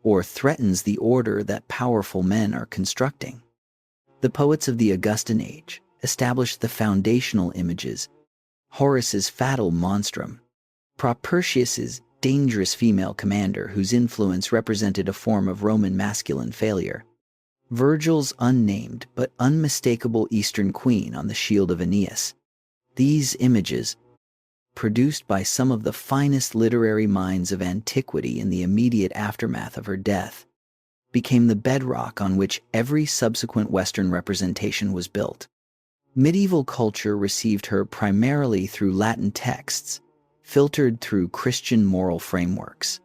or threatens the order that powerful men are constructing. The poets of the Augustan age established the foundational images: Horace's fatal monstrum, Propertius's dangerous female commander whose influence represented a form of Roman masculine failure, Virgil's unnamed but unmistakable Eastern queen on the shield of Aeneas. These images, produced by some of the finest literary minds of antiquity in the immediate aftermath of her death, became the bedrock on which every subsequent Western representation was built. Medieval culture received her primarily through Latin texts, filtered through Christian moral frameworks.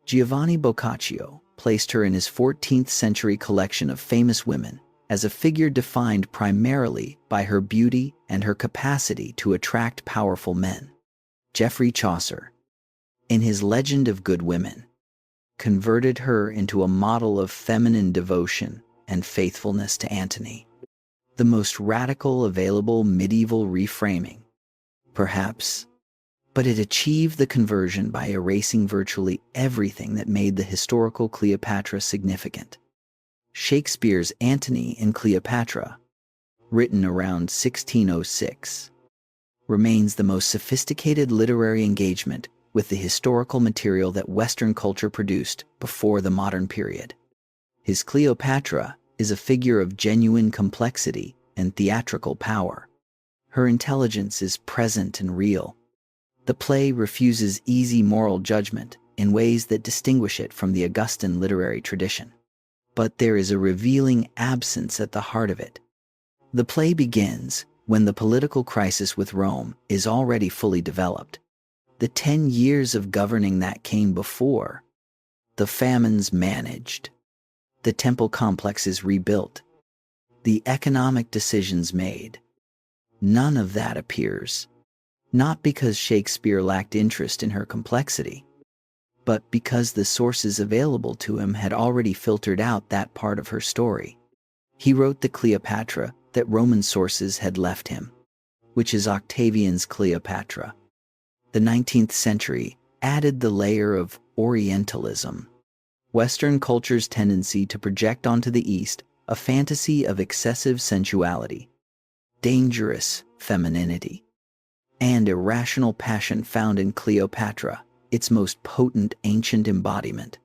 Giovanni Boccaccio placed her in his 14th century collection of famous women as a figure defined primarily by her beauty and her capacity to attract powerful men. Geoffrey Chaucer, in his Legend of Good Women, converted her into a model of feminine devotion and faithfulness to Antony, the most radical available medieval reframing, perhaps But it achieved the conversion by erasing virtually everything that made the historical Cleopatra significant. Shakespeare's Antony and Cleopatra, written around 1606, remains the most sophisticated literary engagement with the historical material that Western culture produced before the modern period. His Cleopatra is a figure of genuine complexity and theatrical power. Her intelligence is present and real. The play refuses easy moral judgment in ways that distinguish it from the Augustan literary tradition. But there is a revealing absence at the heart of it. The play begins when the political crisis with Rome is already fully developed. The 10 years of governing that came before, the famines managed, the temple complexes rebuilt, the economic decisions made. None of that appears. Not because Shakespeare lacked interest in her complexity, but because the sources available to him had already filtered out that part of her story. He wrote the Cleopatra that Roman sources had left him, which is Octavian's Cleopatra. The 19th century added the layer of Orientalism, Western culture's tendency to project onto the East a fantasy of excessive sensuality, dangerous femininity, and irrational passion found in Cleopatra, its most potent ancient embodiment.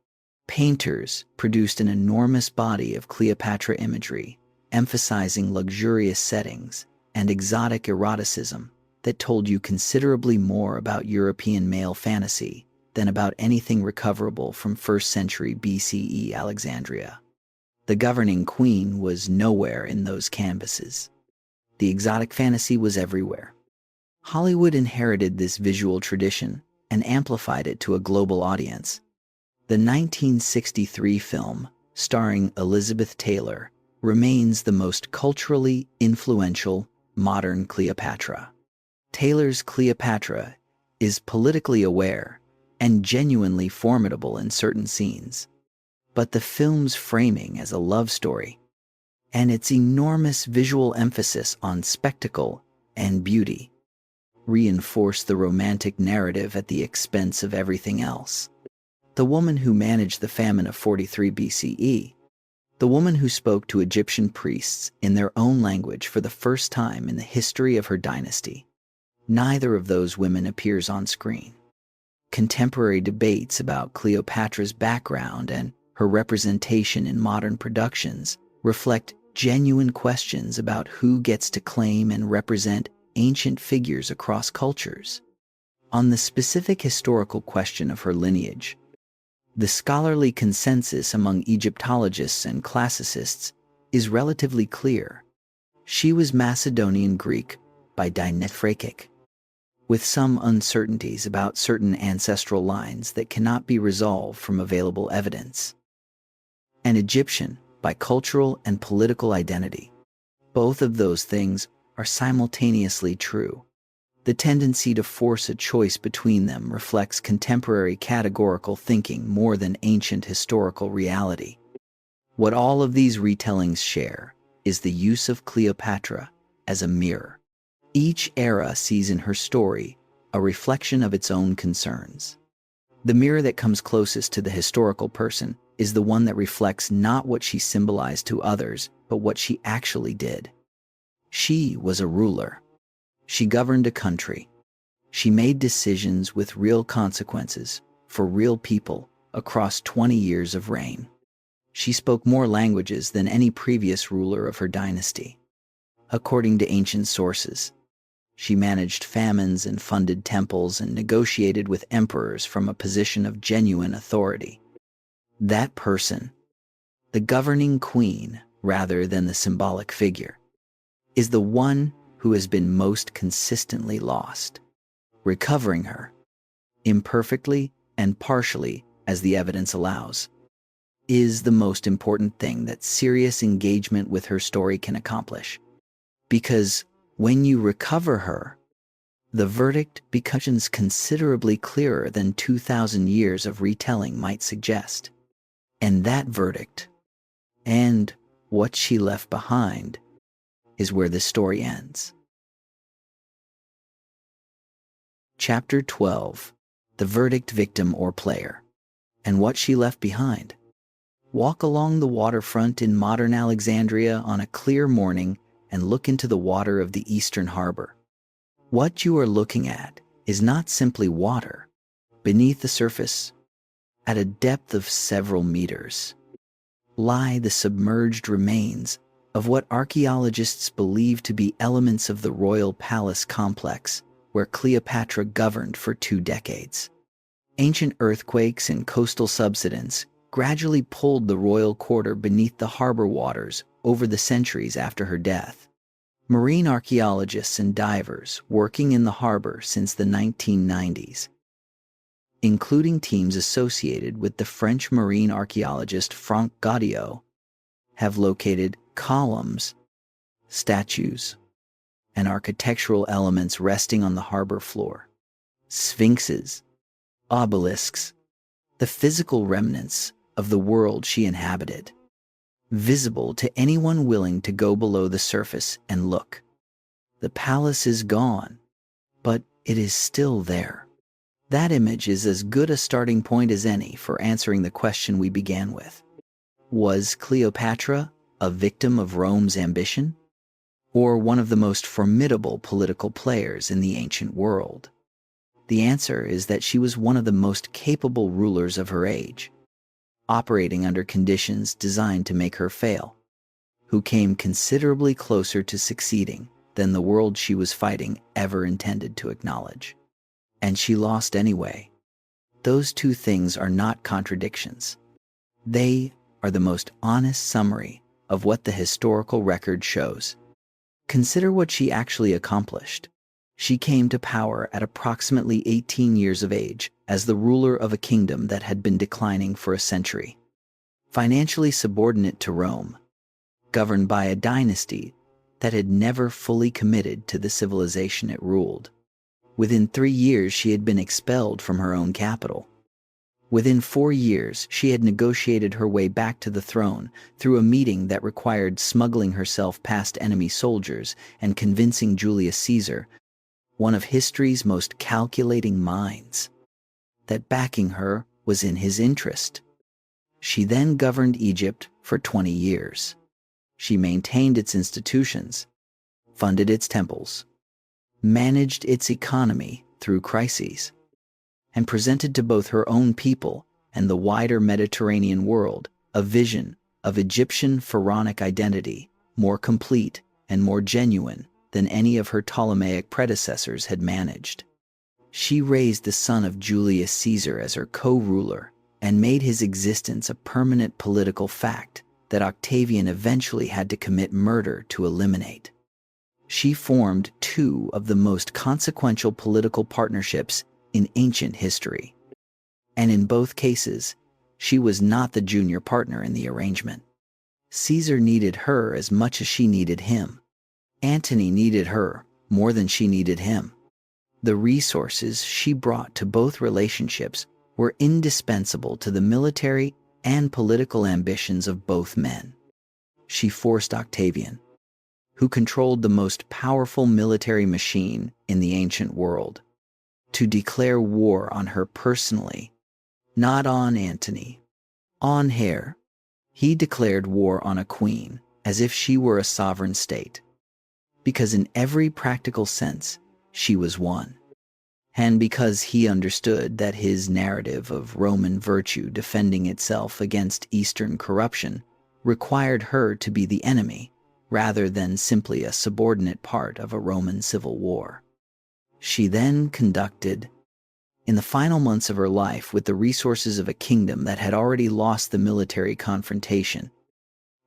Painters produced an enormous body of Cleopatra imagery, emphasizing luxurious settings and exotic eroticism that told you considerably more about European male fantasy than about anything recoverable from 1st century BCE Alexandria. The governing queen was nowhere in those canvases. The exotic fantasy was everywhere. Hollywood inherited this visual tradition and amplified it to a global audience. The 1963 film, starring Elizabeth Taylor, remains the most culturally influential modern Cleopatra. Taylor's Cleopatra is politically aware and genuinely formidable in certain scenes. But the film's framing as a love story and its enormous visual emphasis on spectacle and beauty reinforce the romantic narrative at the expense of everything else. The woman who managed the famine of 43 BCE, the woman who spoke to Egyptian priests in their own language for the first time in the history of her dynasty, neither of those women appears on screen. Contemporary debates about Cleopatra's background and her representation in modern productions reflect genuine questions about who gets to claim and represent ancient figures across cultures. On the specific historical question of her lineage, the scholarly consensus among Egyptologists and classicists is relatively clear. She was Macedonian Greek by Dynasty, with some uncertainties about certain ancestral lines that cannot be resolved from available evidence. And Egyptian by cultural and political identity. Both of those things are simultaneously true. The tendency to force a choice between them reflects contemporary categorical thinking more than ancient historical reality. What all of these retellings share is the use of Cleopatra as a mirror. Each era sees in her story a reflection of its own concerns. The mirror that comes closest to the historical person is the one that reflects not what she symbolized to others, but what she actually did. She was a ruler. She governed a country. She made decisions with real consequences for real people across 20 years of reign. She spoke more languages than any previous ruler of her dynasty. According to ancient sources, she managed famines and funded temples and negotiated with emperors from a position of genuine authority. That person, the governing queen rather than the symbolic figure, is the one who has been most consistently lost. Recovering her, imperfectly and partially as the evidence allows, is the most important thing that serious engagement with her story can accomplish. Because when you recover her, the verdict becomes considerably clearer than 2,000 years of retelling might suggest. And that verdict, and what she left behind, is where the story ends. Chapter 12. The Verdict, Victim or Player, and What She Left Behind. Walk along the waterfront in modern Alexandria on a clear morning and look into the water of the eastern harbor. What you are looking at is not simply water. Beneath the surface, at a depth of several meters, lie the submerged remains of what archaeologists believe to be elements of the royal palace complex where Cleopatra governed for 2 decades. Ancient earthquakes and coastal subsidence gradually pulled the royal quarter beneath the harbor waters over the centuries after her death. Marine archaeologists and divers working in the harbor since the 1990s, including teams associated with the French marine archaeologist Franck Gaudiot, have located columns, statues, and architectural elements resting on the harbor floor. Sphinxes, obelisks, the physical remnants of the world she inhabited, visible to anyone willing to go below the surface and look. The palace is gone, but it is still there. That image is as good a starting point as any for answering the question we began with. Was Cleopatra a victim of Rome's ambition, or one of the most formidable political players in the ancient world? The answer is that she was one of the most capable rulers of her age, operating under conditions designed to make her fail, who came considerably closer to succeeding than the world she was fighting ever intended to acknowledge. And she lost anyway. Those two things are not contradictions. They are the most honest summary of what the historical record shows. Consider what she actually accomplished. She came to power at approximately 18 years of age as the ruler of a kingdom that had been declining for a century. Financially subordinate to Rome, governed by a dynasty that had never fully committed to the civilization it ruled. Within 3 years, she had been expelled from her own capital. Within 4 years, she had negotiated her way back to the throne through a meeting that required smuggling herself past enemy soldiers and convincing Julius Caesar, one of history's most calculating minds, that backing her was in his interest. She then governed Egypt for 20 years. She maintained its institutions, funded its temples, managed its economy through crises, and presented to both her own people and the wider Mediterranean world a vision of Egyptian pharaonic identity more complete and more genuine than any of her Ptolemaic predecessors had managed. She raised the son of Julius Caesar as her co-ruler and made his existence a permanent political fact that Octavian eventually had to commit murder to eliminate. She formed 2 of the most consequential political partnerships in ancient history. And in both cases, she was not the junior partner in the arrangement. Caesar needed her as much as she needed him. Antony needed her more than she needed him. The resources she brought to both relationships were indispensable to the military and political ambitions of both men. She forced Octavian, who controlled the most powerful military machine in the ancient world, to declare war on her personally, not on Antony. On her, he declared war on a queen as if she were a sovereign state, because in every practical sense, she was one. And because he understood that his narrative of Roman virtue defending itself against Eastern corruption required her to be the enemy, rather than simply a subordinate part of a Roman civil war. She then conducted, in the final months of her life with the resources of a kingdom that had already lost the military confrontation,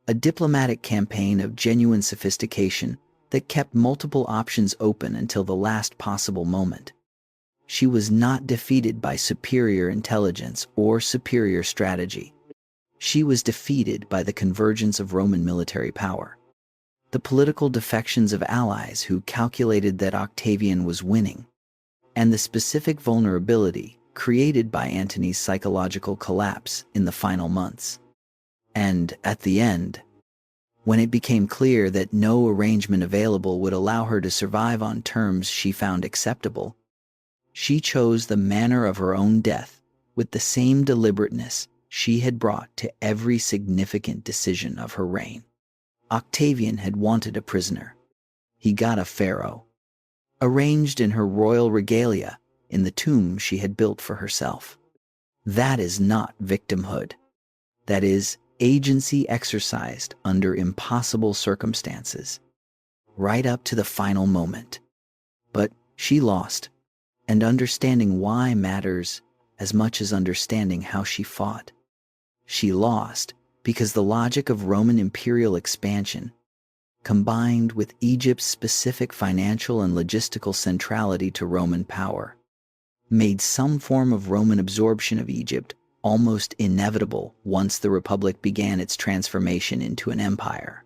a diplomatic campaign of genuine sophistication that kept multiple options open until the last possible moment. She was not defeated by superior intelligence or superior strategy. She was defeated by the convergence of Roman military power, the political defections of allies who calculated that Octavian was winning, and the specific vulnerability created by Antony's psychological collapse in the final months. And at the end, when it became clear that no arrangement available would allow her to survive on terms she found acceptable, She chose the manner of her own death with the same deliberateness she had brought to every significant decision of her reign. Octavian had wanted a prisoner. He got a pharaoh, arranged in her royal regalia in the tomb she had built for herself. That is not victimhood. That is agency exercised under impossible circumstances, right up to the final moment. But she lost, and understanding why matters as much as understanding how she fought. She lost because the logic of Roman imperial expansion, combined with Egypt's specific financial and logistical centrality to Roman power, made some form of Roman absorption of Egypt almost inevitable once the Republic began its transformation into an empire.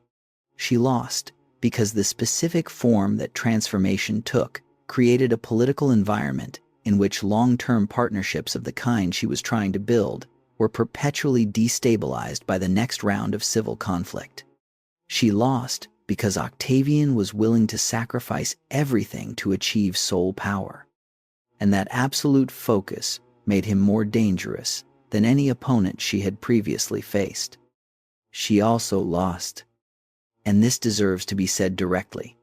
She lost because the specific form that transformation took created a political environment in which long-term partnerships of the kind she was trying to build were perpetually destabilized by the next round of civil conflict. She lost because Octavian was willing to sacrifice everything to achieve sole power, and that absolute focus made him more dangerous than any opponent she had previously faced. She also lost, and this deserves to be said directly,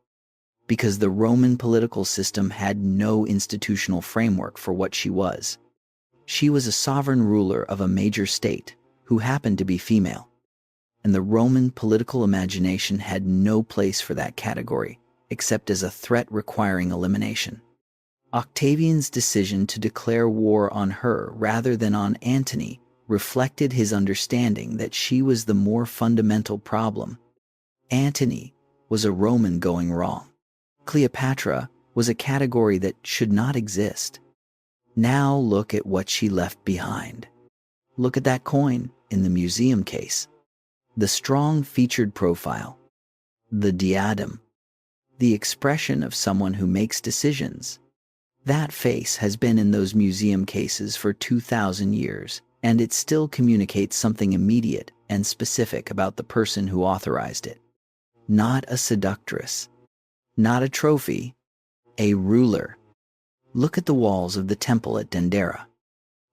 because the Roman political system had no institutional framework for what she was. She was a sovereign ruler of a major state who happened to be female, and the Roman political imagination had no place for that category except as a threat requiring elimination. Octavian's decision to declare war on her rather than on Antony reflected his understanding that she was the more fundamental problem. Antony was a Roman going wrong. Cleopatra was a category that should not exist. Now look at what she left behind. Look at that coin in the museum case. The strong featured profile, the diadem, the expression of someone who makes decisions. That face has been in those museum cases for 2,000 years, and it still communicates something immediate and specific about the person who authorized it. Not a seductress, not a trophy, a ruler. Look at the walls of the temple at Dendera,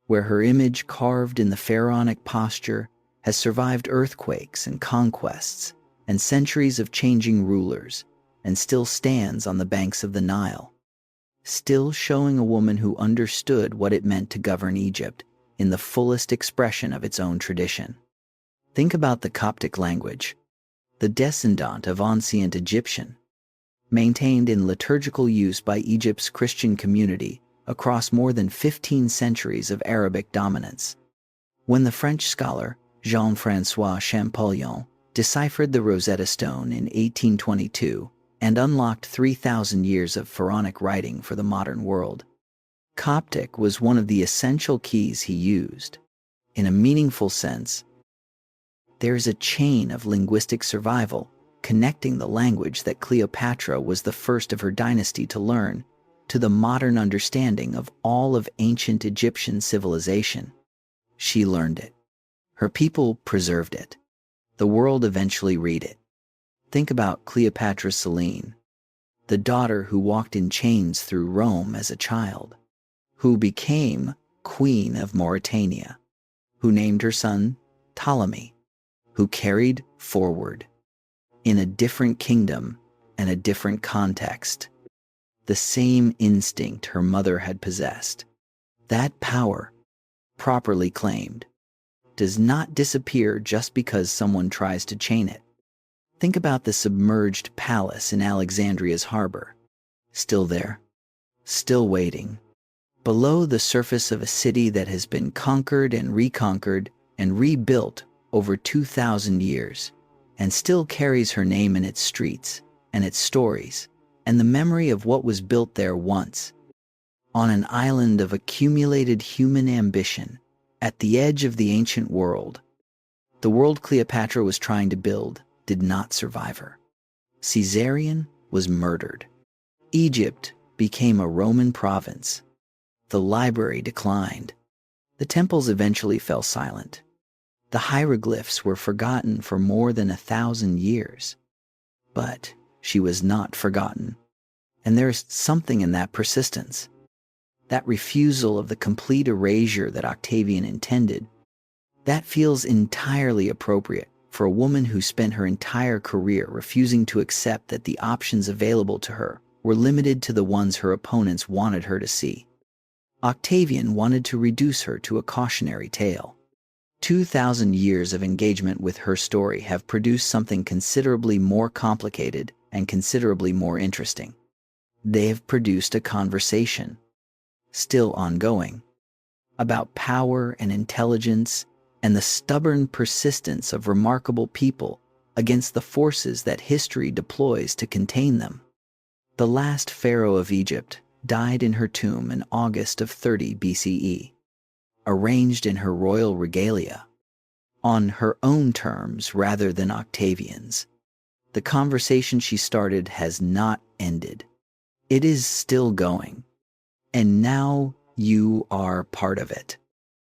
where her image carved in the pharaonic posture has survived earthquakes and conquests and centuries of changing rulers, and still stands on the banks of the Nile, still showing a woman who understood what it meant to govern Egypt in the fullest expression of its own tradition. Think about the Coptic language, the descendant of ancient Egyptian, maintained in liturgical use by Egypt's Christian community across more than 15 centuries of Arabic dominance. When the French scholar Jean-François Champollion deciphered the Rosetta Stone in 1822 and unlocked 3,000 years of pharaonic writing for the modern world, Coptic was one of the essential keys he used. In a meaningful sense, there is a chain of linguistic survival connecting the language that Cleopatra was the first of her dynasty to learn to the modern understanding of all of ancient Egyptian civilization. She learned it. Her people preserved it. The world eventually read it. Think about Cleopatra Selene, the daughter who walked in chains through Rome as a child, who became Queen of Mauritania, who named her son Ptolemy, who carried forward, in a different kingdom and a different context, the same instinct her mother had possessed. That power, properly claimed, does not disappear just because someone tries to chain it. Think about the submerged palace in Alexandria's harbor. Still there, still waiting, below the surface of a city that has been conquered and rebuilt over 2,000 years, and still carries her name in its streets and its stories, and the memory of what was built there once, on an island of accumulated human ambition, at the edge of the ancient world. The world Cleopatra was trying to build did not survive her. Caesarion was murdered. Egypt became a Roman province. The library declined. The temples eventually fell silent. The hieroglyphs were forgotten for more than 1,000 years. But she was not forgotten. And there's something in that persistence. that refusal of the complete erasure that Octavian intended, that feels entirely appropriate for a woman who spent her entire career refusing to accept that the options available to her were limited to the ones her opponents wanted her to see. Octavian wanted to reduce her to a cautionary tale. 2,000 years of engagement with her story have produced something considerably more complicated and considerably more interesting. They have produced a conversation, still ongoing, about power and intelligence and the stubborn persistence of remarkable people against the forces that history deploys to contain them. The last pharaoh of Egypt died in her tomb in August of 30 BCE, arranged in her royal regalia, on her own terms rather than Octavian's. The conversation she started has not ended. It is still going. And now you are part of it.